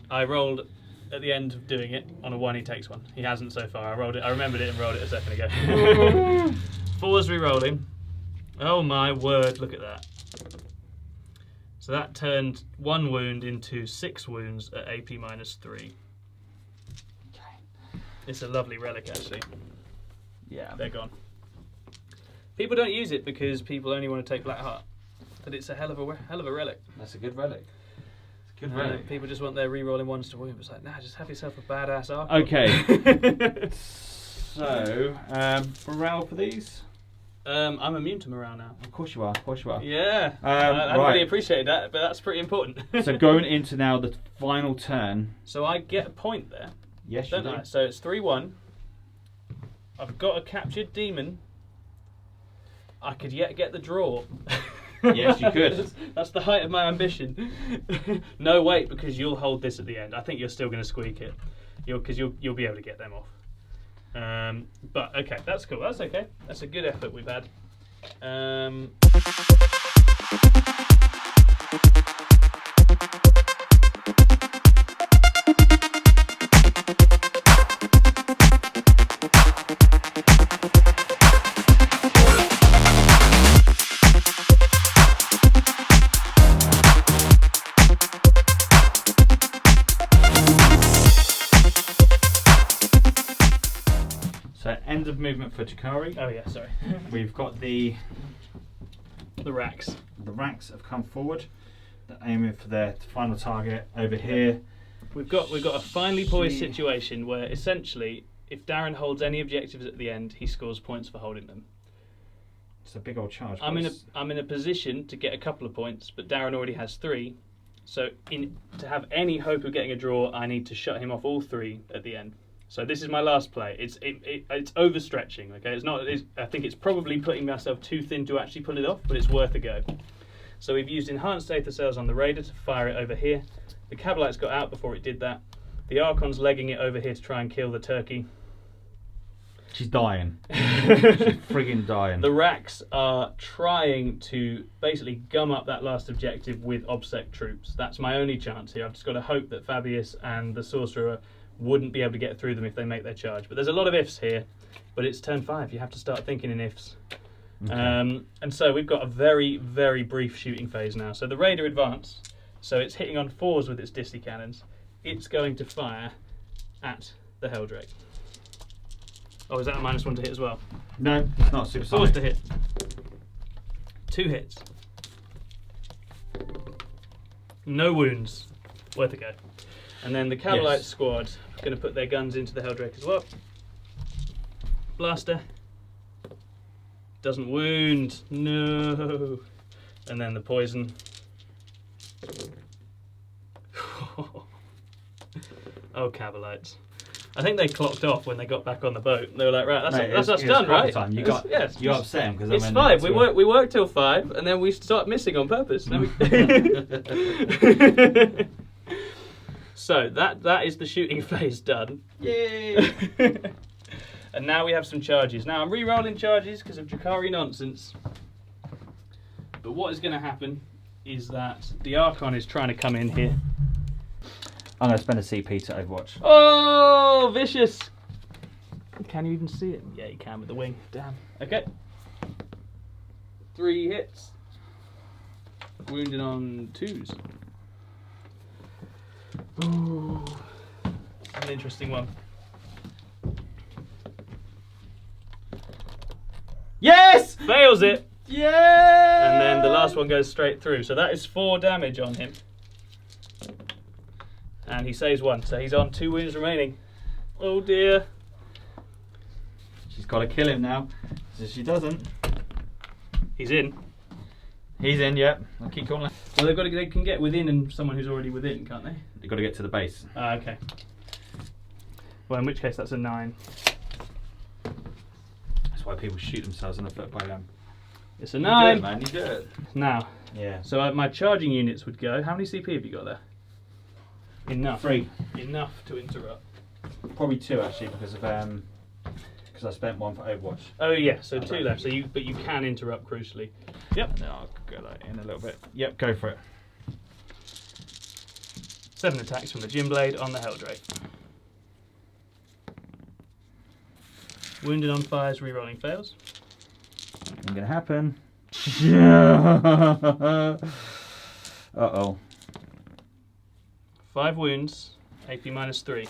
I rolled at the end of doing it. On a 1 he takes 1. He hasn't so far. I rolled it. I remembered it and rolled it a second ago. 4's re-rolling. Oh my word, look at that. So that turned 1 wound into 6 wounds at AP -3. Okay. It's a lovely relic actually. Yeah. They're gone. People don't use it because people only want to take Black Heart. But it's a hell of a relic. That's a good relic. It's a good relic. People just want their re-rolling 1s to wound. It's like, nah, just have yourself a badass arc. Okay. So, morale for these? I'm immune to morale now. Of course you are. Of course you are. Yeah. I hadn't right. really appreciated that, but that's pretty important. So going into now the final turn. So I get a point there. Yes, Don't you do. I? So it's 3-1. I've got a captured demon. I could yet get the draw. Yes, you could. That's the height of my ambition. No, wait, because you'll hold this at the end. I think you're still going to squeak it, because you'll be able to get them off. But okay, that's cool. That's okay. That's a good effort we've had. So end of movement for Drukhari. Oh yeah, sorry. We've got the racks. The racks have come forward. They're aiming for their final target over here. We've got a finely poised situation where essentially, if Darren holds any objectives at the end, he scores points for holding them. It's a big old charge. I'm in a position to get a couple of points, but Darren already has 3. So to have any hope of getting a draw, I need to shut him off all 3 at the end. So this is my last play. It's overstretching. Okay, it's not. I think it's probably putting myself too thin to actually pull it off, but it's worth a go. So we've used enhanced Aether Cells on the Raider to fire it over here. The Kabbalites got out before it did that. The Archon's legging it over here to try and kill the turkey. She's dying. She's frigging dying. The racks are trying to basically gum up that last objective with OBSEC troops. That's my only chance here. I've just got to hope that Fabius and the Sorcerer wouldn't be able to get through them if they make their charge. But there's a lot of ifs here. But it's turn 5. You have to start thinking in ifs. Okay. And so we've got a very, very brief shooting phase now. So the Raider advanced. So it's hitting on 4s with its Disty cannons. It's going to fire at the Helldrake. Oh, is that a -1 to hit as well? No, it's not super 4s to hit. 2 hits. No wounds. Worth a go. And then the Kabbalites squad are going to put their guns into the Helldrake as well. Blaster. Doesn't wound. No. And then the poison. Oh, Kabbalites. I think they clocked off when they got back on the boat. They were like, right, that's us done, right? Time. You upset them because it's 5. We worked till 5, and then we start missing on purpose. So that is the shooting phase done. Yay! And now we have some charges. Now I'm re-rolling charges because of Drukhari nonsense. But what is going to happen is that the Archon is trying to come in here. I'm going to spend a CP to Overwatch. Oh, vicious! Can you even see it? Yeah, you can with the wing. Damn. Okay. 3 hits. Wounded on 2s. Ooh. An interesting one. Yes! Fails it! Yeah! And then the last one goes straight through. So that is 4 damage on him. And he saves 1, so he's on 2 wounds remaining. Oh dear. She's got to kill him now. So she doesn't. He's in. He's in, yep. I'll keep calling. Well, they can get within and someone who's already within, can't they? They've got to get to the base. Ah, okay. Well, in which case that's a 9. That's why people shoot themselves in the foot by them. It's a 9. You do it, man. You do it. Now, Yeah. so my charging units would go. How many CP have you got there? Enough. 3. Enough to interrupt. Probably 2 actually, because I spent 1 for Overwatch. Oh yeah, so 2 left. So you can interrupt crucially. Yep. And then I'll go that in a little bit. Yep, go for it. 7 attacks from the Gym Blade on the Helldrake. Wounded on fires, rerolling fails. Ain't gonna happen. Uh-oh. 5 wounds, AP -3.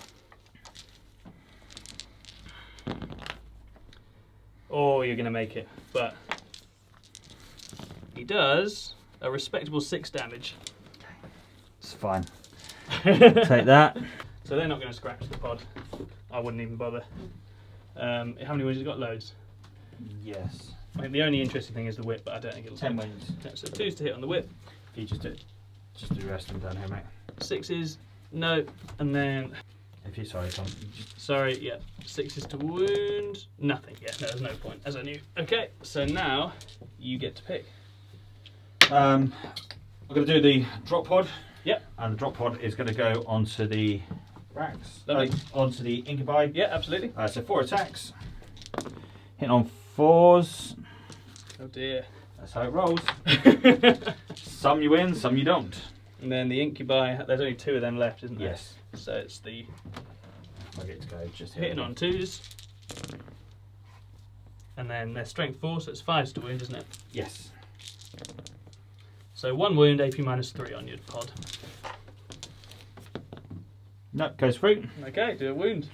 Oh, you're gonna make it, but he does a respectable 6 damage. It's fine. Take that. So they're not going to scratch the pod. I wouldn't even bother. How many wounds has he got? Loads. Yes. I think the only interesting thing is the whip, but I don't think it'll 10 take. wounds. So 2s to hit on the whip. You just do the rest of them down here, mate. 6s, no, and then If you're sorry, Tom. sorry, yeah, 6s to wound. Nothing. Yeah, no, there's no point, as I knew. Okay, so now you get to pick. I'm going to do the drop pod. Yep. And the drop pod is going to go onto the racks. Lovely. Onto the incubi. Yeah, absolutely. So 4 attacks. Hitting on 4s. Oh dear. That's how it rolls. Some you win, some you don't. And then the incubi, there's only 2 of them left, isn't there? Yes. So it's the I get to go just hitting on 2s. And then their strength 4, so it's 5s to wound, isn't it? Yes. So 1 wound, AP -3 on your pod. Nope, goes through. Okay, do a wound.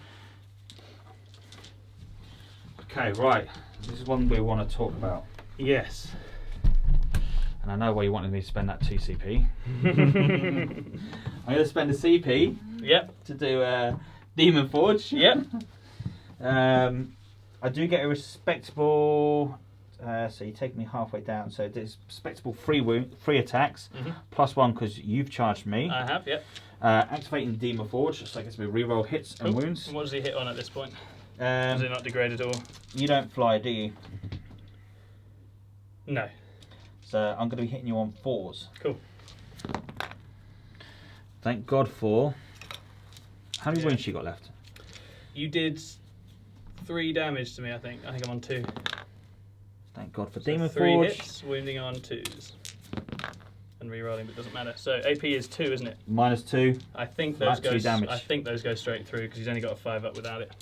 Okay, right. This is one we want to talk about. Yes. And I know why you wanted me to spend that 2 CP. I'm going to spend a CP Yep. to do Demon Forge. Yep. I do get a respectable. So you take me halfway down. So there's respectable 3 attacks, +1 because you've charged me. I have, yep. Activating Demon Forge, so I guess we reroll hits and wounds. And what does he hit on at this point? Does it not degrade at all? You don't fly, do you? No. So I'm going to be hitting you on 4s. Cool. Thank God for. How many wounds you got left? You did 3 damage to me, I think. I think I'm on 2. Thank God for So Demon 3 Forge. hits, wounding on 2s. And rerolling, but it doesn't matter. So AP is 2, isn't it? -2. I think those Flat 2 damage. I think those go straight through because he's only got a 5 up without it.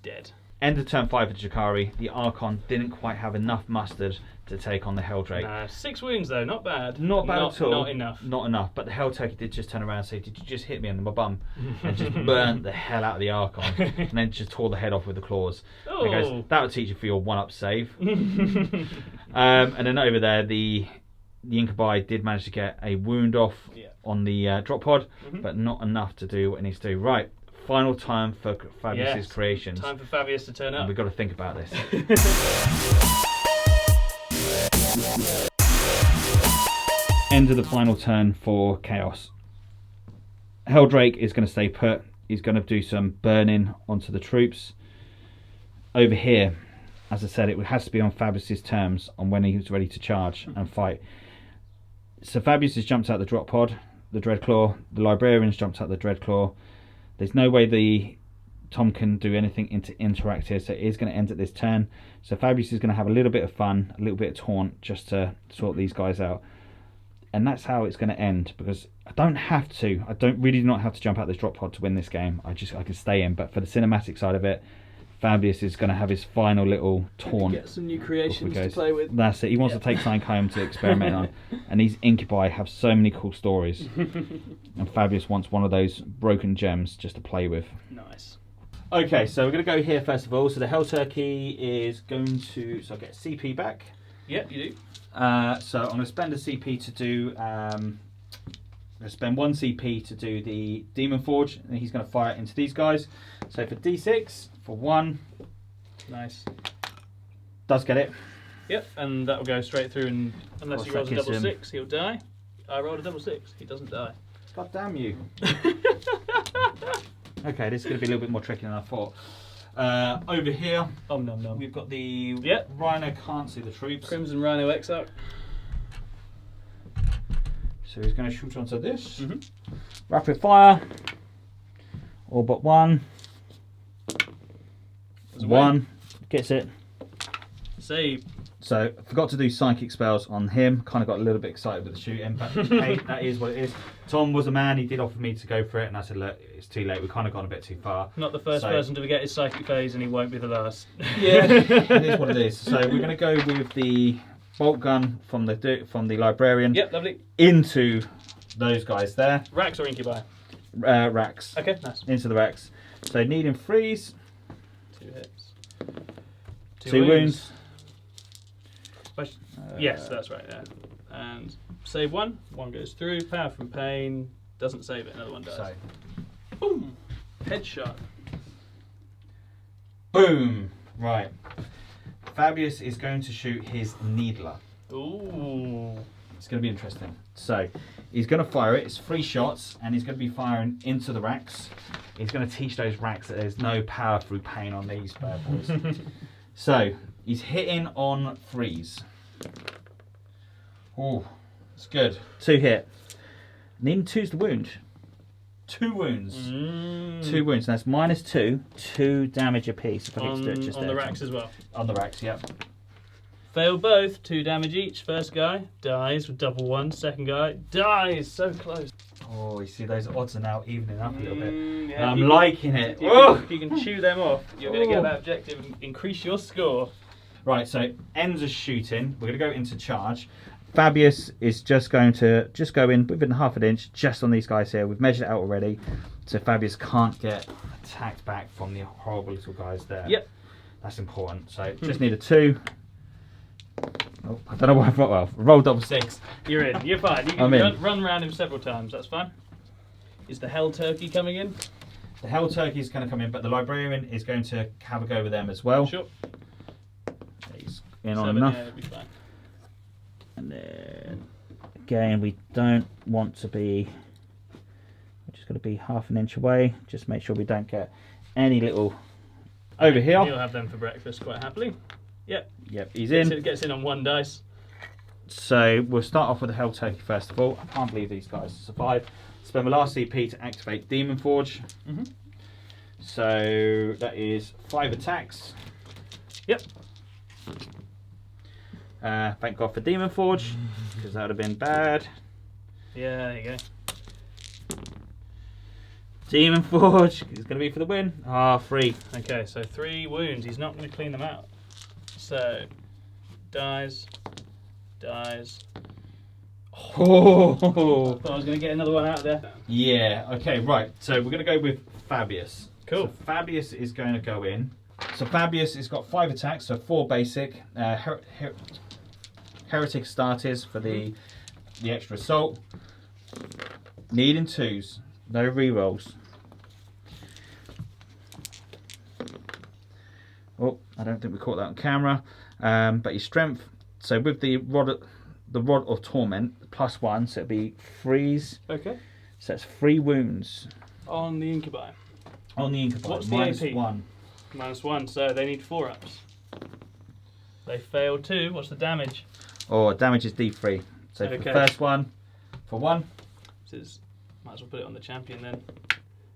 Dead. End of turn 5 for Drukhari. The Archon didn't quite have enough mustard to take on the Helldrake. Nah, 6 wounds though, not bad. Not bad at all. Not enough. Not enough. But the Hellturkey did just turn around and say, "Did you just hit me on my bum?" And just burnt the hell out of the Archon, and then just tore the head off with the claws. Oh. And goes, "That'll teach you for your 1-up save." And then over there, the Incubi did manage to get a wound off on the drop pod, but not enough to do what it needs to do. Right. Final time for Fabius's creations. Time for Fabius to turn up. And we've got to think about this. End of the final turn for Chaos. Helldrake is going to stay put. He's going to do some burning onto the troops. Over here, as I said, it has to be on Fabius's terms on when he's ready to charge and fight. So Fabius has jumped out the drop pod, the Dreadclaw. The Librarian's jumped out the Dreadclaw. There's no way Tom can do anything interact here, so it is going to end at this turn. So Fabius is going to have a little bit of fun, a little bit of taunt, just to sort these guys out. And that's how it's going to end, because I don't have to. I don't really not have to jump out this drop pod to win this game. I can stay in. But for the cinematic side of it, Fabius is going to have his final little taunt. Get some new creations to play with. That's it. He wants to take something home to experiment on. And these Incubi have so many cool stories. And Fabius wants one of those broken gems just to play with. Nice. Okay, so we're going to go here first of all. So the Hellturkey is going to... So I get CP back. Yep, you do. So I'm going to spend a CP to do... I'm going to spend 1 CP to do the Demon Forge. And he's going to fire it into these guys. So for D6... For 1. Nice. Does get it. Yep, and that'll go straight through, and unless he rolls a double him. 6, he'll die. I rolled a double 6, he doesn't die. God damn you. Okay, this is going to be a little bit more tricky than I thought. Over here, Nom nom nom. we've got the Yep. Rhino can't see the troops. Crimson Rhino Exarch. So he's going to shoot onto this. Mm-hmm. Rapid fire. All but one. One. Gets it. Save. So I forgot to do psychic spells on him. Kind of got a little bit excited with the shooting, but hey, that is what it is. Tom was a man. He did offer me to go for it, and I said, look, it's too late. We've kind of gone a bit too far. Not the first person to forget his psychic phase, and he won't be the last. Yeah, it is what it is. So we're going to go with the bolt gun from the librarian. Yep, lovely. Into those guys there. Racks or incubi? Racks. Okay, nice. Into the racks. So needing freeze. 2 hits. Two wounds. Yes, that's right, yeah. And save one. One goes through. Power from pain. Doesn't save it. Another one does. So. Boom. Headshot. Boom. Right. Fabius is going to shoot his needler. Ooh. It's going to be interesting. So he's going to fire it. It's 3 shots, and he's going to be firing into the racks. He's going to teach those racks that there's no power through pain on these bad boys. So he's hitting on 3s. Oh, it's good. 2 hit. Needing 2's the wound. 2 wounds. 2 wounds. That's -2. 2 damage apiece. If I On, to do it just on there. the racks as well. On the racks, yep. Fail both. 2 damage each. First guy dies with double 1. Second guy dies. So close. Oh, you see those odds are now evening up a little bit. Yeah, I'm liking it. If you can chew them off, you're going to get that objective and increase your score. Right, so ends of shooting. We're going to go into charge. Fabius is just going to go in within half an inch, just on these guys here. We've measured it out already, so Fabius can't get attacked back from the horrible little guys there. Yep. That's important. So just need a 2. Oh, I don't know why I thought. Well, roll double 6. You're in. You're fine. You can run around him several times. That's fine. Is the Hell Turkey coming in? The Hell Turkey is going to come in, but the Librarian is going to have a go with them as well. Sure. He's in 7, on enough. yeah, it'll be fine. And then again, we don't want to be. We're just going to be half an inch away. Just make sure we don't get any little over here. You'll have them for breakfast quite happily. Yep. Yep, he's in. Gets in on 1 dice. So we'll start off with the Hell Turkey first of all. I can't believe these guys survived. Spend my last CP to activate Demon Forge. So that is 5 attacks. Yep. Thank God for Demon Forge, because that would have been bad. Yeah, there you go. Demon Forge is going to be for the win. 3. Okay, so 3 wounds. He's not going to clean them out. So, dies. Oh. I thought I was going to get another one out of there. Yeah, okay, right. So we're going to go with Fabius. Cool. So Fabius is going to go in. So Fabius has got 5 attacks, so 4 basic. Heretic Starters for the extra assault. Needing 2s. No rerolls. Oh, I don't think we caught that on camera. But your strength. So with the rod of torment +1, so it'd be freeze. Okay. So that's 3 wounds On the incubi. on the incubi. What's the AP? -1. -1, so they need 4 ups. They fail 2. What's the damage? Or damage is D3. So for the Okay. first one, for 1. This is, might as well put it on the champion then.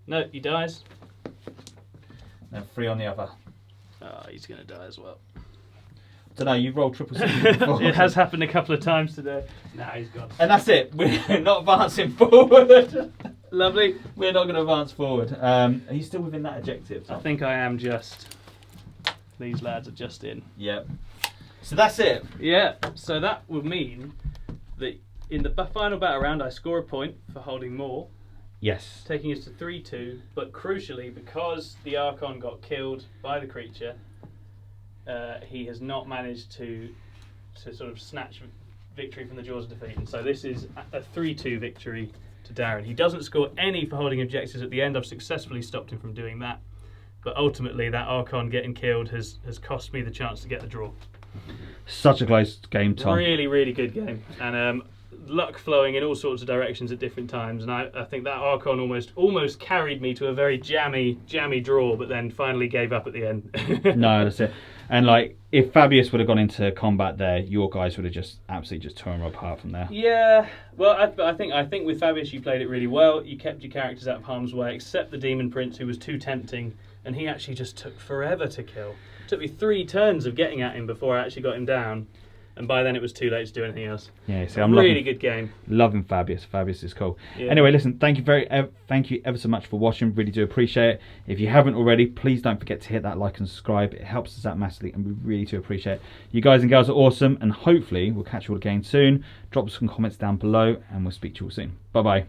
No, he dies. And 3 on the other. Oh, he's going to die as well. Don't know, you've rolled triple 6 before. It has happened a couple of times today. Nah, he's gone. And that's it. We're not advancing forward. Lovely. We're not going to advance forward. Are you still within that objective, Tom? I think I am just. These lads are just in. Yep. So that's it. Yeah, so that would mean that in the final battle round I score a point for holding more, Yes. taking us to 3-2, but crucially, because the Archon got killed by the creature, he has not managed to sort of snatch victory from the jaws of defeat. And so this is a 3-2 victory to Darren. He doesn't score any for holding objectives at the end. I've successfully stopped him from doing that. But ultimately, that Archon getting killed has cost me the chance to get the draw. Such a close game, Tom. Really, really good game. And luck flowing in all sorts of directions at different times, and I think that Archon almost carried me to a very jammy draw, but then finally gave up at the end. No, that's it. And like, if Fabius would have gone into combat there, your guys would have just absolutely just torn him apart from there. Yeah, well, I think with Fabius you played it really well. You kept your characters out of harm's way, except the Demon Prince, who was too tempting, and he actually just took forever to kill. It took me 3 turns of getting at him before I actually got him down. And by then it was too late to do anything else. Yeah, see, I'm really good game. Loving Fabius. Fabius is cool. Yeah. Anyway, listen, thank you ever so much for watching. Really do appreciate it. If you haven't already, please don't forget to hit that like and subscribe. It helps us out massively, and we really do appreciate it. You guys and girls are awesome, and hopefully we'll catch you all again soon. Drop some comments down below, and we'll speak to you all soon. Bye bye.